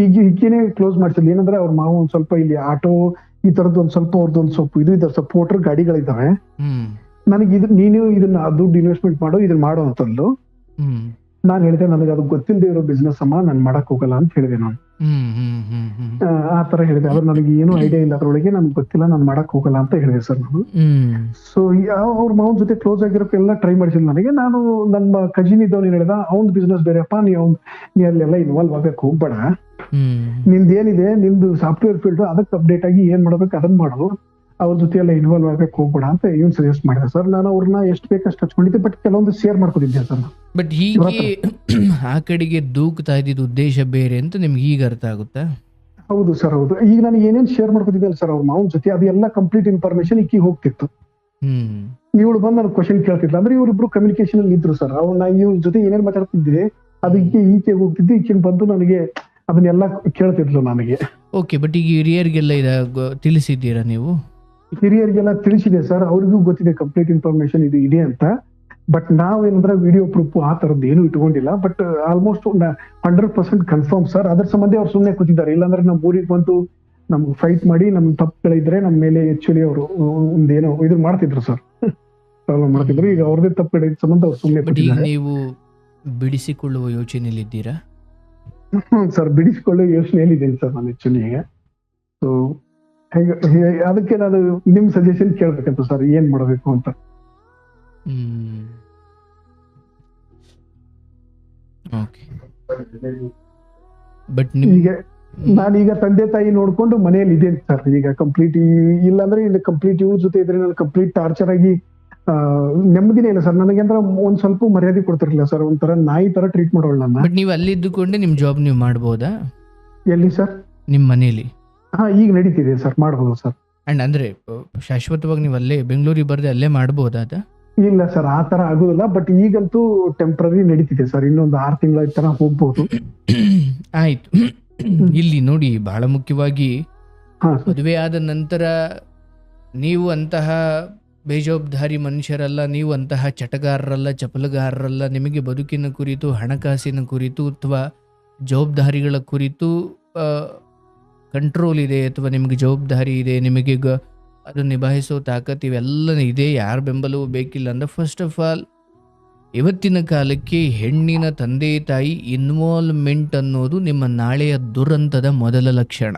ಈಗ ಈಗೇನೆ ಕ್ಲೋಸ್ ಮಾಡ್ಸಿದ್ಲಿ. ಏನಂದ್ರೆ ಅವ್ರ ಮಾವ ಒಂದ್ ಸ್ವಲ್ಪ ಇಲ್ಲಿ ಆಟೋ ಈ ತರದ್ದು ಒಂದ್ ಸ್ವಲ್ಪ ಅವ್ರದ್ದು ಒಂದ್ ಸ್ವಲ್ಪ ಇದು ಇದೆ, ಸ್ವಲ್ಪ ಮೋಟರ್ ಗಾಡಿಗಳಿದಾವೆ. ನನಗೆ ನೀನು ಇದನ್ನ ದುಡ್ಡು ಇನ್ವೆಸ್ಟ್ಮೆಂಟ್ ಮಾಡೋ, ಇದನ್ನ ಮಾಡೋ ಅಂತಂದು ನಾನ್ ಹೇಳಿದೆ. ನನಗೆ ಅದು ಗೊತ್ತಿಲ್ಲದೆ ಇರೋ ಬಿಸ್ನೆಸ್ ಅಮ್ಮ, ನಾನ್ ಮಾಡಕ್ ಹೋಗಲ್ಲ ಅಂತ ಹೇಳಿದೆ ನಾನು. ಆ ತರ ಹೇಳಿದೆ. ಆದ್ರೆ ನನಗೆ ಏನು ಐಡಿಯಾ ಇಲ್ಲ ಅದ್ರೊಳಗೆ, ನನ್ಗೆ ಗೊತ್ತಿಲ್ಲ, ನಾನ್ ಮಾಡಕ್ ಹೋಗಲ್ಲ ಅಂತ ಹೇಳಿದೆ ಸರ್ ನಾನು. ಸೊ ಅವ್ರ ಮಾವನ್ ಜೊತೆ ಕ್ಲೋಸ್ ಆಗಿರೋಕ್ಕೆಲ್ಲ ಟ್ರೈ ಮಾಡಿಸಿಲ್ಲ ನನಗೆ. ನಾನು ನನ್ನ ಕಜಿನ್ ಇದ್ದವ್ನು ಹೇಳಿದ, ಅವ್ನ್ ಬಿಸ್ನೆಸ್ ಬೇರೆಪ್ಪ, ನೀ ಅಲ್ಲೆಲ್ಲ ಇನ್ವಾಲ್ವ್ ಆಗಕ್ ಹೋಗ್ಬೇಡ, ನಿಂದೇನಿದೆ ನಿಂದು ಸಾಫ್ಟ್ವೇರ್ ಫೀಲ್ಡ್, ಅದಕ್ಕೆ ಅಪ್ಡೇಟ್ ಆಗಿ ಏನ್ ಮಾಡ್ಬೇಕು ಅದನ್ನ ಮಾಡು, ಅವ್ರ ಜೊತೆ ಎಲ್ಲ ಇನ್ವಾಲ್ವ್ ಆಗಕ್ಕೆ ಹೋಗ್ಬೇಡ ಅಂತ ಇವ್ನು ಸಜೆಸ್ಟ್ ಮಾಡಿದೆ ಸರ್. ನಾನು ಅವ್ರನ್ನ ಎಷ್ಟು ಬೇಕಷ್ಟು ಹಚ್ಕೊಂಡಿದ್ದೆ, ಬಟ್ ಕೆಲವೊಂದು ಶೇರ್ ಮಾಡ್ಕೊಂಡಿದ್ದೆ ಸರ್. ಬಟ್ ಹೀಗೆ ಆ ಕಡೆಗೆ ದೂಕ್ತಾ ಇದ್ದಿದ್ದ ಉದ್ದೇಶ ಬೇರೆ ಅಂತ ನಿಮ್ಗೆ ಈಗ ಅರ್ಥ ಆಗುತ್ತಾ? ಹೌದು ಸರ್, ಹೌದು. ಈಗ ನಾನು ಏನೇನ್ ಶೇರ್ ಮಾಡ್ಕೊತಿದ್ದಲ್ಲ ಸರ್ ಅವ್ರ ಮಾವನ್ ಜೊತೆ, ಅದೆಲ್ಲ ಕಂಪ್ಲೀಟ್ ಇನ್ಫಾರ್ಮೇಶನ್ ಈಕಿ ಹೋಗ್ತಿತ್ತು. ಇವಳು ಬಂದು ನನಗೆ ಕ್ವಶನ್ ಕೇಳ್ತಿದ್ಲ. ಅಂದ್ರೆ ಇವರಿಬ್ರು ಕಮ್ಯುನಿಕೇಶನ್ ಅಲ್ಲಿ ಇದ್ರು ಸರ್. ಅವ್ನ ಇವ್ರ ಜೊತೆ ಏನೇನ್ ಮಾತಾಡ್ತಿದ್ದೆ ಅದಕ್ಕೆ ಈಕೆ ಹೋಗ್ತಿದ್ದು, ಈಕೆ ಬಂದು ನನಗೆ ಅದನ್ನೆಲ್ಲ ಕೇಳ್ತಿದ್ಲು ನನಗೆ. ಓಕೆ, ಬಟ್ ಈಗ ಹಿರಿಯರಿಗೆಲ್ಲ ತಿಳಿಸಿದ್ದೀರಾ ನೀವು? ಹಿರಿಯರಿಗೆಲ್ಲ ತಿಳಿಸಿದೆ ಸರ್, ಅವ್ರಿಗೂ ಗೊತ್ತಿದೆ ಕಂಪ್ಲೀಟ್ ಇನ್ಫಾರ್ಮೇಶನ್ ಇದು ಇದೆ ಅಂತ. ಬಟ್ ನಾವೇನಂದ್ರೆ ವಿಡಿಯೋ ಪ್ರೂಫ್ ಆ ತರದ್ದು ಏನು ಇಟ್ಕೊಂಡಿಲ್ಲ. But almost 100% confirm sir. ಅದ್ರ ಸಂಬಂಧ ಅವ್ರು ಸುಮ್ಮನೆ ಕೂತಿದ್ದಾರೆ. ಇಲ್ಲಾಂದ್ರೆ ನಮ್ ಊರಿಗೆ ಬಂದು ನಮ್ಗೆ ಫೈಟ್ ಮಾಡಿ ನಮ್ ತಪ್ಪುಗಳಿದ್ರೆ ನಮ್ಮ ಮೇಲೆ ಆಕ್ಚುಲಿ ಅವರು ಒಂದೇನೋ ಇದು ಮಾಡ್ತಿದ್ರು ಸರ್, ಪ್ರಾಬ್ಲಮ್ ಮಾಡ್ತಿದ್ರು. ಈಗ ಅವ್ರದೇ ತಪ್ಪುಗಳಿದ್ದ ಸಂಬಂಧ ಅವ್ರು ಸುಮ್ಮನೆ ಕೂತಿದ್ದಾರೆ. ನೀವು ಬಿಡಿಸಿಕೊಳ್ಳುವ ಯೋಚನೆಯಲ್ಲಿ ಇದ್ದೀರಾ? ಸರ್, ಬಿಡಿಸಿಕೊಳ್ಳೋ ಯೋಚನೆಯಲ್ಲಿ ಇದ್ದೀನಿ ಸರ್ ನಾನು ಆಕ್ಚುಲಿ ಈಗ. ಸೊ ಅದಕ್ಕೆ ನಾನು ನಿಮ್ ಸಜೆಷನ್ ಕೇಳ್ಬೇಕಂತ ಸರ್, ಏನ್ ಮಾಡಬೇಕು ಅಂತ. ಬಟ್ ಈಗ ನಾನೀಗ ತಂದೆ ತಾಯಿ ನೋಡ್ಕೊಂಡು ಮನೆಯಲ್ಲಿ ಇದ್ದೇನೆ ಸರ್ ಈಗ ಕಂಪ್ಲೀಟ್. ಇಲ್ಲಾಂದ್ರೆ ಇಲ್ಲಿ ಕಂಪ್ಲೀಟ್ ಇವ್ರ ಜೊತೆ ಇದ್ರೆ ನಾನು ಕಂಪ್ಲೀಟ್ ಟಾರ್ಚರ್ ಆಗಿ ನೆಮ್ಮದಿನೇ ಇಲ್ಲ ಸರ್ ನನಗೆ. ಅಂದ್ರೆ ಒಂದ್ ಸ್ವಲ್ಪ ಮರ್ಯಾದೆ ಕೊಡ್ತಿರ್ಲಿಲ್ಲ ಸರ್, ಒಂಥರ ನಾಯಿ ತರ ಟ್ರೀಟ್ ಮಾಡೋಳು ನನ್ನ. ಬಟ್ ನೀವು ಅಲ್ಲಿದ್ದುಕೊಂಡೆ ನಿಮ್ ಜಾಬ್ ನೀವು ಮಾಡ್ಬೋದಾ? ಎಲ್ಲಿ ಸರ್? ನಿಮ್ ಮನೇಲಿ? ಈಗ ನಡೀತಿದೆ ಸರ್, ಮಾಡ್ಬೋದು ಸರ್. ಅಂಡ್ ಅಂದ್ರೆ ಶಾಶ್ವತವಾಗಿ ನೀವು ಅಲ್ಲೇ ಬೆಂಗಳೂರಿಗೆ ಬರ್ದೆ ಅಲ್ಲೇ ಮಾಡ್ಬೋದಾ ಅದ? ಇಲ್ಲ ಸರ್, ಆ ತರ ಆಗುದಿಲ್ಲ. ಬಟ್ ಈಗಂತೂ ಟೆಂಪ್ರರಿ ನಡೀತಿದೆ ಸರ್, ಇನ್ನೊಂದು 6 ತಿಂಗಳ ತರ ಹೋಗ್ಬೋದು. ಆಯ್ತು. ಇಲ್ಲಿ ನೋಡಿ, ಬಹಳ ಮುಖ್ಯವಾಗಿ ಮದುವೆ ಆದ ನಂತರ ನೀವು ಅಂತಹ ಬೇಜವಾಬ್ದಾರಿ ಮನುಷ್ಯರಲ್ಲ, ನೀವು ಅಂತಹ ಚಟಗಾರರಲ್ಲ, ಚಪಲಗಾರರಲ್ಲ. ನಿಮಗೆ ಬದುಕಿನ ಕುರಿತು, ಹಣಕಾಸಿನ ಕುರಿತು ಅಥವಾ ಜವಾಬ್ದಾರಿಗಳ ಕುರಿತು ಕಂಟ್ರೋಲ್ ಇದೆ, ಅಥವಾ ನಿಮಗೆ ಜವಾಬ್ದಾರಿ ಇದೆ, ನಿಮಗೆ ಅದನ್ನು ನಿಭಾಯಿಸೋ ತಾಕತ್ತು ಇವೆಲ್ಲ ಇದೆ. ಯಾರ ಬೆಂಬಲವೂ ಬೇಕಿಲ್ಲ ಅಂದ್ರೆ ಫಸ್ಟ್ ಆಫ್ ಆಲ್ ಇವತ್ತಿನ ಕಾಲಕ್ಕೆ ಹೆಣ್ಣಿನ ತಂದೆ ತಾಯಿ ಇನ್ವಾಲ್ವ್ಮೆಂಟ್ ಅನ್ನೋದು ನಿಮ್ಮ ನಾಳೆಯ ದುರಂತದ ಮೊದಲ ಲಕ್ಷಣ.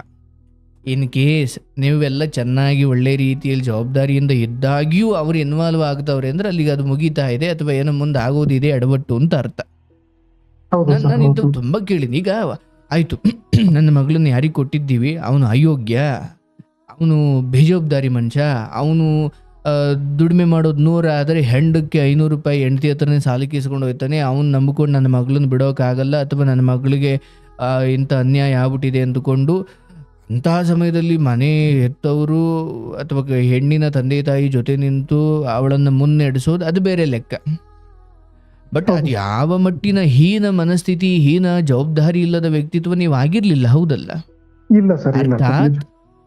ಇನ್ ಕೇಸ್ ನೀವೆಲ್ಲ ಚೆನ್ನಾಗಿ ಒಳ್ಳೆ ರೀತಿಯಲ್ಲಿ ಜವಾಬ್ದಾರಿಯಿಂದ ಇದ್ದಾಗ್ಯೂ ಅವ್ರು ಇನ್ವಾಲ್ವ್ ಆಗ್ತಾವ್ರೆ ಅಂದ್ರೆ ಅಲ್ಲಿಗೆ ಅದು ಮುಗಿತಾ ಇದೆ, ಅಥವಾ ಏನೋ ಮುಂದೆ ಆಗೋದಿದೆ ಎಡವಟ್ಟು ಅಂತ ಅರ್ಥ. ನಾನು ಇದು ತುಂಬ ಕೇಳಿದ್ದೀನಿ. ಈಗ ಆಯಿತು, ನನ್ನ ಮಗಳನ್ನ ಯಾರಿಗೆ ಕೊಟ್ಟಿದ್ದೀವಿ, ಅವನು ಅಯೋಗ್ಯ, ಅವನು ಬೇಜವಾಬ್ದಾರಿ ಮನುಷ್ಯ, ಅವನು ದುಡಿಮೆ ಮಾಡೋದು 100 ಆದರೆ ಹೆಂಡಕ್ಕೆ 500 ರೂಪಾಯಿ ಹೆಂಡತಿ ಹತ್ರನೇ ಸಾಲಕ್ಕೆ ಇಸ್ಕೊಂಡು ಹೋಗ್ತಾನೆ, ಅವನು ನಂಬಿಕೊಂಡು ನನ್ನ ಮಗಳನ್ನ ಬಿಡೋಕ್ಕಾಗಲ್ಲ, ಅಥವಾ ನನ್ನ ಮಗಳಿಗೆ ಇಂಥ ಅನ್ಯಾಯ ಆಗ್ಬಿಟ್ಟಿದೆ ಅಂದುಕೊಂಡು ಅಂತಹ ಸಮಯದಲ್ಲಿ ಮನೆ ಹೆತ್ತವರು ಅಥವಾ ಹೆಣ್ಣಿನ ತಂದೆ ತಾಯಿ ಜೊತೆ ನಿಂತು ಅವಳನ್ನು ಮುನ್ನಡೆಸೋದು ಅದು ಬೇರೆ ಲೆಕ್ಕ. ಬಟ್ ಅದು ಯಾವ ಮಟ್ಟಿನ ಹೀನ ಮನಸ್ಥಿತಿ, ಹೀನ ಜವಾಬ್ದಾರಿ ಇಲ್ಲದ ವ್ಯಕ್ತಿತ್ವ ನೀವು ಆಗಿರ್ಲಿಲ್ಲ, ಹೌದಲ್ಲ? ಇಲ್ಲ ಸರ್. ಅರ್ಥಾತ್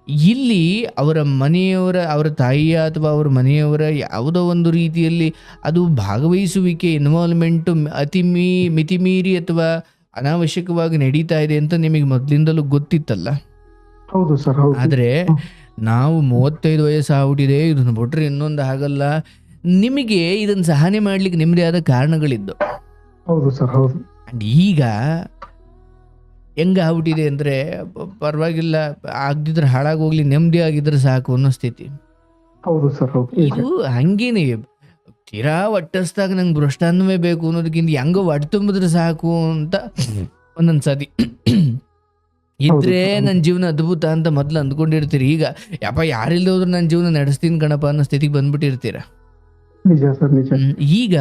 ಇಲ್ಲಿ ಅವರ ಮನೆಯವರ, ಅವರ ತಾಯಿಯ ಅಥವಾ ಅವರ ಮನೆಯವರ ಯಾವುದೋ ಒಂದು ರೀತಿಯಲ್ಲಿ ಅದು ಭಾಗವಹಿಸುವಿಕೆ, ಇನ್ವಾಲ್ವ್ಮೆಂಟು ಮಿತಿಮೀರಿ ಅಥವಾ ಅನಾವಶ್ಯಕವಾಗಿ ನಡೀತಾ ಇದೆ ಅಂತ ನಿಮಗೆ ಮೊದಲಿಂದಲೂ ಗೊತ್ತಿತ್ತಲ್ಲ? ಹೌದು ಸರ್. ಆದರೆ ನಾವು 35 ವಯಸ್ಸು ಆಗ್ಬಿಟ್ಟಿದೆ, ಇದನ್ನು ಬಿಟ್ರೆ ಇನ್ನೊಂದು ಆಗಲ್ಲ. ನಿಮಗೆ ಇದನ್ನು ಸಹನೆ ಮಾಡ್ಲಿಕ್ಕೆ ನಿಮ್ಮದೇ ಆದ ಕಾರಣಗಳಿದ್ದು. ಹೌದು ಸರ್, ಹೌದು. ಅಂಡ್ ಈಗ ಹೆಂಗೆ ಆಗ್ಬಿಟ್ಟಿದೆ ಅಂದರೆ, ಪರವಾಗಿಲ್ಲ ಆಗದಿದ್ರೆ ಹಾಳಾಗೋಗ್ಲಿ, ನೆಮ್ಮದಿ ಆಗಿದ್ರೆ ಸಾಕು ಅನ್ನೋ ಸ್ಥಿತಿ. ಹೌದು ಸರ್, ಹೌದು. ಇದು ಹಂಗೇನೆ ತೀರಾ ಹೊಟ್ಟಸ್ದಾಗ ನಂಗೆ ಭ್ರಷ್ಟಾನ್ನವೇ ಬೇಕು ಅನ್ನೋದಕ್ಕಿಂತ ಹೆಂಗೋ ಹೊಟ್ಟೆ ತುಂಬಿದ್ರೆ ಸಾಕು ಅಂತ ಒಂದೊಂದು ಸತಿ ಇದ್ರೆ ನನ್ನ ಜೀವನ ಅದ್ಭುತ ಅಂತ ಮೊದಲು ಅಂದ್ಕೊಂಡಿರ್ತೀರಿ. ಈಗ ಯಪ್ಪ ಯಾರಿಲ್ಲದೆ ಹೋದ್ರು ನನ್ನ ಜೀವನ ನಡೆಸ್ತೀನಿ ಕಣಪ್ಪ ಅನ್ನೋ ಸ್ಥಿತಿಗೆ ಬಂದ್ಬಿಟ್ಟಿರ್ತೀರ. ನಿಜ ಸರ್, ನಿಜ. ಈಗ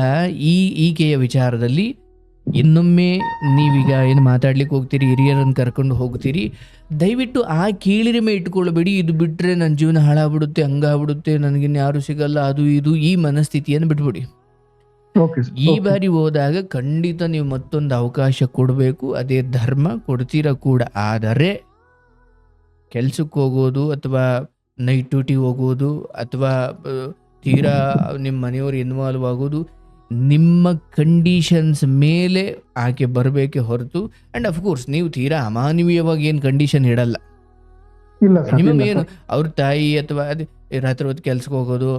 ಈಕೆಯ ವಿಚಾರದಲ್ಲಿ ಇನ್ನೊಮ್ಮೆ ನೀವೀಗ ಏನು ಮಾತಾಡ್ಲಿಕ್ಕೆ ಹೋಗ್ತೀರಿ, ಹಿರಿಯರನ್ನು ಕರ್ಕೊಂಡು ಹೋಗ್ತೀರಿ, ದಯವಿಟ್ಟು ಆ ಕೀಳಿರಿಮೆ ಇಟ್ಕೊಳ್ಬೇಡಿ. ಇದು ಬಿಟ್ಟರೆ ನನ್ನ ಜೀವನ ಹಾಳಾಗ್ಬಿಡುತ್ತೆ, ಹಂಗಾಗ್ಬಿಡುತ್ತೆ, ನನಗಿನ್ನು ಯಾರು ಸಿಗಲ್ಲ, ಅದು ಇದು ಈ ಮನಸ್ಥಿತಿಯನ್ನು ಬಿಟ್ಬಿಡಿ. ಈ ಬಾರಿ ಹೋದಾಗ ಖಂಡಿತ ನೀವು ಮತ್ತೊಂದು ಅವಕಾಶ ಕೊಡಬೇಕು. ಅದೇ ಧರ್ಮ, ಕೊಡ್ತೀರ ಕೂಡ. ಆದರೆ ಕೆಲ್ಸಕ್ಕೆ ಹೋಗೋದು ಅಥವಾ ನೈಟ್ ಡ್ಯೂಟಿ ಹೋಗೋದು ಅಥವಾ ತೀರಾ ನಿಮ್ಮ ಮನೆಯವರು ಇನ್ವಾಲ್ವ್ ಆಗೋದು ನಿಮ್ಮ ಕಂಡೀಷನ್ಸ್ ಮೇಲೆ ಆಕೆ ಬರಬೇಕೆ ಹೊರತು, ಆ್ಯಂಡ್ ಅಫ್ಕೋರ್ಸ್ ನೀವು ತೀರಾ ಅಮಾನವೀಯವಾಗಿ ಏನು ಕಂಡೀಷನ್ ಇಡಲ್ಲ. ಮಿನಿಮಮ್ ಏನು ಅವ್ರ ತಾಯಿ ಅಥವಾ ಅದು ರಾತ್ರಿ ಹೊತ್ತು ಕೆಲ್ಸಕ್ಕೆ ಹೋಗೋದು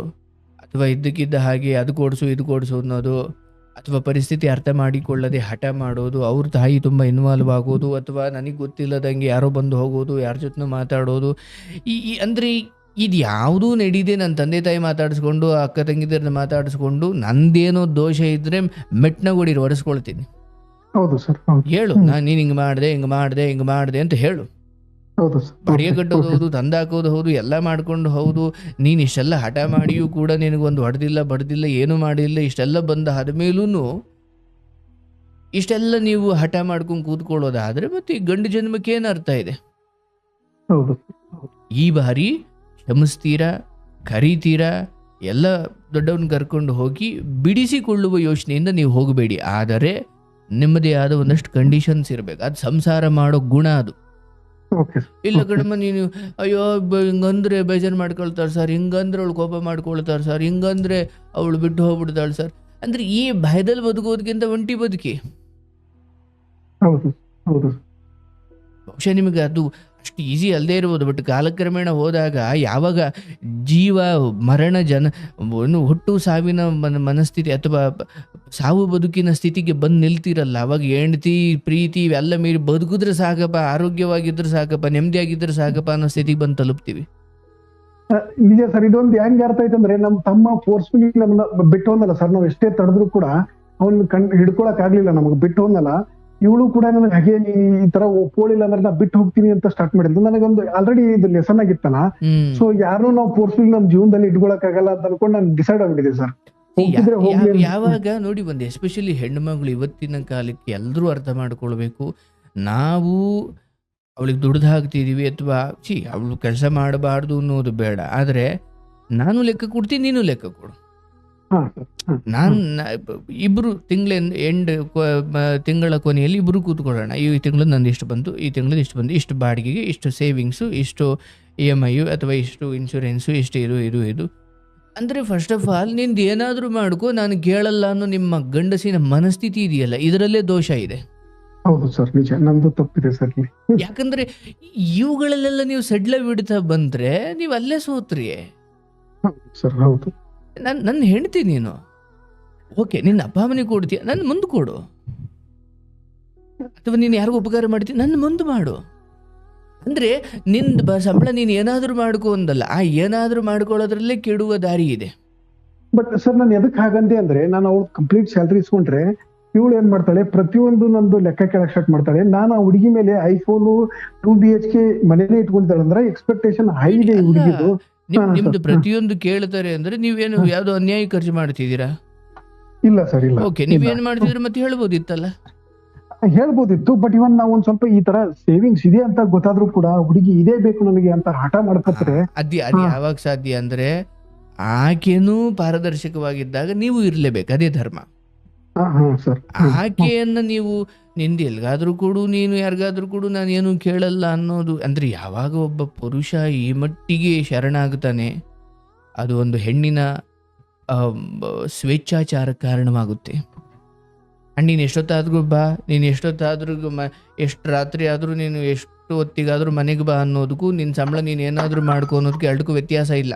ಅಥವಾ ಇದ್ದಕ್ಕಿದ್ದ ಹಾಗೆ ಅದು ಕೊಡಿಸು ಇದು ಕೊಡಿಸು ಅನ್ನೋದು, ಅಥವಾ ಪರಿಸ್ಥಿತಿ ಅರ್ಥ ಮಾಡಿಕೊಳ್ಳದೆ ಹಠ ಮಾಡೋದು, ಅವ್ರ ತಾಯಿ ತುಂಬ ಇನ್ವಾಲ್ವ್ ಆಗೋದು, ಅಥವಾ ನನಗೆ ಗೊತ್ತಿಲ್ಲದಂಗೆ ಯಾರೋ ಬಂದು ಹೋಗೋದು, ಯಾರ ಜೊತೆ ಮಾತಾಡೋದು, ಅಂದರೆ ಇದು ಯಾವುದೂ ನಡೀದೆ. ನನ್ನ ತಂದೆ ತಾಯಿ ಮಾತಾಡಿಸ್ಕೊಂಡು, ಅಕ್ಕ ತಂಗಿದ್ರನ್ನ ಮಾತಾಡಿಸ್ಕೊಂಡು, ನಂದೇನೋ ದೋಷ ಇದ್ದರೆ ಮೆಟ್ನಾಗೊಡಿರು ಒರೆಸ್ಕೊಳ್ತೀನಿ. ಹೌದು ಸರ್, ಹೇಳು, ನೀನು ಹಿಂಗೆ ಮಾಡಿದೆ ಅಂತ ಹೇಳು. ಬಡಿಯ ಕಟ್ಟೋದು ಹೌದು, ತಂದಾಕೋದು ಹೌದು, ಎಲ್ಲ ಮಾಡ್ಕೊಂಡು ಹೌದು. ನೀನು ಇಷ್ಟೆಲ್ಲ ಹಠ ಮಾಡಿಯೂ ಕೂಡ ನಿನಗೊಂದು ಹೊಡೆದಿಲ್ಲ ಬಡ್ದಿಲ್ಲ ಏನೂ ಮಾಡಿಲ್ಲ, ಇಷ್ಟೆಲ್ಲ ಬಂದ ಆದಮೇಲೂ ಇಷ್ಟೆಲ್ಲ ನೀವು ಹಠ ಮಾಡ್ಕೊಂಡು ಕೂತ್ಕೊಳ್ಳೋದಾದರೆ ಮತ್ತೆ ಈ ಗಂಡು ಜನ್ಮಕ್ಕೆ ಏನು ಅರ್ಥ ಇದೆ? ಈ ಬಾರಿ ಕ್ಷಮಿಸ್ತೀರಾ, ಕರೀತೀರಾ, ಎಲ್ಲ ದೊಡ್ಡವನ್ನ ಕರ್ಕೊಂಡು ಹೋಗಿ ಬಿಡಿಸಿಕೊಳ್ಳುವ ಯೋಚನೆಯಿಂದ ನೀವು ಹೋಗಬೇಡಿ. ಆದರೆ ನಿಮ್ಮದೇ ಆದ ಒಂದಷ್ಟು ಕಂಡೀಷನ್ಸ್ ಇರಬೇಕು. ಅದು ಸಂಸಾರ ಮಾಡೋ ಗುಣ ಅದು. ಇಲ್ಲ ಕಡಿಮೆ ನೀನು ಅಯ್ಯೋ ಹಿಂಗಂದ್ರೆ ಬೇಜಾರು ಮಾಡ್ಕೊಳ್ತಾರೆ ಸರ್, ಹಿಂಗಂದ್ರೆ ಅವಳು ಕೋಪ ಮಾಡ್ಕೊಳ್ತಾರೆ ಸರ್, ಹಿಂಗಂದ್ರೆ ಅವಳು ಬಿಟ್ಟು ಹೋಗ್ಬಿಡ್ತಾಳೆ ಸರ್ ಅಂದ್ರೆ ಈ ಭಯದಲ್ಲಿ ಬದುಕೋದಕ್ಕಿಂತ ಒಂಟಿ ಬದುಕಿ. ಬಹುಶಃ ನಿಮಗೆ ಅದು ಅಷ್ಟು ಈಸಿ ಅಲ್ಲದೆ ಇರ್ಬೋದು, ಬಟ್ ಕಾಲಕ್ರಮೇಣ ಹೋದಾಗ ಯಾವಾಗ ಜೀವ ಮರಣ ಹುಟ್ಟು ಸಾವಿನ ಮನಸ್ಥಿತಿ ಅಥವಾ ಸಾವು ಬದುಕಿನ ಸ್ಥಿತಿಗೆ ಬಂದು ನಿಲ್ತಿರಲ್ಲ, ಅವಾಗ ಹೆಂಡತಿ ಪ್ರೀತಿ ಇವೆಲ್ಲ ಮೀರಿ ಬದುಕಿದ್ರೆ ಸಾಕಪ್ಪ, ಆರೋಗ್ಯವಾಗಿದ್ರೆ ಸಾಕಪ್ಪ, ನೆಮ್ಮದಿಯಾಗಿದ್ರೆ ಸಾಕಪ್ಪ ಅನ್ನೋ ಸ್ಥಿತಿಗೆ ಬಂದು ತಲುಪ್ತೀವಿ. ನಿಜ ಸರ್, ಇದೊಂದು ಹೆಂಗ್ ಅರ್ಥ ಆಯ್ತಂದ್ರೆ ನಮ್ಮ ತಮ್ಮ ಫೋರ್ಸ್ಫುಲಿ ನಮ್ಮನ್ನ ಬಿಟ್ಟು ಹೋದಲ್ಲ ಸರ್, ನಾವು ಎಷ್ಟೇ ತಡೆದ್ರು ಕೂಡ ಅವ್ನ ಹಿಡ್ಕೊಳಕ್ ಆಗ್ಲಿಲ್ಲ, ನಮಗ್ ಬಿಟ್ಟು ಹೋದಲ್ಲ. ಇವಳು ಕೂಡ ನನಗೆ ಹಾಗೆ ಈ ತರ ಒಪ್ಕೊಳ್ಳಿಲ್ಲ ಅಂದ್ರೆ ನಾ ಬಿಟ್ಟು ಹೋಗ್ತೀನಿ ಅಂತ ಸ್ಟಾರ್ಟ್ ಮಾಡಿದ್ರು. ನನಗೊಂದು ಆಲ್ರೆಡಿ ಇದು ಲೆಸನ್ ಆಗಿತ್ತಲ್ಲ, ಸೊ ಯಾರು ನಾವು ಫೋರ್ಸ್ಫುಲಿ ನಮ್ ಜೀವನದಲ್ಲಿ ಇಟ್ಕೊಳಕ್ ಆಗಲ್ಲ ಅಂತ ಅನ್ಕೊಂಡು ನಾನು ಡಿಸೈಡ್ ಆಗ್ಬಿಟ್ಟಿದೆ ಸರ್. ಯಾವಾಗ ನೋಡಿ ಬಂದೆ, ಎಸ್ಪೆಷಲಿ ಹೆಣ್ಣುಮಗಳು ಇವತ್ತಿನ ಕಾಲಕ್ಕೆ ಎಲ್ಲರೂ ಅರ್ಥ ಮಾಡ್ಕೊಳ್ಬೇಕು, ನಾವು ಅವಳಿಗೆ ದುಡ್ದು ಹಾಕ್ತಿದೀವಿ ಅಥವಾ ಅವಳು ಕೆಲಸ ಮಾಡಬಾರ್ದು ಅನ್ನೋದು ಬೇಡ. ಆದರೆ ನಾನು ಲೆಕ್ಕ ಕೊಡ್ತೀನಿ, ನೀನು ಲೆಕ್ಕ ಕೊಡು. ನಾನು ಇಬ್ರು ತಿಂಗಳ ಕೊನೆಯಲ್ಲಿ ಇಬ್ರು ಕೂತ್ಕೊಳ್ಳೋಣ. ಈ ತಿಂಗಳು ನಂದು ಇಷ್ಟು ಬಂತು, ಈ ತಿಂಗಳು ಇಷ್ಟು ಬಂತು, ಇಷ್ಟು ಬಾಡಿಗೆಗೆ, ಇಷ್ಟು ಸೇವಿಂಗ್ಸು, ಇಷ್ಟು EMI ಅಥವಾ ಇಷ್ಟು ಇನ್ಶೂರೆನ್ಸು, ಇಷ್ಟು ಇದು ಅಂದರೆ ಫಸ್ಟ್ ಆಫ್ ಆಲ್ ನಿಂದು ಏನಾದರೂ ಮಾಡ್ಕೋ, ನಾನು ಕೇಳಲ್ಲ ಅನ್ನೋ ನಿಮ್ಮ ಗಂಡಸಿನ ಮನಸ್ಥಿತಿ ಇದೆಯಲ್ಲ, ಇದರಲ್ಲೇ ದೋಷ ಇದೆ. ಹೌದು ಸರ್, ನಿಜ, ನಂದು ತಪ್ಪಿದೆ ಸರ್. ಯಾಕಂದ್ರೆ ಇವುಗಳಲ್ಲೆಲ್ಲ ನೀವು ಸಡ್ಲ ಬಿಡ್ತಾ ಬಂದ್ರೆ ನೀವು ಅಲ್ಲೇ ಸೋತ್ರಿ ಸರ್. ಹೌದು, ನನ್ನ ಹೆಂಡ್ತಿ ನೀನು, ಓಕೆ, ನಿನ್ನ ಅಪ್ಪ ಅಮ್ಮನಿಗೆ ಕೊಡ್ತೀಯ, ನನ್ನ ಮುಂದೆ ಕೊಡು, ಅಥವಾ ನೀನು ಯಾರಿಗೂ ಉಪಕಾರ ಮಾಡ್ತೀಯ, ನನ್ನ ಮುಂದೆ ಮಾಡು. ಅಂದ್ರೆ ನಿಂದ ಸಂಬಳ ನೀನು ಏನಾದರೂ ಮಾಡ್ಕೊ ಅಂದಲ್ಲ, ಆ ಏನಾದರೂ ಮಾಡ್ಕೊಳ್ಳೋದ್ರಲ್ಲೇ ಕೆಡುವ ದಾರಿ ಇದೆ. ಬಟ್ ಸರ್, ನಾನು ಎದಕ್ ಹಾಗಂದೆ ಅಂದ್ರೆ, ನಾನು ಅವ್ಳು ಕಂಪ್ಲೀಟ್ ಸ್ಯಾಲ್ರಿ ಇಸ್ಕೊಂಡ್ರೆ ಇವಳು ಏನ್ ಮಾಡ್ತಾಳೆ, ಪ್ರತಿಯೊಂದು ನಂದು ಲೆಕ್ಕ ಕೇಳಕ್ ಸ್ಟಾರ್ಟ್ ಮಾಡ್ತಾಳೆ. ನಾನು ಆ ಹುಡುಗಿ ಮೇಲೆ ಐಫೋನ್ 2 BHK ಮನೇಲೆ ಇಟ್ಕೊಂಡಿದ್ದಾಳೆ ಅಂದ್ರೆ ಎಕ್ಸ್ಪೆಕ್ಟೇಷನ್ ಹೈ ಇದೆ ಹುಡುಗಿದು. ನಿಮ್ದು ಪ್ರತಿಯೊಂದು ಕೇಳ್ತಾರೆ ಅಂದ್ರೆ ನೀವೇನು ಯಾವ್ದೋ ಅನ್ಯಾಯ ಖರ್ಚು ಮಾಡ್ತಿದ್ದೀರಾ? ಇಲ್ಲ ಸರ್, ಇಲ್ಲ. ಓಕೆ, ನೀವೇನ್ ಮಾಡ್ತಿದ್ರೆ ಮತ್ತೆ ಹೇಳ್ಬೋದಿತ್ತಲ್ಲ. ಹೇಳ್ಬೋದಿತ್ತು, ಬಟ್ ಇವನ್ ನಾವು ಒಂದ್ ಸ್ವಲ್ಪ ಈ ತರ ಸೇವಿಂಗ್ಸ್ ಇದೆ ಅಂತ ಗೊತ್ತಾದ್ರೂ ಕೂಡ ಹುಡುಗಿ ಇದೇ ಬೇಕು ನನಗೆ ಅಂತ ಹಠ ಮಾಡ್ಕೊತಾರೆ. ಅದು ಯಾವಾಗ ಸಾಧ್ಯ ಅಂದ್ರೆ ಆಕೆನೂ ಪಾರದರ್ಶಕವಾಗಿದ್ದಾಗ ನೀವು ಇರ್ಲೇಬೇಕು, ಅದೇ ಧರ್ಮ. ಆಕೆಯನ್ನ ನೀವು ನಿಂದು ಎಲ್ಗಾದ್ರೂ ಕೊಡು, ನೀನು ಯಾರಿಗಾದ್ರೂ ಕೊಡು, ನಾನು ಏನು ಕೇಳಲ್ಲ ಅನ್ನೋದು ಅಂದ್ರೆ ಯಾವಾಗ ಒಬ್ಬ ಪುರುಷ ಈ ಮಟ್ಟಿಗೆ ಶರಣಾಗುತ್ತಾನೆ, ಅದು ಒಂದು ಹೆಣ್ಣಿನ ಸ್ವೇಚ್ಛಾಚಾರ ಕಾರಣವಾಗುತ್ತೆ. ಅಂಡ್ ನೀನು ಎಷ್ಟೊತ್ತಾದ್ರೂ ಬಾ, ನೀನು ಎಷ್ಟೊತ್ತಾದ್ರೂ ಎಷ್ಟು ರಾತ್ರಿ ಆದರೂ ನೀನು ಎಷ್ಟು ಎಷ್ಟು ಹೊತ್ತಿಗಾದ್ರೂ ಮನೆಗೆ ಬಾ ಅನ್ನೋದಕ್ಕೂ ನಿನ್ನ ಸಂಬಳ ನೀನು ಏನಾದರೂ ಮಾಡ್ಕೊ ಅನ್ನೋದಕ್ಕೆ ಎರಡಕ್ಕೂ ವ್ಯತ್ಯಾಸ ಇಲ್ಲ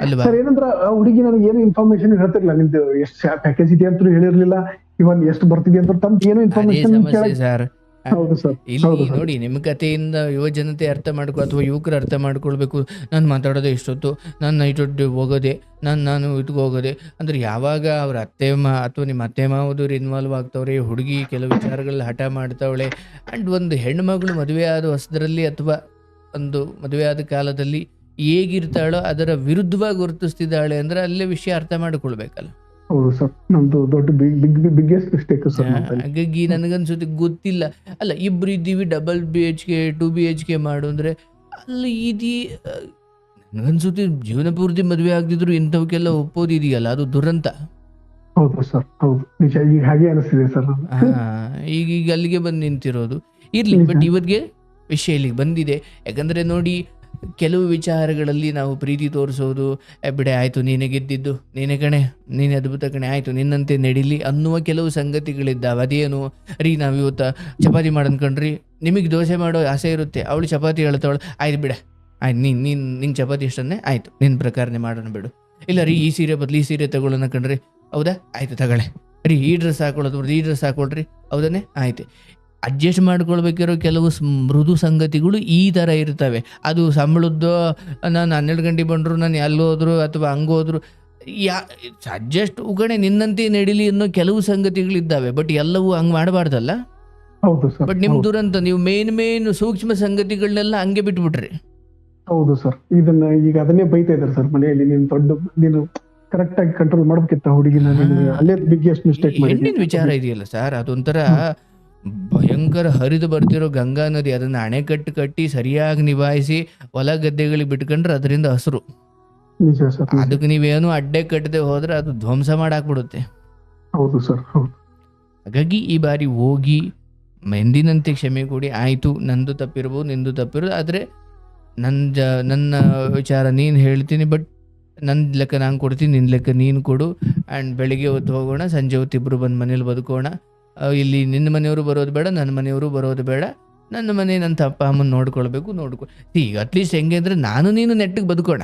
ಅಲ್ವಾ? ಸರ್ ಏನಂದ್ರ ಆ ಹುಡುಗಿ ನನಗೆ ಏನು ಇನ್ಫಾರ್ಮೇಶನ್ ಹೇಳ್ತಿರ್ಲಿಲ್ಲ, ನಿಮ್ದು ಎಷ್ಟು ಪ್ಯಾಕೇಜ್ ಇದೆ ಅಂತ ಹೇಳಿರ್ಲಿಲ್ಲ, ಇವನ್ ಎಷ್ಟು ಬರ್ತಿದೆ ಅಂತ ತಮ್ದು ಏನು ಅದೇ ಇನ್ಫಾರ್ಮೇಶನ್ ಸಮಸ್ಯೆ ಸರ್. ಹೌದು ಸರ್, ಇಲ್ಲಿ ಹೌದು ಸರ್. ನೋಡಿ, ನಿಮ್ಮ ಕಥೆಯಿಂದ ಯುವ ಜನತೆ ಅರ್ಥ ಮಾಡ್ಕೊ ಅಥವಾ ಯುವಕರು ಅರ್ಥ ಮಾಡ್ಕೊಳ್ಬೇಕು. ನಾನು ಮಾತಾಡೋದೇ ಇಷ್ಟೊತ್ತು, ನಾನು ನೈಟ್ ಹೋಗೋದೆ, ನಾನು ಇಟ್ಗೆ ಹೋಗೋದೆ ಅಂದ್ರೆ ಯಾವಾಗ ಅವ್ರ ಅತ್ತೆ ಅಥವಾ ನಿಮ್ಮ ಅತ್ತೆ ಮಾವದವ್ರು ಇನ್ವಾಲ್ವ್ ಆಗ್ತವ್ರೆ, ಹುಡುಗಿ ಕೆಲವು ವಿಚಾರಗಳಲ್ಲಿ ಹಠ ಮಾಡ್ತಾವಳೆ, ಆ್ಯಂಡ್ ಒಂದು ಹೆಣ್ಮಗಳು ಮದುವೆ ಆದ ಹೊಸದರಲ್ಲಿ ಅಥವಾ ಒಂದು ಮದುವೆ ಆದ ಕಾಲದಲ್ಲಿ ಹೇಗಿರ್ತಾಳೋ ಅದರ ವಿರುದ್ಧವಾಗಿ ಗುರುತಿಸ್ತಿದ್ದಾಳೆ ಅಂದ್ರೆ ಅಲ್ಲೇ ವಿಷಯ ಅರ್ಥ ಮಾಡ್ಕೊಳ್ಬೇಕಲ್ಲ. ಹೌದು ಸರ್, ನಮ್ದು ದೊಡ್ಡ ಬಿಗ್ಗೆಸ್ಟ್ ಮಿಸ್ಟೇಕ್ ಸರ್. ಹಾಗಾಗಿ ನನಗನ್ಸುತ್ತೆ ಗೊತ್ತಿಲ್ಲ, ಅಲ್ಲ ಇಬ್ರು ಇದ್ದೀವಿ, ಡಬಲ್ BHK 2 BHK ಮಾಡು ಅಂದ್ರೆ ಅಲ್ಲಿ ನನಗನ್ಸುತ್ತೆ ಜೀವನ ಪೂರ್ತಿ ಮದುವೆ ಆಗದಿದ್ರು ಇಂಥವಕ್ಕೆಲ್ಲ ಒಪ್ಪೋದಿದೆಯಲ್ಲ, ಅದು ದುರಂತ. ಹೌದು ಸರ್, ಹೌದು ನಿಜ, ಈಗ ಹಾಗೆ ಅನಿಸ್ತಿದೆ ಸರ್. ಈಗ ಅಲ್ಲಿಗೆ ಬಂದು ನಿಂತಿರೋದು ಇರ್ಲಿ. ಬಟ್ ಇವತ್ತಿಗೆ ವಿಷಯ ಇಲ್ಲಿಗೆ ಬಂದಿದೆ. ಯಾಕಂದ್ರೆ ನೋಡಿ, ಕೆಲವು ವಿಚಾರಗಳಲ್ಲಿ ನಾವು ಪ್ರೀತಿ ತೋರಿಸೋದು, ಬಿಡೆ ಆಯಿತು ನೀನೇ ಗೆದ್ದಿದ್ದು, ನೀನೇ ಕಣೆ, ನೀನೇ ಅದ್ಭುತ ಕಣೆ, ಆಯಿತು ನಿನ್ನಂತೆ ನಡೀಲಿ ಅನ್ನುವ ಕೆಲವು ಸಂಗತಿಗಳಿದ್ದಾವೆ. ಅದೇನು ರೀ, ನಾವು ಇವತ್ತು ಚಪಾತಿ ಮಾಡನ್ಕಂಡ್ರಿ, ನಿಮಗೆ ದೋಸೆ ಮಾಡೋ ಆಸೆ ಇರುತ್ತೆ, ಅವಳು ಚಪಾತಿ ಹೇಳ್ತಾವಳು, ಆಯ್ತು ಬಿಡ, ಆಯ್ತು ನಿಂಗೆ ಚಪಾತಿ ಇಷ್ಟನ್ನೇ, ಆಯಿತು ನಿನ್ನ ಪ್ರಕಾರನೇ ಮಾಡೋಣ ಬಿಡು. ಇಲ್ಲ ರೀ, ಈ ಸೀರೆ ಬದಲು ಈ ಸೀರೆ ತಗೊಳ್ಳೋಣ ಕಣ್ರಿ, ಹೌದಾ, ಆಯಿತು ತಗೊಳ್ಳೆ. ರೀ ಈ ಡ್ರೆಸ್ ಹಾಕೊಳ್ಳೋದು ಈ ಡ್ರೆಸ್ ಹಾಕೊಳ್ರಿ, ಹೌದಾನೆ, ಆಯ್ತು. ಅಡ್ಜಸ್ಟ್ ಮಾಡ್ಕೊಳ್ಬೇಕಿರೋ ಕೆಲವು ಮೃದು ಸಂಗತಿಗಳು ಈ ಥರ ಇರ್ತವೆ. ಅದು ಸಂಬಳದ್ದು, ನಾನು 12 ಗಂಟೆಗೆ ಬಂದರು, ನಾನು ಎಲ್ಲೋದ್ರು ಅಥವಾ ಹಂಗೋದ್ರು, ಅಡ್ಜಸ್ಟ್ ಉಗಣೆ ನಿನ್ನಂತೆ ನಡೀಲಿ ಅನ್ನೋ ಕೆಲವು ಸಂಗತಿಗಳಿದ್ದಾವೆ. ಬಟ್ ಎಲ್ಲವೂ ಹಂಗೆ ಮಾಡಬಾರ್ದಲ್ಲ. ಹೌದು ಸರ್, ಬಟ್ ನಿಮ್ ದುರಂತ, ನೀವು ಮೇನ್ ಸೂಕ್ಷ್ಮ ಸಂಗತಿಗಳನ್ನೆಲ್ಲ ಹಂಗೆ ಬಿಟ್ಬಿಟ್ರಿ. ಹೌದು ಸರ್, ಇದನ್ನ ಈಗ ಅದನ್ನೇ ಬೈತಾ ಇದ್ದಾರೆ ಸರ್ ಮನೆಯಲ್ಲಿ, ನೀನು ಕರೆಕ್ಟ್ ಆಗಿ ಕಂಟ್ರೋಲ್ ಮಾಡ್ಬೇಕಿತ್ತ ಹುಡುಗಿನ, ಅಲ್ಲೇ ಬಿಗ್ಗೆಸ್ಟ್ ಮಿಸ್ಟೇಕ್ ಮಾಡಿ. ಹೆಣ್ಣಿನ ವಿಚಾರ ಇದೆಯಲ್ಲ ಸರ್, ಅದೊಂಥರ ಭಯಂಕರ ಹರಿದು ಬರ್ತಿರೋ ಗಂಗಾ ನದಿ. ಅದನ್ನ ಅಣೆಕಟ್ಟು ಕಟ್ಟಿ ಸರಿಯಾಗಿ ನಿಭಾಯಿಸಿ ಹೊಲ ಗದ್ದೆಗಳಿಗೆ ಬಿಟ್ಕೊಂಡ್ರೆ ಅದರಿಂದ ಹಸಿರು. ನಿಜ ಸರ್, ಅದಕ್ಕೆ ನೀವೇನು ಅಡ್ಡೆ ಕಟ್ಟದೆ ಹೋದ್ರೆ ಅದು ಧ್ವಂಸ ಮಾಡಾಕ್ಬಿಡುತ್ತೆ. ಹೌದು ಸರ್, ಹೌದು. ಹಾಗಾಗಿ ಈ ಬಾರಿ ಹೋಗಿ ಎಂದಿನಂತೆ ಕ್ಷಮೆ ಕೊಡಿ. ಆಯಿತು, ನಂದು ತಪ್ಪಿರ್ಬೋದು, ನಿಂದು ತಪ್ಪಿರೋದು, ಆದರೆ ನನ್ನ ವಿಚಾರ ನೀನು ಹೇಳ್ತೀನಿ, ಬಟ್ ನನ್ನ ಲೆಕ್ಕ ನಾನು ಕೊಡ್ತೀನಿ, ನಿನ್ನ ಲೆಕ್ಕ ನೀನು ಕೊಡು. ಆ್ಯಂಡ್ ಬೆಳಿಗ್ಗೆ ಹೊತ್ತು ಹೋಗೋಣ, ಸಂಜೆ ಹೊತ್ತು ಇಬ್ಬರು ಬಂದು ಮನೇಲಿ ಬದುಕೋಣ. ಇಲ್ಲಿ ನಿನ್ನ ಮನೆಯವರು ಬರೋದು ಬೇಡ, ನನ್ನ ಮನೆಯವರು ಬರೋದು ಬೇಡ. ನನ್ನ ಮನೆ ನನ್ನ ಅಪ್ಪ ಅಮ್ಮನ ನೋಡ್ಕೊಳ್ಬೇಕು. ಈಗ ಅಟ್ಲೀಸ್ಟ್ ಹೆಂಗೆ ಅಂದರೆ ನಾನು ನೀನು ನೆಟ್ಟಿಗೆ ಬದುಕೋಣ.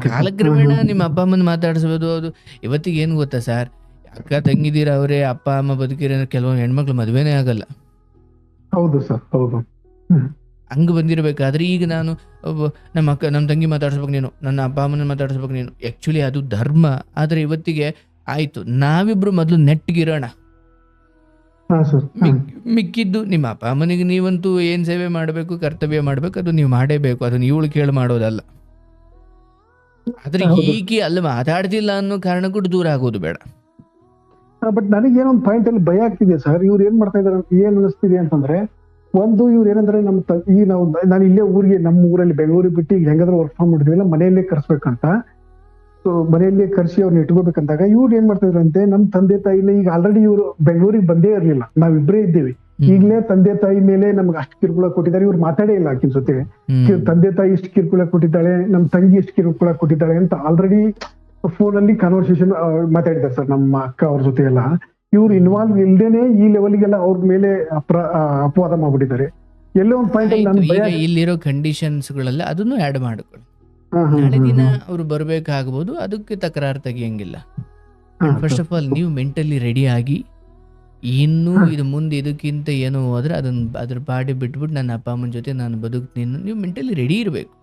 ಕಾಲಕ್ರಮೇಣ ನಿಮ್ಮ ಅಪ್ಪ ಅಮ್ಮನ ಮಾತಾಡಿಸ್ಬೋದು. ಅದು ಇವತ್ತಿಗೆ ಏನು ಗೊತ್ತಾ ಸರ್, ಅಕ್ಕ ತಂಗಿದ್ದೀರ ಅವರೇ, ಅಪ್ಪ ಅಮ್ಮ ಬದುಕಿರ ಕೆಲವು ಹೆಣ್ಮಕ್ಳು ಮದುವೆನೇ ಆಗಲ್ಲ. ಹೌದು ಸರ್, ಹೌದು. ಹಂಗೆ ಬಂದಿರಬೇಕಾದ್ರೆ ಈಗ ನಾನು ನಮ್ಮ ತಂಗಿ ಮಾತಾಡಿಸ್ಬೇಕು ನೀನು, ನನ್ನ ಅಪ್ಪ ಅಮ್ಮನ ಮಾತಾಡಿಸ್ಬೇಕು ನೀನು. ಆ್ಯಕ್ಚುಲಿ ಅದು ಧರ್ಮ. ಆದರೆ ಇವತ್ತಿಗೆ ಆಯಿತು, ನಾವಿಬ್ರು ಮೊದಲು ನೆಟ್ಟಿಗಿರೋಣ, ಮಿಕ್ಕಿದ್ದು ನಿಮ್ಮ ಅಪ್ಪ ಅಮ್ಮನಿಗೆ ನೀವಂತೂ ಏನು ಸೇವೆ ಮಾಡಬೇಕು, ಕರ್ತವ್ಯ ಮಾಡಬೇಕು, ಅದು ನೀವು ಮಾಡೇಬೇಕು. ಅದು ನೀವು ಕೇಳಿ ಮಾಡೋದಲ್ಲ. ಆದರೆ ಈಕೆ ಅಲ್ಲಿ ಮಾತಾಡ್ತಿಲ್ಲ ಅನ್ನೋ ಕಾರಣಕ್ಕೂ ದೂರ ಆಗೋದು ಬೇಡ. ಬಟ್ ನನಗೆ ಏನೊಂದು ಪಾಯಿಂಟ್ ಅಲ್ಲಿ ಭಯ ಆಗ್ತಿದೆ ಸರ್. ಇವ್ರು ಏನ್ ಮಾಡ್ತಾ ಇದಾರೆ, ಏನ್ ಅನಿಸ್ತಿದೆ ಅಂತಂದ್ರೆ, ಒಂದು ಇವ್ರು ಏನಂದ್ರೆ ನಾನು ಇಲ್ಲೇ ಊರಿಗೆ, ನಮ್ಮ ಊರಲ್ಲಿ ಬೆಂಗಳೂರಿಗೆ ಬಿಟ್ಟು ಈಗ ಹೆಂಗಾದ್ರೂ ವರ್ಕ್ ಫ್ರಮ್ ಮಾಡಿದ್ವಿಲ್ಲ, ಮನೆಯಲ್ಲೇ ಕರ್ಸ್ಬೇಕಂತ. ಸೊ ಮನೆಯಲ್ಲೇ ಕರ್ಸಿ ಅವ್ರನ್ನ ಇಟ್ಕೋಬೇಕಂದಾಗ ಇವ್ರು ಏನ್ ಮಾಡ್ತಾ ಇದ್ರಂತೆ, ನಮ್ ತಂದೆ ತಾಯಿನ ಈಗ ಆಲ್ರೆಡಿ ಇವ್ರು ಬೆಂಗಳೂರಿಗೆ ಬಂದೇ ಇರ್ಲಿಲ್ಲ, ನಾವಿಬ್ರೇ ಇದ್ದೇವೆ. ಈಗಲೇ ತಂದೆ ತಾಯಿ ಮೇಲೆ ನಮ್ಗೆ ಅಷ್ಟು ಕಿರುಕುಳ ಕೊಟ್ಟಿದ್ದಾರೆ. ಇವ್ರು ಮಾತಾಡೇ ಇಲ್ಲ ಆಕಿನ ಜೊತೆ. ತಂದೆ ತಾಯಿ ಇಷ್ಟು ಕಿರುಕುಳ ಕೊಟ್ಟಿದ್ದಾಳೆ, ನಮ್ ತಂಗಿ ಇಷ್ಟು ಕಿರುಕುಳ ಕೊಟ್ಟಿದ್ದಾಳೆ ಅಂತ ಆಲ್ರೆಡಿ ಫೋನ್ ಅಲ್ಲಿ ಕಾನ್ವರ್ಸೇಷನ್ ಮಾತಾಡಿದ್ದಾರೆ ಸರ್ ನಮ್ಮ ಅಕ್ಕ ಅವ್ರ ಜೊತೆ ಎಲ್ಲ. ಇವ್ರು ಇನ್ವಾಲ್ವ್ ಇಲ್ದೇನೆ ಈ ಲೆವೆಲ್ಗೆಲ್ಲ ಅವ್ರ ಮೇಲೆ ಅಪವಾದ ಮಾಡ್ಬಿಟ್ಟಿದ್ದಾರೆ. ಎಲ್ಲೋ ಒಂದು ಪಾಯಿಂಟ್ ಅಲ್ಲಿ ಇಲ್ಲಿರೋ ಕಂಡೀಷನ್ಸ್ಗಳೆಲ್ಲ ಅದನ್ನು ಆ್ಯಡ್ ಮಾಡ್ಕೊಳ್ಳಿ. ನಾಳೆ ದಿನ ಅವ್ರು ಬರ್ಬೇಕಾಗ್ಬೋದು, ಅದಕ್ಕೆ ತಕರಾರು ತೆಗಿಯಂಗಿಲ್ಲ. ಫಸ್ಟ್ ಆಫ್ ಆಲ್ ನೀವು ಮೆಂಟಲಿ ರೆಡಿ ಆಗಿ, ಇನ್ನೂ ಇದು ಮುಂದೆ ಇದಕ್ಕಿಂತ ಏನೋ ಹೋದ್ರೆ ಅದ್ರ ಪಾಡಿ ಬಿಟ್ಬಿಟ್ಟು ನನ್ನ ಅಪ್ಪ ಅಮ್ಮನ ಜೊತೆ ನಾನು ಬದುಕ್ತೀನಿ, ನೀವು ಮೆಂಟಲಿ ರೆಡಿ ಇರಬೇಕು.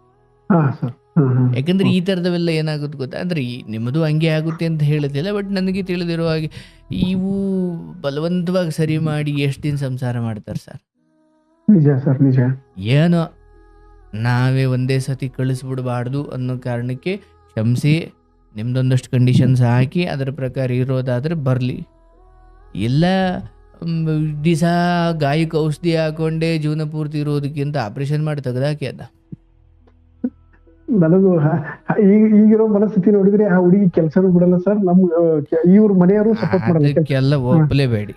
ಯಾಕಂದ್ರೆ ಈ ಥರದವೆಲ್ಲ ಏನಾಗುತ್ತೆ ಗೊತ್ತಾ, ಅಂದ್ರೆ ನಿಮ್ಮದು ಹಂಗೆ ಆಗುತ್ತೆ ಅಂತ ಹೇಳೋದಿಲ್ಲ, ಬಟ್ ನನಗೆ ತಿಳಿದಿರೋ ಹಾಗೆ ಇವು ಬಲವಂತವಾಗಿ ಸರಿ ಮಾಡಿ ಎಷ್ಟು ದಿನ ಸಂಸಾರ ಮಾಡ್ತಾರೆ ಸರ್. ನಿಜ ಸರ್, ನಿಜ. ಏನೋ ನಾವೇ ಒಂದೇ ಸತಿ ಕಳಿಸ್ಬಿಡ್ಬಾರ್ದು ಅನ್ನೋ ಕಾರಣಕ್ಕೆ ಕ್ಷಮಿಸಿ, ನಿಮ್ದೊಂದಷ್ಟು ಕಂಡೀಷನ್ಸ್ ಹಾಕಿ ಅದರ ಪ್ರಕಾರ ಇರೋದಾದ್ರೆ ಬರಲಿ. ಎಲ್ಲ ದಿವಸ ಗಾಯಕ್ಕೆ ಔಷಧಿ ಹಾಕೊಂಡೇ ಜೀವನ ಪೂರ್ತಿ ಇರೋದಕ್ಕಿಂತ ಆಪರೇಷನ್ ಮಾಡಿ ತೆಗೆದಾಕಿ ಅದ. ನನಗೂ ಈಗಿರೋ ಮನಸ್ಥಿತಿ ನೋಡಿದ್ರೆ ಆ ಹುಡುಗಿ ಕೆಲಸನೂ ಬಿಡಲ್ಲ ಸರ್. ನಮ್ ಇವ್ರ ಮನೆಯವರು ಸಪೋರ್ಟ್ ಮಾಡಲ್ಲ, ಅದಕ್ಕೆಲ್ಲ ಒಪ್ಪಲೇಬೇಡಿ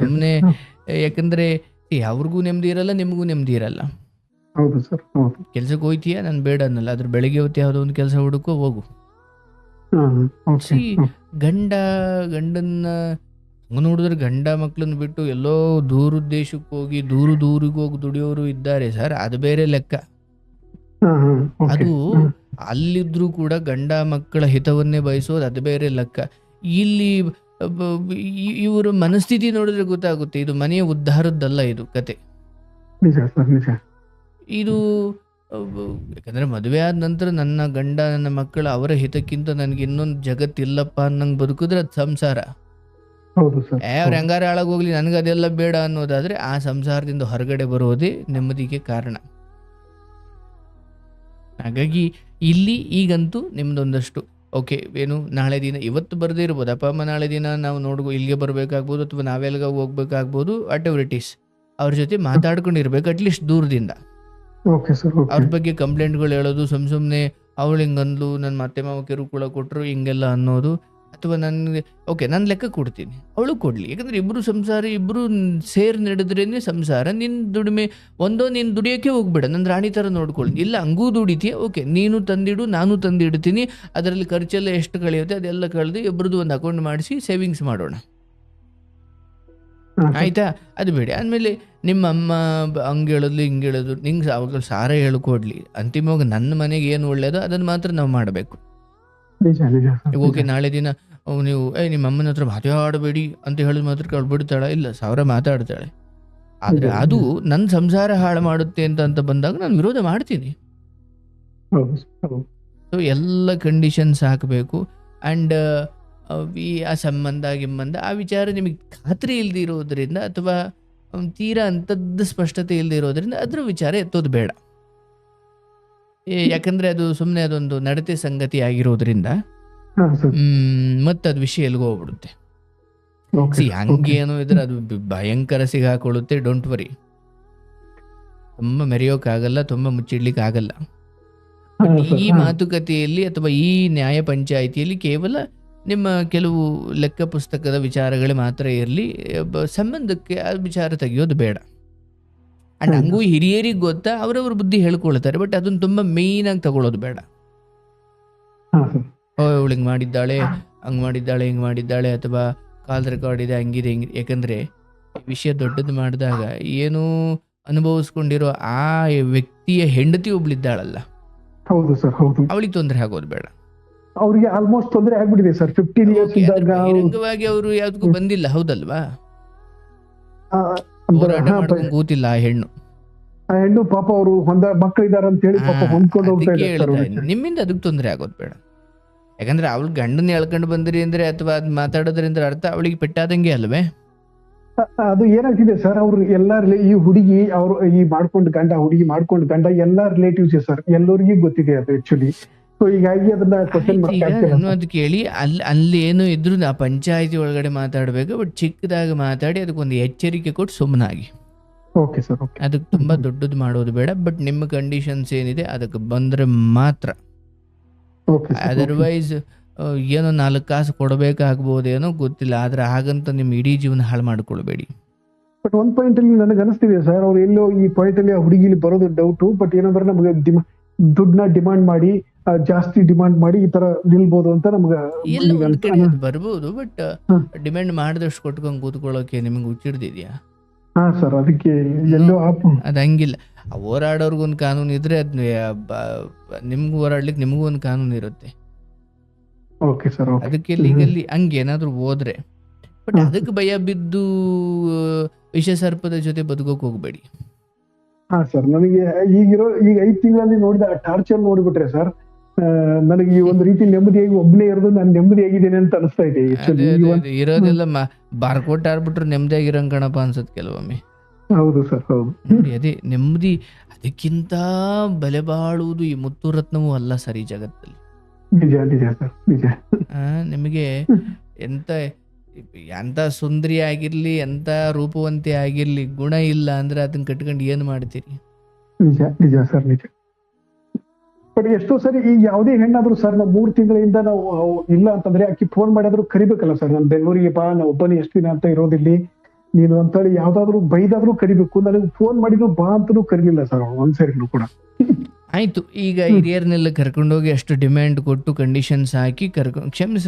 ಸುಮ್ಮನೆ. ಯಾಕಂದ್ರೆ ಅವ್ರಿಗೂ ನೆಮ್ಮದಿ ಇರಲ್ಲ, ನಿಮಗೂ ನೆಮ್ಮದಿ ಇರಲ್ಲ. ಹೌದು ಸರ್, ಹೌದು. ಕೆಲ್ಸಕ್ಕೆ ಹೋಯ್ತೀಯ, ನಾನು ಬೇಡ ಅನ್ನಲ್ಲ, ಅದ್ರ ಬೆಳಿಗ್ಗೆ ಹೊತ್ತು ಯಾವುದೋ ಒಂದು ಕೆಲಸ ಹುಡುಕೋ ಹೋಗು. ಗಂಡನ್ನ ಹಂಗ ನೋಡಿದ್ರೆ ಗಂಡ ಮಕ್ಳನ್ನ ಬಿಟ್ಟು ಎಲ್ಲೋ ದೂರದ ದೇಶಕ್ಕೆ ಹೋಗಿ ದೂರಿಗೆ ಹೋಗಿ ದುಡಿಯೋರು ಇದ್ದಾರೆ ಸರ್, ಅದು ಬೇರೆ ಲೆಕ್ಕ. ಓಕೆ. ಅದು ಅಲ್ಲಿದ್ರೂ ಕೂಡ ಗಂಡ ಮಕ್ಕಳ ಹಿತವನ್ನೇ ಬಯಸೋದು ಅದು ಬೇರೆ ಲೆಕ್ಕ. ಇಲ್ಲಿ ಇವರ ಮನಸ್ಥಿತಿ ನೋಡಿದ್ರೆ ಗೊತ್ತಾಗುತ್ತೆ, ಇದು ಮನೆಯ ಉದ್ಧಾರದ್ದಲ್ಲ ಇದು ಕತೆ. ನಿಜ ಸರ್, ನಿಜ. ಇದು ಯಾಕಂದ್ರೆ ಮದುವೆ ಆದ ನಂತರ ನನ್ನ ಗಂಡ ನನ್ನ ಮಕ್ಕಳು ಅವರ ಹಿತಕ್ಕಿಂತ ನನಗೆ ಇನ್ನೊಂದು ಜಗತ್ತಿಲ್ಲಪ್ಪ ಅನ್ನಂಗೆ ಬದುಕಿದ್ರೆ ಅದು ಸಂಸಾರ. ಹೌದು ಸರ್. ಅವ್ರು ಹೆಂಗಾರ ಹಾಳಾಗೋಗ್ಲಿ ನನಗೆ ಅದೆಲ್ಲ ಬೇಡ ಅನ್ನೋದಾದ್ರೆ ಆ ಸಂಸಾರದಿಂದ ಹೊರಗಡೆ ಬರೋದೇ ನೆಮ್ಮದಿಗೆ ಕಾರಣ. ಹಾಗಾಗಿ ಇಲ್ಲಿ ಈಗಂತೂ ನಿಮ್ದೊಂದಷ್ಟು ಓಕೆ ಏನು, ನಾಳೆ ದಿನ ಇವತ್ತು ಬರದೇ ಇರ್ಬೋದು, ಅಪ್ಪ ಅಮ್ಮ ನಾಳೆ ದಿನ ನಾವು ಇಲ್ಲಿಗೆ ಬರಬೇಕಾಗ್ಬೋದು ಅಥವಾ ನಾವೆಲ್ಗ ಹೋಗ್ಬೇಕಾಗ್ಬೋದು, ವಾಟ್ ಎವರ್ ಇಟ್ ಈಸ್, ಅವ್ರ ಜೊತೆ ಮಾತಾಡ್ಕೊಂಡಿರ್ಬೇಕು ಅಟ್ಲೀಸ್ಟ್ ದೂರದಿಂದ. Okay sir. ಅವ್ರ ಬಗ್ಗೆ ಕಂಪ್ಲೇಂಟ್ಗಳು ಹೇಳೋದು, ಸುಮ್ಮನೆ ಅವಳು ಹಿಂಗಂದ್ಲು, ನನ್ನ ಮತ್ತೆ ಮಾವ ಕಿರುಕುಳ ಕೊಟ್ಟರು ಹಿಂಗೆಲ್ಲ ಅನ್ನೋದು, ಅಥವಾ ನನಗೆ ಓಕೆ ನಾನು ಲೆಕ್ಕ ಕೊಡ್ತೀನಿ ಅವಳು ಕೊಡಲಿ. ಯಾಕಂದರೆ ಇಬ್ಬರು ಸಂಸಾರ, ಇಬ್ಬರು ಸೇರಿ ನಡೆದ್ರೇನೆ ಸಂಸಾರ. ನಿನ್ನ ದುಡಿಮೆ ನೀನು ದುಡಿಯೋಕ್ಕೆ ಹೋಗ್ಬೇಡ, ನನ್ನ ರಾಣಿ ಥರ ನೋಡ್ಕೊಳ್ಳಿ. ಇಲ್ಲ ಹಂಗೂ ದುಡಿತೀಯ, ಓಕೆ ನೀನು ತಂದಿಡು ನಾನು ತಂದಿಡ್ತೀನಿ, ಅದರಲ್ಲಿ ಖರ್ಚೆಲ್ಲ ಎಷ್ಟು ಕಳೆಯುತ್ತೆ ಅದೆಲ್ಲ ಕಳೆದು ಇಬ್ಬರದು ಒಂದು ಅಕೌಂಟ್ ಮಾಡಿಸಿ ಸೇವಿಂಗ್ಸ್ ಮಾಡೋಣ, ಆಯಿತಾ? ಅದು ಬೇಡ. ಆದಮೇಲೆ ನಿಮ್ಮ ಅಮ್ಮ ಹಂಗೆ ಹೇಳೋದು ಹಿಂಗೆ ಹೇಳೋದು, ನಿಂಗೆ ಅವಾಗ ಸಾರ ಹೇಳ್ಕೊಡ್ಲಿ, ಅಂತಿಮವಾಗಿ ನನ್ನ ಮನೆಗೆ ಏನು ಒಳ್ಳೆಯದೋ ಅದನ್ನು ಮಾತ್ರ ನಾವು ಮಾಡಬೇಕು. ಓಕೆ ನಾಳೆ ದಿನ ನೀವು ನಿಮ್ಮ ಅಮ್ಮನ ಹತ್ರ ಮಾತಾಡಬೇಡಿ ಅಂತ ಹೇಳಿದ ಮಾತ್ರ ಅವಳು ಬಿಡ್ತಾಳ? ಇಲ್ಲ, 1000 ಮಾತಾಡ್ತಾಳೆ. ಆದರೆ ಅದು ನನ್ನ ಸಂಸಾರ ಹಾಳು ಮಾಡುತ್ತೆ ಅಂತ ಬಂದಾಗ ನಾನು ವಿರೋಧ ಮಾಡ್ತೀನಿ. ಸೊ ಎಲ್ಲ ಕಂಡೀಷನ್ಸ್ ಹಾಕಬೇಕು. ಆ್ಯಂಡ್ ಆ ಸಂಬಂಧ ಆ ವಿಚಾರ ನಿಮಗೆ ಖಾತ್ರಿ ಇಲ್ಲದೆ ಇರೋದ್ರಿಂದ ಅಥವಾ ತೀರಾ ಅಂಥದ್ದು ಸ್ಪಷ್ಟತೆ ಇಲ್ಲದೆ ಇರೋದ್ರಿಂದ ಅದ್ರ ವಿಚಾರ ಎತ್ತೋದು ಬೇಡ. ಯಾಕಂದರೆ ಅದು ಸುಮ್ಮನೆ ಅದೊಂದು ನಡತೆ ಸಂಗತಿ ಆಗಿರೋದ್ರಿಂದ ಮತ್ತೆ ಅದು ವಿಷಯ ಎಲ್ಲಿಗೆ ಹೋಗ್ಬಿಡುತ್ತೆ. ಹಂಗೇನೋ ಇದ್ರೆ ಅದು ಭಯಂಕರ ಸಿಗಾಕೊಳ್ಳುತ್ತೆ. ಡೋಂಟ್ ವರಿ, ತುಂಬ ಮೆರೆಯೋಕ್ಕಾಗಲ್ಲ, ತುಂಬ ಮುಚ್ಚಿಡ್ಲಿಕ್ಕೆ ಆಗಲ್ಲ. ಈ ಮಾತುಕತೆಯಲ್ಲಿ ಅಥವಾ ಈ ನ್ಯಾಯ ಪಂಚಾಯಿತಿಯಲ್ಲಿ ಕೇವಲ ನಿಮ್ಮ ಕೆಲವು ಲೆಕ್ಕ ಪುಸ್ತಕದ ವಿಚಾರಗಳೇ ಮಾತ್ರ ಇರಲಿ, ಸಂಬಂಧಕ್ಕೆ ಆ ವಿಚಾರ ತೆಗೆಯೋದು ಬೇಡ. ಆ್ಯಂಡ್ ಹಂಗೂ ಹಿರಿಯರಿಗೆ ಗೊತ್ತಾ, ಅವರವ್ರ ಬುದ್ಧಿ ಹೇಳ್ಕೊಳ್ತಾರೆ, ಬಟ್ ಅದನ್ನು ತುಂಬ ಮೇಯ್ನಾಗಿ ತಗೊಳ್ಳೋದು ಬೇಡ. ಅವಳು ಹಿಂಗೆ ಮಾಡಿದ್ದಾಳೆ, ಹಂಗೆ ಮಾಡಿದ್ದಾಳೆ, ಹಿಂಗೆ ಮಾಡಿದ್ದಾಳೆ, ಅಥವಾ ಕಾಲ್ ರೆಕಾರ್ಡ್ ಇದೆ, ಹಂಗಿದೆ ಹಿಂಗೆ. ಯಾಕಂದರೆ ವಿಷಯ ದೊಡ್ಡದು ಮಾಡಿದಾಗ ಏನೂ ಅನುಭವಿಸ್ಕೊಂಡಿರೋ ಆ ವ್ಯಕ್ತಿಯ ಹೆಂಡತಿ ಒಬ್ಳಿದ್ದಾಳಲ್ಲ, ಹೌದು ಸರ್, ಹೌದು, ಅವಳಿಗೆ ತೊಂದರೆ ಆಗೋದು ಬೇಡ. ಅವ್ರಿಗೆ ಆಲ್ಮೋಸ್ಟ್ ತೊಂದರೆ ಆಗ್ಬಿಟ್ಟಿದೆ ಸರ್. 15 ಇಯರ್ಸ್ ಇದ್ದಾಗ ಬಹಿರಂಗವಾಗಿ ಅವರು ಯಾವ್ದಕ್ಕೂ ಬಂದಿಲ್ಲ, ಹೌದಲ್ವಾ? ಹೋರಾಟ ಮಾಡ್ಕೊಂಡು ಕೂತಿಲ್ಲ ಆ ಹೆಣ್ಣು ಪಾಪ ಅವರು ಮಕ್ಕಳಿದಾರ ಅಂತ ಹೇಳಿ ಪಾಪ ಹೊಂದ್ಕೊಂಡು ಹೋಗ್ತಾ ಇದ್ದಾರೆ. ನಿಮ್ಮಿಂದ ಅದಕ್ಕೆ ತೊಂದರೆ ಆಗೋದು ಬೇಡ. ಯಾಕಂದ್ರೆ ಅವಳು ಗಂಡನ ಎಳ್ಕೊಂಡು ಬಂದ್ರಿ ಅಂದ್ರೆ ಅಥವಾ ಅದ್ ಮಾತಾಡೋದ್ರಿಂದ ಅರ್ಥ ಅವಳಿಗೆ ಪೆಟ್ಟಾದಂಗೆ ಅಲ್ವೇ? ಅದು ಏನಾಗ್ತಿದೆ ಸರ್, ಅವ್ರು ಎಲ್ಲಾ ಈ ಹುಡುಗಿ ಅವರು ಈ ಹುಡುಗಿ ಮಾಡ್ಕೊಂಡು ಗಂಡ ಎಲ್ಲಾ ರಿಲೇಟಿವ್ಸ್ ಸರ್, ಎಲ್ಲರಿಗೂ ಗೊತ್ತಿದೆ ಅದು ಆಕ್ಚುಲಿ. ಸೊ ಹೀಗಾಗಿ ಅದನ್ನ ಅದು ಕೇಳಿ ಅಲ್ಲಿ ಏನು ಇದ್ರು ಆ ಪಂಚಾಯತಿ ಒಳಗಡೆ ಮಾತಾಡ್ಬೇಕು, ಬಟ್ ಚಿಕ್ಕದಾಗಿ ಮಾತಾಡಿ ಅದಕ್ಕೊಂದು ಎಚ್ಚರಿಕೆ ಕೊಟ್ಟು ಸುಮ್ಮನಾಗಿ. ಓಕೆ ಸರ್, ಅದಕ್ಕೆ ತುಂಬಾ ದೊಡ್ಡದು ಮಾಡೋದು ಬೇಡ. ಬಟ್ ನಿಮ್ಮ ಕಂಡೀಷನ್ಸ್ ಏನಿದೆ ಅದಕ್ಕೆ ಬಂದ್ರೆ ಮಾತ್ರ. ಅದರ್ವೈಸ್ ಏನೋ 4 ಕಾಸು ಕೊಡಬೇಕಾಗ್ಬೋದೇನೋ ಗೊತ್ತಿಲ್ಲ, ಆದ್ರೆ ಹಾಗಂತ ನಿಮ್ಮ ಇಡೀ ಜೀವನ ಹಾಳು ಮಾಡ್ಕೊಳ್ಬೇಡಿ. ಬಟ್ ಒಂದ್ ಪಾಯಿಂಟ್ ಅಲ್ಲಿ ನನಗೆ ಅನಿಸ್ತಿದೆ ಸರ್, ಅವ್ರು ಎಲ್ಲೋ ಈ ಪಾಯಿಂಟ್ ಅಲ್ಲಿ ಆ ಹುಡುಗಿಲಿ ಬರೋದು ಡೌಟು. ಬಟ್ ಏನಂದ್ರೆ ನಮಗೆ ದುಡ್ಡನ್ನ ಡಿಮಾಂಡ್ ಮಾಡಿ, ಜಾಸ್ತಿ ಡಿಮಾಂಡ್ ಮಾಡಿ ಈ ತರ ನಿಲ್ಬಹುದು ಅಂತ ನಮ್ಗೆ ಬರ್ಬೋದು. ಬಟ್ ಡಿಮ್ಯಾಂಡ್ ಮಾಡಿದಷ್ಟು ಕೊಟ್ಕೊಂಡು ಕೂತ್ಕೊಳ್ಳೋಕೆ ನಿಮ್ಗೆ ಹುಚ್ಚಿಡ್ದಿದ್ಯಾ? ಹಾ ಸರ್, ಅದಕ್ಕೆ ಎಲ್ಲೋ ಅದು ಹಂಗಿಲ್ಲ. ಹೋರಾಡೋರ್ಗೊಂದು ಕಾನೂನು ಇದ್ರೆ ಅದ್ ನಿಮ್ಗೆ ಹೋರಾಡ್ಲಿಕ್ಕೆ ನಿಮಗೂ ಒಂದು ಕಾನೂನು ಇರುತ್ತೆ. ಓಕೆ ಸರ್, ಅದಕ್ಕೆ ಲೀಗಲ್ಲಿ ಹಂಗೇನಾದ್ರೂ ಹೋದ್ರೆ, ಬಟ್ ಅದಕ್ಕೆ ಭಯ ಬಿದ್ದು ವಿಷ ಸರ್ಪದ ಜೊತೆ ಬದುಕೋಕ್ ಹೋಗ್ಬೇಡಿ. ಹಾ ಸರ್, ನನಗೆ ಈಗ 5 ತಿಂಗಳಲ್ಲಿ ನೋಡಿದ ಟಾರ್ಚರ್ ನೋಡ್ಬಿಟ್ರೆ ಸರ್, ನನಗೆ ಈ ಒಂದು ರೀತಿ ನೆಮ್ಮದಿಯಾಗಿ ಒಬ್ಬನೇ ಇರೋದು ನಾನು ನೆಮ್ಮದಿಯಾಗಿದ್ದೇನೆ ಅಂತ ಅನಿಸ್ತಾ ಇದೆ. ಇರೋದೆಲ್ಲ ಬಾರ್ಕೋಟ್ ಆಡ್ಬಿಟ್ರೆ ನೆಮ್ಮದಿಯಾಗಿರಂಗ್ ಕಣಪ್ಪ ಅನ್ಸತ್ ಕೆಲವೊಮ್ಮೆ. ಹೌದು ಸರ್, ಹೌದು. ನೋಡಿ ಅದೇ ನೆಮ್ಮದಿ, ಅದಕ್ಕಿಂತ ಬೆಲೆ ಬಾಳುವುದು ಈ ಮುತ್ತು ರತ್ನವೂ ಅಲ್ಲ ಸರ್ ಈ ಜಗತ್ತಲ್ಲಿ. ನಿಜ ಸರ್, ನಿಜ. ನಿಮಗೆ ಎಂತ ಸುಂದರಿ ಆಗಿರ್ಲಿ, ಎಂತ ರೂಪವಂತೆ ಆಗಿರ್ಲಿ, ಗುಣ ಇಲ್ಲ ಅಂದ್ರೆ ಅದನ್ನ ಕಟ್ಕೊಂಡು ಏನ್ ಮಾಡ್ತೀರಿ? ನಿಜ ಸರ್, ನಿಜ. ಬಟ್ ಎಷ್ಟೋ ಸರಿ ಈ ಯಾವುದೇ ಹೆಣ್ಣಾದ್ರು ಸರ್, ನಾವು 3 ತಿಂಗಳಿಂದ ನಾವು ಇಲ್ಲ ಅಂತಂದ್ರೆ ಆಕಿ ಫೋನ್ ಮಾಡಿದ್ರು ಕರಿಬೇಕಲ್ಲ ಸರ್, ನಾನು ಬೆಂಗಳೂರಿಗೆ ಬಾ, ನಾ ಒಬ್ಬನೇ ಎಷ್ಟು ದಿನ ಅಂತ ಇರೋದಿಲ್ಲಿ ನೀನು ಅಂತೇಳಿ ಯಾವ್ದಾದ್ರು ಬೈದಾದ್ರೂ ಕರಿಬೇಕು. ನನಗೆ ಫೋನ್ ಮಾಡಿದ್ರು ಬಾ ಅಂತನೂ ಕರೀಲಿಲ್ಲ ಸರ್ ಒಂದ್ಸರಿನೂ ಕೂಡ. ಆಯ್ತು, ಈಗ ಹಿರಿಯರನ್ನೆಲ್ಲ ಕರ್ಕೊಂಡೋಗಿ ಅಷ್ಟು ಡಿಮ್ಯಾಂಡ್ ಕೊಟ್ಟು ಕಂಡೀಷನ್ಸ್ ಹಾಕಿ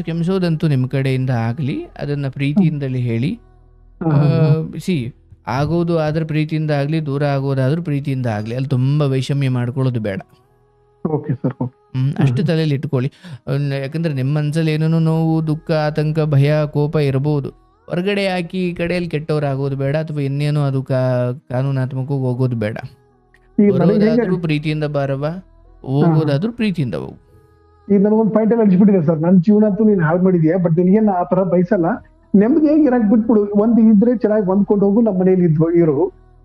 ಕ್ಷಮಿಸೋದಂತೂ ನಿಮ್ಮ ಕಡೆಯಿಂದ ಆಗಲಿ, ಅದನ್ನ ಪ್ರೀತಿಯಿಂದಲೇ ಹೇಳಿ. ಸಿ ಆಗೋದು ಆದ್ರೆ ಪ್ರೀತಿಯಿಂದ ಆಗಲಿ, ದೂರ ಆಗೋದಾದ್ರೂ ಪ್ರೀತಿಯಿಂದ ಆಗಲಿ, ಅಲ್ಲಿ ತುಂಬ ವೈಷಮ್ಯ ಮಾಡ್ಕೊಳ್ಳೋದು ಬೇಡ. Okay sir. ಅಷ್ಟು ತಲೆಯಲ್ಲಿ ಇಟ್ಕೊಳ್ಳಿ. ಯಾಕಂದ್ರೆ ನಿಮ್ಮ ಮನಸ್ಸಲ್ಲಿ ಏನೇನೋ ನೋವು, ದುಃಖ, ಆತಂಕ, ಭಯ, ಕೋಪ ಇರಬಹುದು. ಹೊರಗಡೆ ಹಾಕಿ ಈ ಕಡೆಯಲ್ಲಿ ಕೆಟ್ಟವ್ರು ಆಗೋದು ಬೇಡ, ಅಥವಾ ಇನ್ನೇನೋ ಅದು ಕಾನೂನಾತ್ಮಕವಾಗಿ ಹೋಗೋದು ಬೇಡ. ಬರೋದಾದ್ರೂ ಪ್ರೀತಿಯಿಂದ ಬಾರವ, ಹೋಗೋದಾದ್ರೂ ಪ್ರೀತಿಯಿಂದ ಹೋಗು. ಈಗ ನನಗೊಂದು ಪಾಯಿಂಟ್ ಅಲ್ಲಿ ಅನ್ಸ್ಬಿಟ್ಟಿದೆ ಸರ್, ನನ್ನ ಜೀವನ ಅಂತೂ ನೀನ್ ಹಾಳು ಮಾಡಿದ್ಯಾ, ಬಟ್ ನಿನಗೇನು ಆ ತರ ಬಯಸಲ್ಲ, ನೆಮ್ಮದಿಯಾಗಿ ಇರಕ್ ಬಿಟ್ಬಿಡು. ಒಂದ್ ಇದ್ರೆ ಚೆನ್ನಾಗಿ ಹೊಂದ್ಕೊಂಡು ಹೋಗು, ನಮ್ಮ ಮನೇಲಿ ಇರು.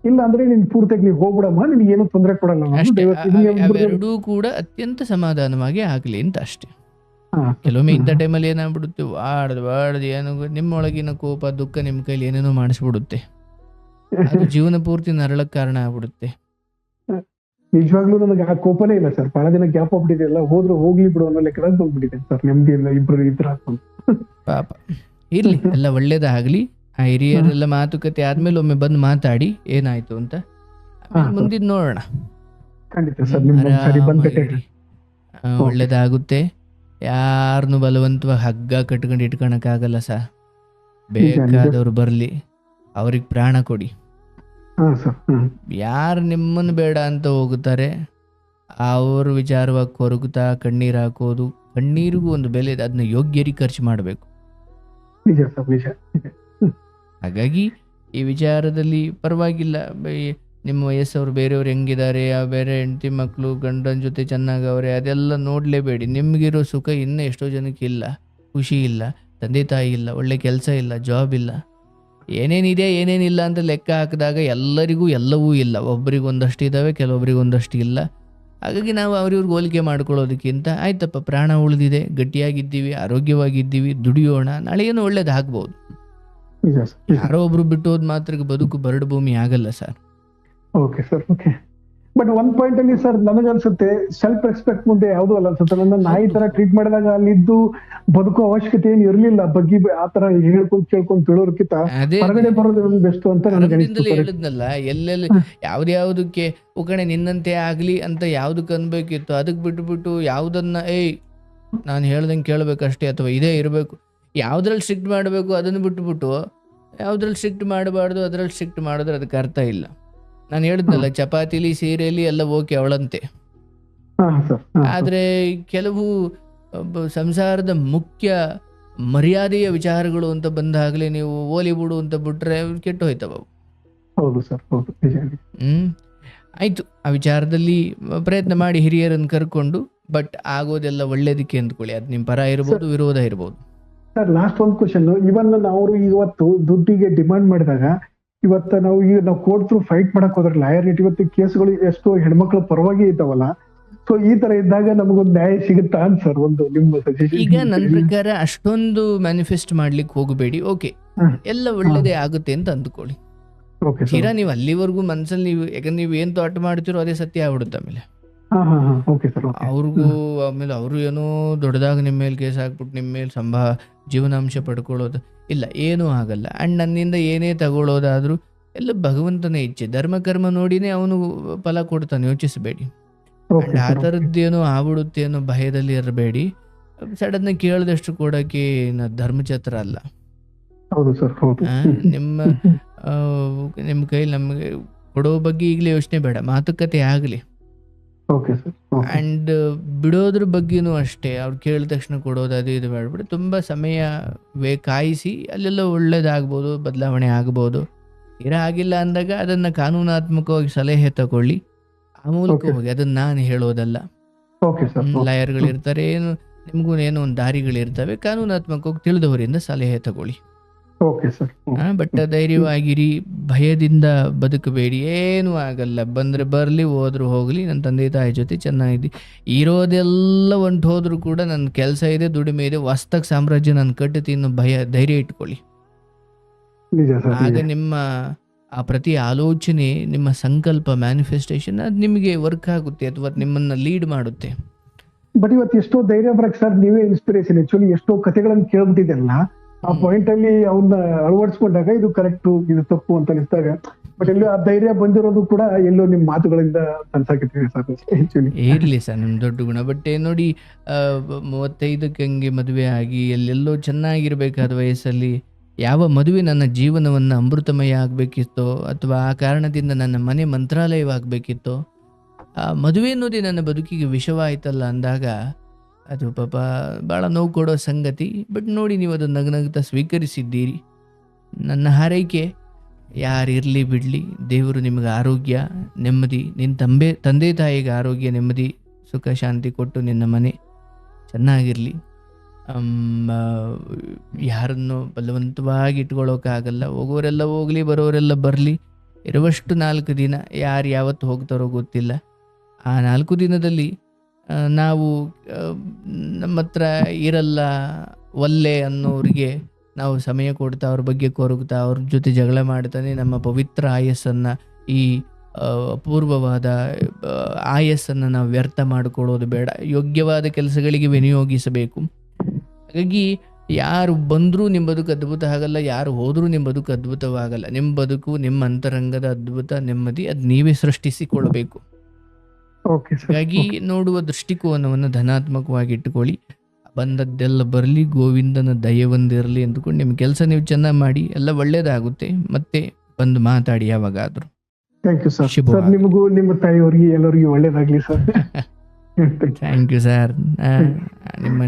ಇಲ್ಲ ಅಂದ್ರೆ ನೀನ್ ಪೂರ್ತಿಯಾಗಿ ನೀವ್ ಹೋಗ್ಬಿಡಮ್ಮ, ನಿನ್ಗೆ ಏನು ತೊಂದರೆ ಕೊಡಲ್ಲ ನಾನು. ಅವೆರಡೂ ಕೂಡ ಅತ್ಯಂತ ಸಮಾಧಾನವಾಗಿ ಆಗ್ಲಿ ಅಂತ ಅಷ್ಟೇ. ಕೆಲವೊಮ್ಮೆ ಇಂಥ ಟೈಮಲ್ಲಿ ಏನಾಗ್ಬಿಡುತ್ತೆ, ವಾಡ್ದು ಏನು ನಿಮ್ಮೊಳಗಿನ ಕೋಪ, ದುಃಖ ನಿಮ್ಮ ಕೈಲಿ ಏನೇನೋ ಮಾಡಿಸ್ಬಿಡುತ್ತೆ. ಅದು ಜೀವನ ಪೂರ್ತಿ ನರಳಕ್ ಕಾರಣ ಆಗ್ಬಿಡುತ್ತೆ. ನಿಜವಾಗ್ಲೂ ನನಗೆ ಆ ಕೋಪನೇ ಇಲ್ಲ ಸರ್, ಬಹಳ ದಿನ ಗ್ಯಾಪ್ ಆಗ್ಬಿಟ್ಟಿದೆ. ಎಲ್ಲ ಹೋದ್ರು ಹೋಗ್ಲಿ ಬಿಡು ಅನ್ನೋ ಲೆಕ್ಕದಾಗ ಬಂದ್ಬಿಟ್ಟಿದೆ ಸರ್, ನೆಮ್ಮದಿಯಿಂದ ಇದ್ರ ಹಾಕೊಂಡು. ಪಾಪ ಇರ್ಲಿ, ಎಲ್ಲ ಒಳ್ಳೇದಾಗ್ಲಿ. ಆ ಹಿರಿಯರೆಲ್ಲ ಮಾತುಕತೆ ಆದ್ಮೇಲೆ ಒಮ್ಮೆ ಬಂದು ಮಾತಾಡಿ ಏನಾಯ್ತು ಅಂತ, ಮುಂದಿನ ನೋಡೋಣ. ಖಂಡಿತ ಸರ್, ಒಳ್ಳೇದಾಗುತ್ತೆ. ಯಾರನ್ನು ಬಲವಂತವಾಗಿ ಹಗ್ಗ ಕಟ್ಕೊಂಡು ಇಟ್ಕೊಳಕ್ಕಾಗಲ್ಲ ಸರ್. ಬೇಕಾದವ್ರು ಬರ್ಲಿ, ಅವ್ರಿಗೆ ಪ್ರಾಣ ಕೊಡಿ. ಯಾರು ನಿಮ್ಮನ್ನು ಬೇಡ ಅಂತ ಹೋಗುತ್ತಾರೆ ಅವ್ರ ವಿಚಾರವಾಗಿ ಕೊರಗುತ್ತಾ ಕಣ್ಣೀರು ಹಾಕೋದು, ಕಣ್ಣೀರಿಗೂ ಒಂದು ಬೆಲೆ ಇದೆ, ಅದನ್ನ ಯೋಗ್ಯರಿಗೆ ಖರ್ಚು ಮಾಡಬೇಕು. ಹಾಗಾಗಿ ಈ ವಿಚಾರದಲ್ಲಿ ಪರವಾಗಿಲ್ಲ, ನಿಮ್ಮ ವಯಸ್ಸವ್ರು ಬೇರೆಯವ್ರು ಹೆಂಗಿದ್ದಾರೆ, ಬೇರೆ ಹೆಂಡತಿ ಮಕ್ಕಳು ಗಂಡನ ಜೊತೆ ಚೆನ್ನಾಗವ್ರೆ, ಅದೆಲ್ಲ ನೋಡಲೇಬೇಡಿ. ನಿಮಗಿರೋ ಸುಖ ಇನ್ನೂ ಎಷ್ಟೋ ಜನಕ್ಕೆ ಇಲ್ಲ, ಖುಷಿ ಇಲ್ಲ, ತಂದೆ ತಾಯಿ ಇಲ್ಲ, ಒಳ್ಳೆ ಕೆಲಸ ಇಲ್ಲ, ಜಾಬ್ ಇಲ್ಲ, ಏನೇನಿದೆ ಏನೇನಿಲ್ಲ ಅಂತ ಲೆಕ್ಕ ಹಾಕಿದಾಗ ಎಲ್ಲರಿಗೂ ಎಲ್ಲವೂ ಇಲ್ಲ. ಒಬ್ರಿಗೆ ಒಂದಷ್ಟು ಇದ್ದಾವೆ, ಕೆಲವೊಬ್ರಿಗೆ ಒಂದಷ್ಟು ಇಲ್ಲ. ಹಾಗಾಗಿ ನಾವು ಅವ್ರಿವ್ರಿಗೆ ಹೋಲಿಕೆ ಮಾಡ್ಕೊಳ್ಳೋದಕ್ಕಿಂತ ಆಯ್ತಪ್ಪ, ಪ್ರಾಣ ಉಳಿದಿದೆ, ಗಟ್ಟಿಯಾಗಿದ್ದೀವಿ, ಆರೋಗ್ಯವಾಗಿದ್ದೀವಿ, ದುಡಿಯೋಣ, ನಾಳೆ ಏನು ಒಳ್ಳೇದು ಆಗ್ಬೋದು. ಯಾರೋ ಒಬ್ರು ಬಿಟ್ಟು ಹೋದ್ ಮಾತ್ರಕ್ಕೆ ಬದುಕು ಬರಡು ಭೂಮಿ ಆಗಲ್ಲ sir. Okay sir, okay. But ಒಂದ್ ಪಾಯಿಂಟ್ ಅಲ್ಲಿ ಸರ್ ನನಗನ್ಸುತ್ತೆ, ಸೆಲ್ಫ್ ರೆಸ್ಪೆಕ್ಟ್ ಮುಂದೆ ಯಾವ್ದು ಅಲ್ಲ ಅನ್ಸುತ್ತೆ. ನನ್ನ ನಾಯಿ ತರ ಟ್ರೀಟ್ ಮಾಡಿದಾಗ ಅಲ್ಲಿದ್ದು ಬದುಕೋ ಅವಶ್ಯಕತೆ ಏನು ಇರ್ಲಿಲ್ಲ. ಬಗ್ಗೆ ಆತರ ಹೇಳ್ಕೊಂಡ್ ಕೇಳ್ಕೊಂಡ್ ತಿಳೋರ್ಕಿಂತ ಹೊರಗಡೆ ಬರೋದು ಬೆಸ್ಟ್ ಅಂತ ನನಗೆ ಹೇಳಿದ್ನಲ್ಲ. ಎಲ್ಲೆಲ್ಲಿ ಯಾವ್ದ್ಯಾವ್ದಕ್ಕೆ ಕಣೆ ನಿನ್ನಂತೆ ಆಗ್ಲಿ ಅಂತ ಯಾವ್ದಕ್ ಅನ್ಬೇಕಿತ್ತು, ಅದಕ್ ಬಿಟ್ಬಿಟ್ಟು ಯಾವ್ದನ್ನ ನಾನು ಹೇಳ್ದಂಗೆ ಕೇಳ್ಬೇಕಷ್ಟೇ ಅಥವಾ ಇದೇ ಇರಬೇಕು, ಯಾವ್ದ್ರಲ್ಲಿ ಸ್ಟ್ರಿಕ್ಟ್ ಮಾಡಬೇಕು ಅದನ್ನು ಬಿಟ್ಬಿಟ್ಟು ಯಾವ್ದ್ರಲ್ಲಿ ಸ್ಟ್ರಿಕ್ಟ್ ಮಾಡಬಾರ್ದು ಅದ್ರಲ್ಲಿ ಸ್ಟ್ರಿಕ್ಟ್ ಮಾಡಿದ್ರೆ ಅದಕ್ಕೆ ಅರ್ಥ ಇಲ್ಲ. ನಾನು ಹೇಳಿದ್ನಲ್ಲ, ಚಪಾತಿಲಿ ಸೀರೆಯಲ್ಲಿ ಎಲ್ಲ ಓಕೆ ಅವಳಂತೆ. ಆದ್ರೆ ಕೆಲವು ಸಂಸಾರದ ಮುಖ್ಯ ಮರ್ಯಾದೆಯ ವಿಚಾರಗಳು ಅಂತ ಬಂದಾಗಲೇ ನೀವು ಓಲಿಬಿಡು ಅಂತ ಬಿಟ್ರೆ ಕೆಟ್ಟು ಹೋಯ್ತವ. ಆಯ್ತು, ಆ ವಿಚಾರದಲ್ಲಿ ಪ್ರಯತ್ನ ಮಾಡಿ ಹಿರಿಯರನ್ನು ಕರ್ಕೊಂಡು, ಬಟ್ ಆಗೋದೆಲ್ಲ ಒಳ್ಳೇದಕ್ಕೆ ಅಂದ್ಕೊಳ್ಳಿ. ಅದು ನಿಮ್ಮ ಪರ ಇರ್ಬೋದು, ವಿರೋಧ ಇರ್ಬೋದು. ಸರ್ ಲಾಸ್ಟ್ ಒಂದು ಕ್ವಶನ್, ಇವನ್ ನಾವು ಇವತ್ತು ದುಡ್ಡಿಗೆ ಡಿಮಾಂಡ್ ಮಾಡಿದಾಗ, ಇವತ್ತು ನಾವು ಕೋರ್ಟ್ ಥ್ರೂ ಫೈಟ್ ಮಾಡಕ್ ಹೋದ್ರೆ ಲಾಯರ್ ರೇಟ್, ಇವತ್ತು ಕೇಸ್ಗಳು ಎಷ್ಟೋ ಹೆಣ್ಮಕ್ಳು ಪರವಾಗಿ ಇದ್ದಾವಲ್ಲ. ಸೊ ಈ ತರ ಇದ್ದಾಗ ನಮಗೊಂದು ನ್ಯಾಯ ಸಿಗುತ್ತಾ ಸರ್? ಒಂದು ನಿಮ್ಮ ಸಜೆಷನ್. ಈಗ ನನ್ನ ಪ್ರಕಾರ ಅಷ್ಟೊಂದು ಮ್ಯಾನಿಫೆಸ್ಟ್ ಮಾಡ್ಲಿಕ್ಕೆ ಹೋಗಬೇಡಿ. ಓಕೆ, ಎಲ್ಲ ಒಳ್ಳೇದೇ ಆಗುತ್ತೆ ಅಂತ ಅಂದ್ಕೊಳ್ಳಿ. ತೀರಾ ನೀವು ಅಲ್ಲಿವರೆಗೂ ಮನ್ಸಲ್ಲಿ ಯಾಕಂದ್ರೆ ನೀವು ಏನ್ ಥಾಟ್ ಮಾಡ್ತಿರೋ ಅದೇ ಸತ್ಯ ಆಗ್ಬಿಡುತ್ತೆ. ಆಮೇಲೆ ಅವ್ರಿಗೂ ಆಮೇಲೆ ಅವರು ಏನೋ ದೊಡ್ಡದಾಗ ನಿಮ್ಮ ಮೇಲೆ ಕೇಸ್ ಹಾಕ್ಬಿಟ್ಟು ನಿಮ್ಮ ಮೇಲೆ ಜೀವನಾಂಶ ಪಡ್ಕೊಳ್ಳೋದು ಇಲ್ಲ, ಏನೂ ಆಗಲ್ಲ. ಅಂಡ್ ನನ್ನಿಂದ ಏನೇ ತಗೊಳ್ಳೋದಾದ್ರೂ ಎಲ್ಲ ಭಗವಂತನ ಇಚ್ಛೆ, ಧರ್ಮ ಕರ್ಮ ನೋಡಿನೇ ಅವನು ಫಲ ಕೊಡ್ತಾನೆ, ಯೋಚಿಸಬೇಡಿ. ಅಂಡ್ ಆ ಥರದ್ದೇನೋ ಆಗ್ಬಿಡುತ್ತೆ ಅನ್ನೋ ಭಯದಲ್ಲಿ ಇರಬೇಡಿ. ಸಡನ್ ಕೇಳಿದಷ್ಟು ಕೊಡೋಕೆ ಧರ್ಮಛತ್ರ ಅಲ್ಲ. ನಿಮ್ಮ ಕೈಲಿ ನಮಗೆ ಕೊಡೋ ಬಗ್ಗೆ ಈಗಲೇ ಯೋಚನೆ ಬೇಡ, ಮಾತುಕತೆ ಆಗಲಿ. ಅಂಡ್ ಬಿಡೋದ್ರ ಬಗ್ಗೆನೂ ಅಷ್ಟೇ, ಅವ್ರು ಕೇಳಿದ ತಕ್ಷಣ ಕೊಡೋದು ಅದು ಇದು ಬೇಡಬಿಡಿ. ತುಂಬ ಸಮಯವೇ ಕಾಯಿಸಿ, ಅಲ್ಲೆಲ್ಲ ಒಳ್ಳೇದಾಗ್ಬೋದು, ಬದಲಾವಣೆ ಆಗ್ಬೋದು. ಆಗಿಲ್ಲ ಅಂದಾಗ ಅದನ್ನು ಕಾನೂನಾತ್ಮಕವಾಗಿ ಸಲಹೆ ತಗೊಳ್ಳಿ, ಆ ಮೂಲಕ ಹೋಗಿ. ಅದನ್ನ ನಾನು ಹೇಳೋದಲ್ಲ. ಲಾಯರ್ಗಳಿರ್ತಾರೆ, ನಿಮಗೂ ಏನೋ ಒಂದು ದಾರಿಗಳಿರ್ತವೆ, ಕಾನೂನಾತ್ಮಕವಾಗಿ ತಿಳಿದವರಿಂದ ಸಲಹೆ ತಗೊಳ್ಳಿ. ಬಟ್ ಧೈರ್ಯವಾಗಿರಿ, ಭಯದಿಂದ ಬದುಕಬೇಡಿ, ಏನೂ ಆಗಲ್ಲ. ಬಂದ್ರೆ ಬರ್ಲಿ, ಹೋದ್ರು ಹೋಗ್ಲಿ, ನನ್ನ ತಂದೆ ತಾಯಿ ಜೊತೆ ಚೆನ್ನಾಗಿದ್ದಿ. ಇರೋದೆಲ್ಲ ಹೊಂಟು ಹೋದ್ರು ಕೂಡ ನನ್ನ ಕೆಲಸ ಇದೆ, ದುಡಿಮೆ ಇದೆ, ಹೊಸ್ದಾಗಿ ಸಾಮ್ರಾಜ್ಯ ನಾನು ಕಟ್ಟುತ್ತೀನಿ ಅನ್ನೋ ಧೈರ್ಯ ಇಟ್ಕೊಳ್ಳಿ. ಆಗ ನಿಮ್ಮ ಆ ಪ್ರತಿ ಆಲೋಚನೆ, ನಿಮ್ಮ ಸಂಕಲ್ಪ, ಮ್ಯಾನಿಫೆಸ್ಟೇಷನ್ ಅದು ನಿಮಗೆ ವರ್ಕ್ ಆಗುತ್ತೆ ಅಥವಾ ನಿಮ್ಮನ್ನ ಲೀಡ್ ಮಾಡುತ್ತೆ. ಬಟ್ ಇವತ್ತು ಎಷ್ಟೋ ಧೈರ್ಯ ಬರಕ್ ಸರ್ ನೀವೇ ಇನ್ಸ್ಪಿರೇಷನ್. ಆಕ್ಚುಲಿ ಎಷ್ಟೋ ಕಥೆಗಳನ್ನು ಕೇಳ್ಬಿಟ್ಟಿದ್ದೆಲ್ಲ, ಆ ಪಾಯಿಂಟ್ ಅಲ್ಲಿ ಅವನ್ನ ಅಳವಡಿಸ್ಕೊಂಡಾಗ ಇದು ಕರೆಕ್ಟ್, ಇದು ತಪ್ಪು ಅಂತ ಅನಿಸ್ದಾಗ, ಬಟ್ ಎಲ್ಲೋ ಆ ಧೈರ್ಯ ಬಂದಿರೋದು ಕೂಡ ಎಲ್ಲೋ ನಿಮ್ ಮಾತುಗಳಿಂದ ಅನ್ಸಾಕತ್ತೀವಿ ಸರ್ ಆಕ್ಚುಲಿ. ಇರಲಿ ಸರ್, ನಿಮ್ಮ ದೊಡ್ಡ ಗುಣ. ಬಟ್ ನೋಡಿ, 35ಕ್ಕೆ ಹಂಗೆ ಮದುವೆ ಆಗಿ ಎಲ್ಲೆಲ್ಲೋ ಚೆನ್ನಾಗಿರ್ಬೇಕಾದ ವಯಸ್ಸಲ್ಲಿ ಯಾವ ಮದುವೆ ನನ್ನ ಜೀವನವನ್ನು ಅಮೃತಮಯ ಆಗಬೇಕಿತ್ತೋ, ಅಥವಾ ಆ ಕಾರಣದಿಂದ ನನ್ನ ಮನೆ ಮಂತ್ರಾಲಯವಾಗಬೇಕಿತ್ತೋ, ಆ ಮದುವೆ ಅನ್ನೋದೇ ನನ್ನ ಬದುಕಿಗೆ ವಿಷವಾಯ್ತಲ್ಲ ಅಂದಾಗ ಅದು ಪಾಪ ಭಾಳ ನೋವು ಕೊಡೋ ಸಂಗತಿ. ಬಟ್ ನೋಡಿ, ನೀವು ಅದನ್ನು ನಗನಗ್ತಾ ಸ್ವೀಕರಿಸಿದ್ದೀರಿ. ನನ್ನ ಹಾರೈಕೆ ಯಾರಿರಲಿ ಬಿಡಲಿ, ದೇವರು ನಿಮಗೆ ಆರೋಗ್ಯ, ನೆಮ್ಮದಿ, ನಿನ್ನ ತಂದೆ ತಾಯಿಗೆ ಆರೋಗ್ಯ, ನೆಮ್ಮದಿ, ಸುಖ, ಶಾಂತಿ ಕೊಟ್ಟು ನಿನ್ನ ಮನೆ ಚೆನ್ನಾಗಿರಲಿ. ಯಾರನ್ನು ಬಲವಂತವಾಗಿ ಇಟ್ಕೊಳ್ಳೋಕ್ಕಾಗಲ್ಲ. ಹೋಗೋರೆಲ್ಲ ಹೋಗಲಿ, ಬರೋರೆಲ್ಲ ಬರಲಿ. ಇರುವಷ್ಟು 4 ದಿನ ಯಾರು ಯಾವತ್ತು ಹೋಗ್ತಾರೋ ಗೊತ್ತಿಲ್ಲ. ಆ 4 ದಿನದಲ್ಲಿ ನಾವು ನಮ್ಮ ಹತ್ರ ಇರಲ್ಲ ಒಲ್ಲೆ ಅನ್ನೋರಿಗೆ ನಾವು ಸಮಯ ಕೊಡ್ತಾ, ಅವ್ರ ಬಗ್ಗೆ ಕೊರಗ್ತಾ, ಅವ್ರ ಜೊತೆ ಜಗಳ ಮಾಡ್ತಾನೆ ನಮ್ಮ ಪವಿತ್ರ ಆಯಸ್ಸನ್ನು, ಈ ಅಪೂರ್ವವಾದ ಆಯಸ್ಸನ್ನು ನಾವು ವ್ಯರ್ಥ ಮಾಡಿಕೊಳ್ಳೋದು ಬೇಡ. ಯೋಗ್ಯವಾದ ಕೆಲಸಗಳಿಗೆ ವಿನಿಯೋಗಿಸಬೇಕು. ಹಾಗಾಗಿ ಯಾರು ಬಂದರೂ ನಿಮ್ಮ ಬದುಕು ಅದ್ಭುತ ಆಗಲ್ಲ, ಯಾರು ಹೋದರೂ ನಿಮ್ಮ ಬದುಕು ಅದ್ಭುತವಾಗಲ್ಲ. ನಿಮ್ಮ ಬದುಕು, ನಿಮ್ಮ ಅಂತರಂಗದ ಅದ್ಭುತ ನೆಮ್ಮದಿ, ಅದು ನೀವೇ ಸೃಷ್ಟಿಸಿಕೊಳ್ಬೇಕು. ಹಾಗಾಗಿ ನೋಡುವ ದೃಷ್ಟಿಕೋನವನ್ನು ಧನಾತ್ಮಕವಾಗಿ ಇಟ್ಟುಕೊಳ್ಳಿ. ಬಂದದ್ದೆಲ್ಲ ಬರಲಿ, ಗೋವಿಂದನ ದಯೆ ಒಂದಿರಲಿ ಅಂದ್ಕೊಂಡು ನಿಮ್ಮ ಕೆಲಸ ನೀವು ಚೆನ್ನಾಗಿ ಮಾಡಿ, ಎಲ್ಲ ಒಳ್ಳೇದಾಗುತ್ತೆ. ಮತ್ತೆ ಬಂದು ಮಾತಾಡಿ ಯಾವಾಗಾದರೂ. Thank you sir. ಸರ್ ನಿಮಗೂ ನಿಮ್ಮ ತಾಯಿಯವರಿಗೆ ಎಲ್ಲರಿಗೂ ಒಳ್ಳೇದಾಗ್ಲಿ ಸರ್. Thank you sir.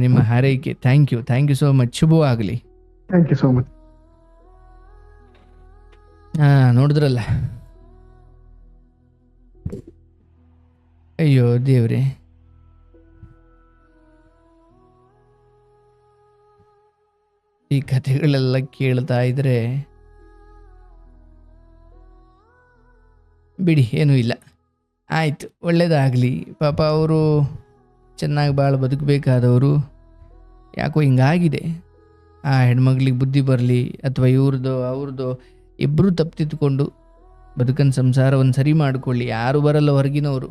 ನಿಮ್ಮ ಹಾರೈಕೆ ಥ್ಯಾಂಕ್ ಯು ಸೋ ಮಚ್. ಶುಭವಾಗಲಿ. Thank you so much. ನೋಡಿದ್ರಲ್ಲ, ಅಯ್ಯೋ ದೇವ್ರೆ, ಈ ಕಥೆಗಳೆಲ್ಲ ಕೇಳ್ತಾ ಇದ್ರೆ ಬಿಡಿ, ಏನೂ ಇಲ್ಲ, ಆಯಿತು, ಒಳ್ಳೇದಾಗಲಿ. ಪಾಪ ಅವರು ಚೆನ್ನಾಗಿ ಭಾಳ ಬದುಕಬೇಕಾದವರು, ಯಾಕೋ ಹಿಂಗಾಗಿದೆ. ಆ ಹೆಣ್ಮಗ್ಳಿಗೆ ಬುದ್ಧಿ ಬರಲಿ, ಅಥವಾ ಇವ್ರದ್ದು ಅವ್ರದ್ದು ಇಬ್ಬರು ತಪ್ಪು ತಿದ್ದುಕೊಂಡು ಬದುಕನ ಸಂಸಾರವನ್ನು ಸರಿ ಮಾಡಿಕೊಳ್ಳಿ. ಯಾರು ಬರಲ್ಲ ಹೊರಗಿನವರು.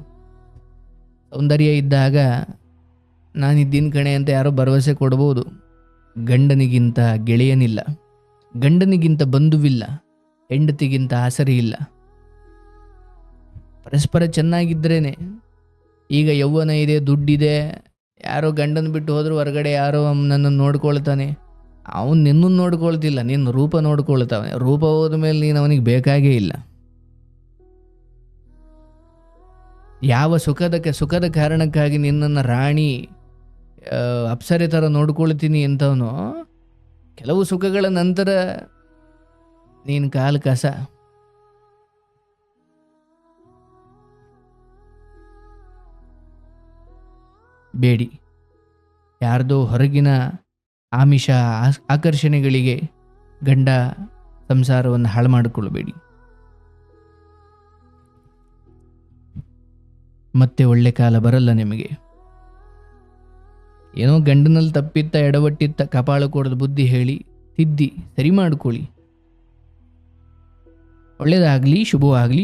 ಸೌಂದರ್ಯ ಇದ್ದಾಗ ನಾನಿದ್ದೀನಿ ಕಣೆ ಅಂತ ಯಾರೋ ಭರವಸೆ ಕೊಡ್ಬೋದು. ಗಂಡನಿಗಿಂತ ಗೆಳೆಯನಿಲ್ಲ, ಗಂಡನಿಗಿಂತ ಬಂಧುವಿಲ್ಲ, ಹೆಂಡತಿಗಿಂತ ಆಸರೆ ಇಲ್ಲ. ಪರಸ್ಪರ ಚೆನ್ನಾಗಿದ್ರೇನೆ. ಈಗ ಯೌವನ ಇದೆ, ದುಡ್ಡಿದೆ, ಯಾರೋ ಗಂಡನ ಬಿಟ್ಟು ಹೋದರೂ ಹೊರಗಡೆ ಯಾರೋ ನನ್ನನ್ನು ನೋಡ್ಕೊಳ್ತಾನೆ, ಅವನು ನಿನ್ನನ್ನು ನೋಡ್ಕೊಳ್ತಿಲ್ಲ, ನಿನ್ನ ರೂಪ ನೋಡ್ಕೊಳ್ತಾವೆ. ರೂಪ ಹೋದ ಮೇಲೆ ನೀನು ಅವನಿಗೆ ಬೇಕಾಗೇ ಇಲ್ಲ. ಯಾವ ಸುಖದ ಕಾರಣಕ್ಕಾಗಿ ನಿನ್ನನ್ನು ರಾಣಿ ಅಪ್ಸರೆ ಥರ ನೋಡ್ಕೊಳ್ತೀನಿ ಅಂತವನು, ಕೆಲವು ಸುಖಗಳ ನಂತರ ನೀನು ಕಾಲು ಕಸ. ಬೇಡಿ, ಯಾರ್ದೋ ಹೊರಗಿನ ಆಮಿಷ ಆಕರ್ಷಣೆಗಳಿಗೆ ಗಂಡ ಸಂಸಾರವನ್ನು ಹಾಳು ಮಾಡಿಕೊಳ್ಳಬೇಡಿ. ಮತ್ತೆ ಒಳ್ಳೆ ಕಾಲ ಬರಲ್ಲ ನಿಮಗೆ. ಏನೋ ಗಂಡನಲ್ಲಿ ತಪ್ಪಿತ್ತ, ಎಡವಟ್ಟಿತ್ತ, ಕಪಾಳ ಕೊಡದ ಬುದ್ಧಿ ಹೇಳಿ ತಿದ್ದಿ ಸರಿ ಮಾಡ್ಕೊಳ್ಳಿ. ಒಳ್ಳೆಯದಾಗಲಿ, ಶುಭವಾಗಲಿ.